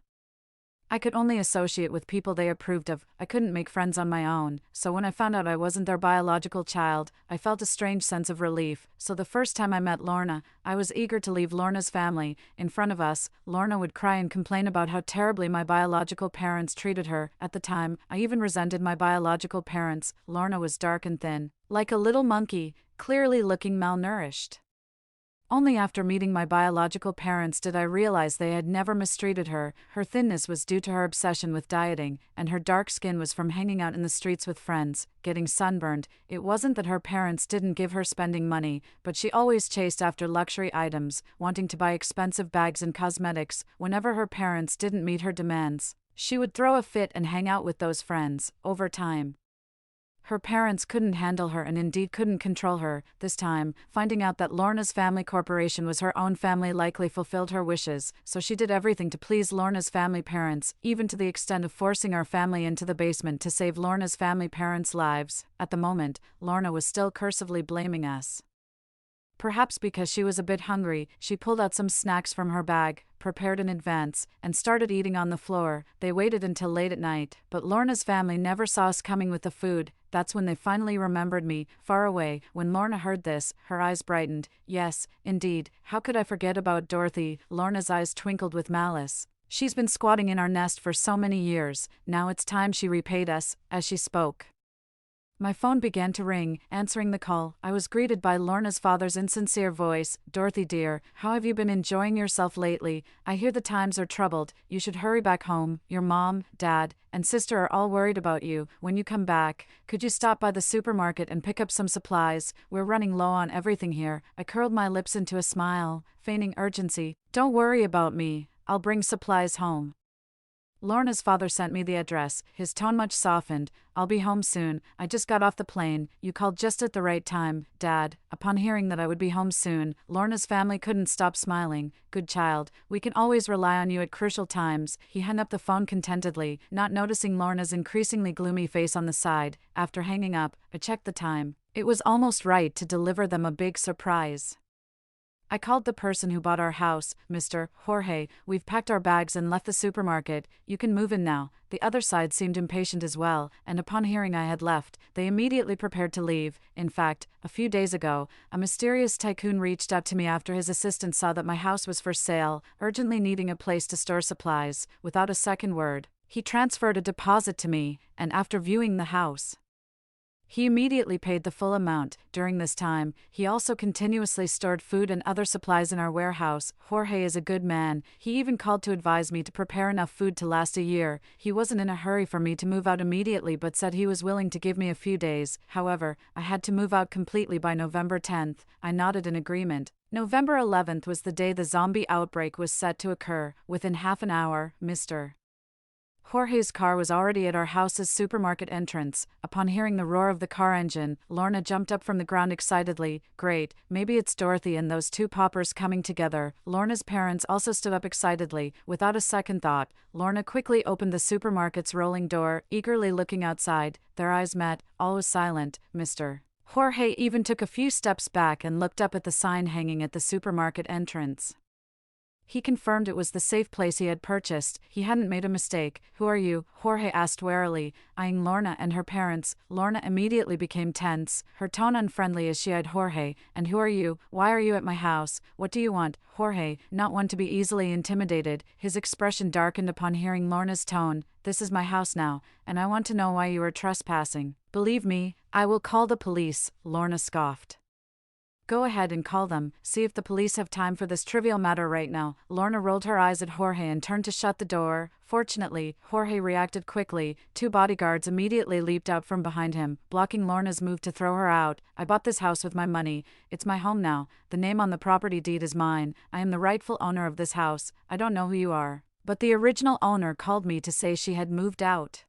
I could only associate with people they approved of. I couldn't make friends on my own, so when I found out I wasn't their biological child, I felt a strange sense of relief. So the first time I met Lorna, I was eager to leave Lorna's family. In front of us, Lorna would cry and complain about how terribly my biological parents treated her. At the time, I even resented my biological parents. Lorna was dark and thin, like a little monkey, clearly looking malnourished. Only after meeting my biological parents did I realize they had never mistreated her. Her thinness was due to her obsession with dieting, and her dark skin was from hanging out in the streets with friends, getting sunburned. It wasn't that her parents didn't give her spending money, but she always chased after luxury items, wanting to buy expensive bags and cosmetics. Whenever her parents didn't meet her demands, she would throw a fit and hang out with those friends. Over time, her parents couldn't handle her and indeed couldn't control her. This time, finding out that Lorna's family corporation was her own family likely fulfilled her wishes, so she did everything to please Lorna's family parents, even to the extent of forcing our family into the basement to save Lorna's family parents' lives. At the moment, Lorna was still cursively blaming us. Perhaps because she was a bit hungry, she pulled out some snacks from her bag, prepared in advance, and started eating on the floor. They waited until late at night, but Lorna's family never saw us coming with the food. That's when they finally remembered me, far away. When Lorna heard this, her eyes brightened. "Yes, indeed, how could I forget about Dorothy?" Lorna's eyes twinkled with malice. "She's been squatting in our nest for so many years. Now it's time she repaid us." As she spoke, my phone began to ring. Answering the call, I was greeted by Lorna's father's insincere voice. "Dorothy dear, how have you been enjoying yourself lately? I hear the times are troubled. You should hurry back home. Your mom, dad, and sister are all worried about you. When you come back, could you stop by the supermarket and pick up some supplies? We're running low on everything here." I curled my lips into a smile, feigning urgency. "Don't worry about me. I'll bring supplies home." Lorna's father sent me the address, his tone much softened. "I'll be home soon. I just got off the plane. You called just at the right time, Dad." Upon hearing that I would be home soon, Lorna's family couldn't stop smiling. "Good child, we can always rely on you at crucial times." He hung up the phone contentedly, not noticing Lorna's increasingly gloomy face on the side. After hanging up, I checked the time. It was almost right to deliver them a big surprise. I called the person who bought our house, Mr. Jorge. We've packed our bags and left the supermarket. You can move in now. The other side seemed impatient as well, and upon hearing I had left, they immediately prepared to leave. In fact, a few days ago, a mysterious tycoon reached out to me after his assistant saw that my house was for sale, urgently needing a place to store supplies. Without a second word, he transferred a deposit to me, and after viewing the house, he immediately paid the full amount. During this time, he also continuously stored food and other supplies in our warehouse. Jorge is a good man. He even called to advise me to prepare enough food to last a year. He wasn't in a hurry for me to move out immediately but said he was willing to give me a few days. However, I had to move out completely by November 10th. I nodded in agreement. November 11th was the day the zombie outbreak was set to occur. Within half an hour, Mr. Jorge's car was already at our house's supermarket entrance. Upon hearing the roar of the car engine, Lorna jumped up from the ground excitedly. Great, maybe it's Dorothy and those two paupers coming together. Lorna's parents also stood up excitedly. Without a second thought, Lorna quickly opened the supermarket's rolling door, eagerly looking outside. Their eyes met. All was silent. Mr. Jorge even took a few steps back and looked up at the sign hanging at the supermarket entrance. He confirmed it was the safe place he had purchased. He hadn't made a mistake. Who are you? Jorge asked warily, eyeing Lorna and her parents. Lorna immediately became tense, her tone unfriendly as she eyed Jorge. And who are you? Why are you at my house? What do you want? Jorge, not one to be easily intimidated, his expression darkened upon hearing Lorna's tone. This is my house now, and I want to know why you are trespassing. Believe me, I will call the police, Lorna scoffed. Go ahead and call them, see if the police have time for this trivial matter right now. Lorna rolled her eyes at Jorge and turned to shut the door. Fortunately, Jorge reacted quickly. Two bodyguards immediately leaped out from behind him, blocking Lorna's move to throw her out. I bought this house with my money. It's my home now. The name on the property deed is mine. I am the rightful owner of this house. I don't know who you are, but the original owner called me to say she had moved out.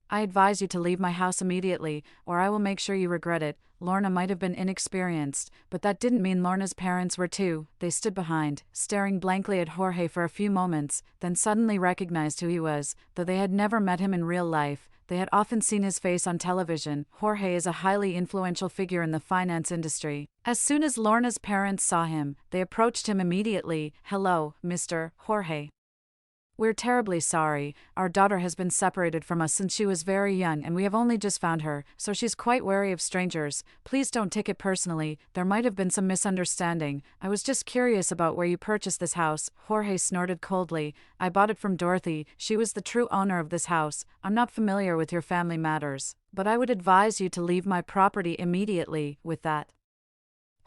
I advise you to leave my house immediately, or I will make sure you regret it. Lorna might have been inexperienced, but that didn't mean Lorna's parents were too. They stood behind, staring blankly at Jorge for a few moments, then suddenly recognized who he was. Though they had never met him in real life, they had often seen his face on television. Jorge is a highly influential figure in the finance industry. As soon as Lorna's parents saw him, they approached him immediately. Hello, Mr. Jorge. We're terribly sorry. Our daughter has been separated from us since she was very young and we have only just found her, so she's quite wary of strangers. Please don't take it personally. There might have been some misunderstanding. I was just curious about where you purchased this house. Jorge snorted coldly. I bought it from Dorothy. She was the true owner of this house. I'm not familiar with your family matters, but I would advise you to leave my property immediately. With that,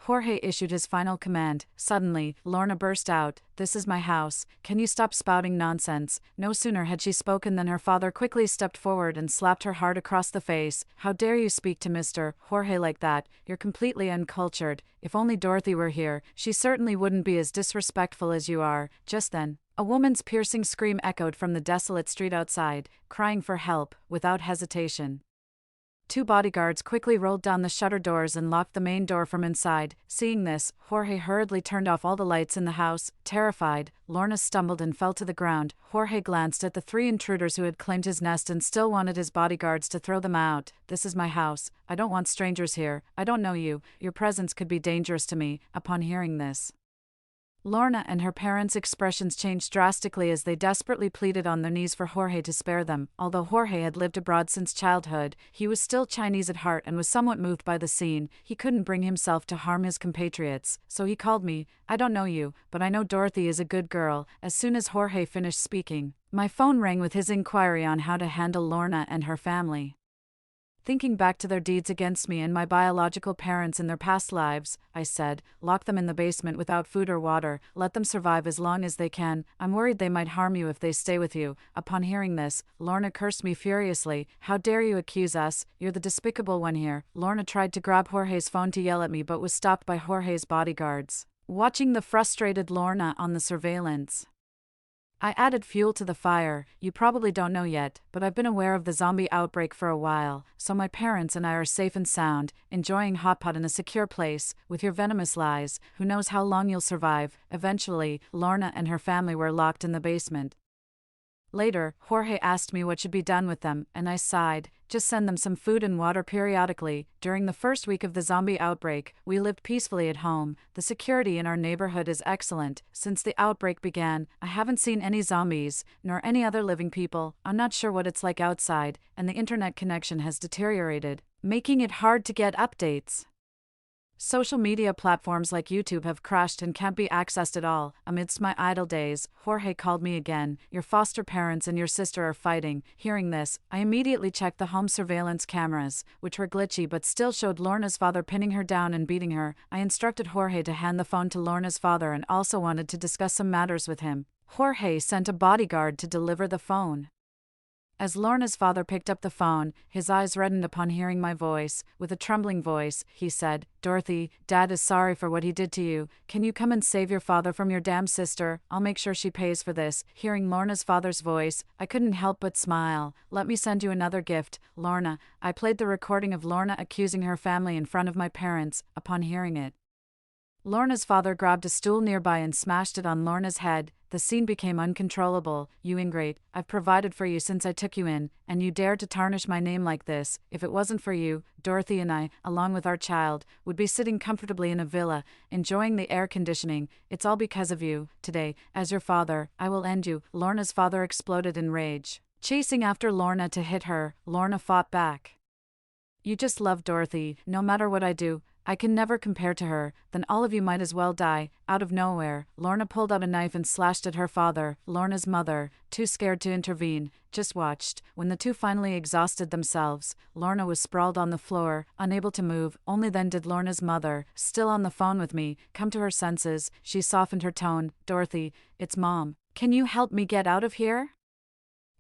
Jorge issued his final command. Suddenly, Lorna burst out, "This is my house. Can you stop spouting nonsense?" No sooner had she spoken than her father quickly stepped forward and slapped her hard across the face. "How dare you speak to Mr. Jorge like that? You're completely uncultured. If only Dorothy were here, she certainly wouldn't be as disrespectful as you are." Just then, a woman's piercing scream echoed from the desolate street outside, crying for help. Without hesitation, two bodyguards quickly rolled down the shutter doors and locked the main door from inside. Seeing this, Jorge hurriedly turned off all the lights in the house. Terrified, Lorna stumbled and fell to the ground. Jorge glanced at the three intruders who had claimed his nest and still wanted his bodyguards to throw them out. "This is my house. I don't want strangers here. I don't know you. Your presence could be dangerous to me." Upon hearing this, Lorna and her parents' expressions changed drastically as they desperately pleaded on their knees for Jorge to spare them. Although Jorge had lived abroad since childhood, he was still Chinese at heart and was somewhat moved by the scene. He couldn't bring himself to harm his compatriots, so he called me. "I don't know you, but I know Dorothy is a good girl." As soon as Jorge finished speaking, my phone rang with his inquiry on how to handle Lorna and her family. Thinking back to their deeds against me and my biological parents in their past lives, I said, "Lock them in the basement without food or water. Let them survive as long as they can. I'm worried they might harm you if they stay with you." Upon hearing this, Lorna cursed me furiously. "How dare you accuse us? You're the despicable one here." Lorna tried to grab Jorge's phone to yell at me but was stopped by Jorge's bodyguards. Watching the frustrated Lorna on the surveillance, I added fuel to the fire. "You probably don't know yet, but I've been aware of the zombie outbreak for a while, so my parents and I are safe and sound, enjoying hot pot in a secure place. With your venomous lies, who knows how long you'll survive." Eventually, Lorna and her family were locked in the basement. Later, Jorge asked me what should be done with them, and I sighed. Just send them some food and water periodically. During the first week of the zombie outbreak, we lived peacefully at home. The security in our neighborhood is excellent. Since the outbreak began, I haven't seen any zombies, nor any other living people. I'm not sure what it's like outside, and the internet connection has deteriorated, making it hard to get updates. Social media platforms like YouTube have crashed and can't be accessed at all. Amidst my idle days, Jorge called me again. Your foster parents and your sister are fighting. Hearing this, I immediately checked the home surveillance cameras, which were glitchy but still showed Lorna's father pinning her down and beating her. I instructed Jorge to hand the phone to Lorna's father and also wanted to discuss some matters with him. Jorge sent a bodyguard to deliver the phone. As Lorna's father picked up the phone, his eyes reddened upon hearing my voice. With a trembling voice, he said, "Dorothy, Dad is sorry for what he did to you. Can you come and save your father from your damn sister? I'll make sure she pays for this." Hearing Lorna's father's voice, I couldn't help but smile. "Let me send you another gift, Lorna." I played the recording of Lorna accusing her family in front of my parents. Upon hearing it, Lorna's father grabbed a stool nearby and smashed it on Lorna's head. The scene became uncontrollable. "You ingrate, I've provided for you since I took you in, and you dare to tarnish my name like this. If it wasn't for you, Dorothy and I, along with our child, would be sitting comfortably in a villa, enjoying the air conditioning. It's all because of you. Today, as your father, I will end you." Lorna's father exploded in rage. Chasing after Lorna to hit her, Lorna fought back. "You just love Dorothy. No matter what I do, I can never compare to her. Then all of you might as well die." Out of nowhere, Lorna pulled out a knife and slashed at her father. Lorna's mother, too scared to intervene, just watched. When the two finally exhausted themselves, Lorna was sprawled on the floor, unable to move. Only then did Lorna's mother, still on the phone with me, come to her senses. She softened her tone. "Dorothy, it's Mom. Can you help me get out of here?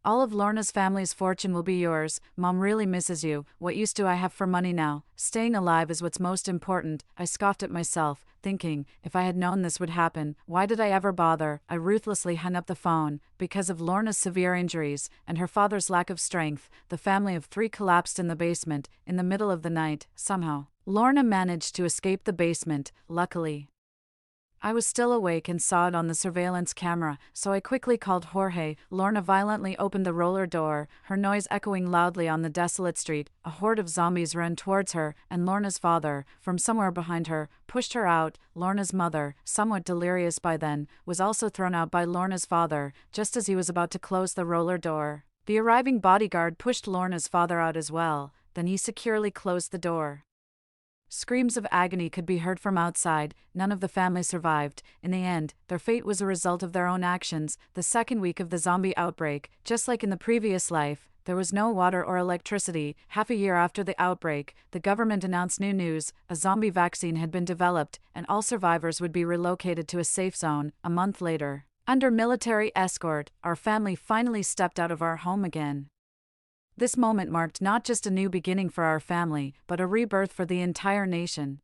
All of Lorna's family's fortune will be yours. Mom really misses you. What use do I have for money now? Staying alive is what's most important." I scoffed at myself, thinking, if I had known this would happen, why did I ever bother? I ruthlessly hung up the phone. Because of Lorna's severe injuries, and her father's lack of strength, the family of 3 collapsed in the basement, in the middle of the night. Somehow, Lorna managed to escape the basement, luckily. I was still awake and saw it on the surveillance camera, so I quickly called Jorge. Lorna violently opened the roller door, her noise echoing loudly on the desolate street. A horde of zombies ran towards her, and Lorna's father, from somewhere behind her, pushed her out. Lorna's mother, somewhat delirious by then, was also thrown out by Lorna's father, just as he was about to close the roller door. The arriving bodyguard pushed Lorna's father out as well, then he securely closed the door. Screams of agony could be heard from outside. None of the family survived. In the end, their fate was a result of their own actions. The second week of the zombie outbreak, just like in the previous life, there was no water or electricity. Half a year after the outbreak, the government announced new news. A zombie vaccine had been developed, and all survivors would be relocated to a safe zone. A month later, under military escort, our family finally stepped out of our home again. This moment marked not just a new beginning for our family, but a rebirth for the entire nation.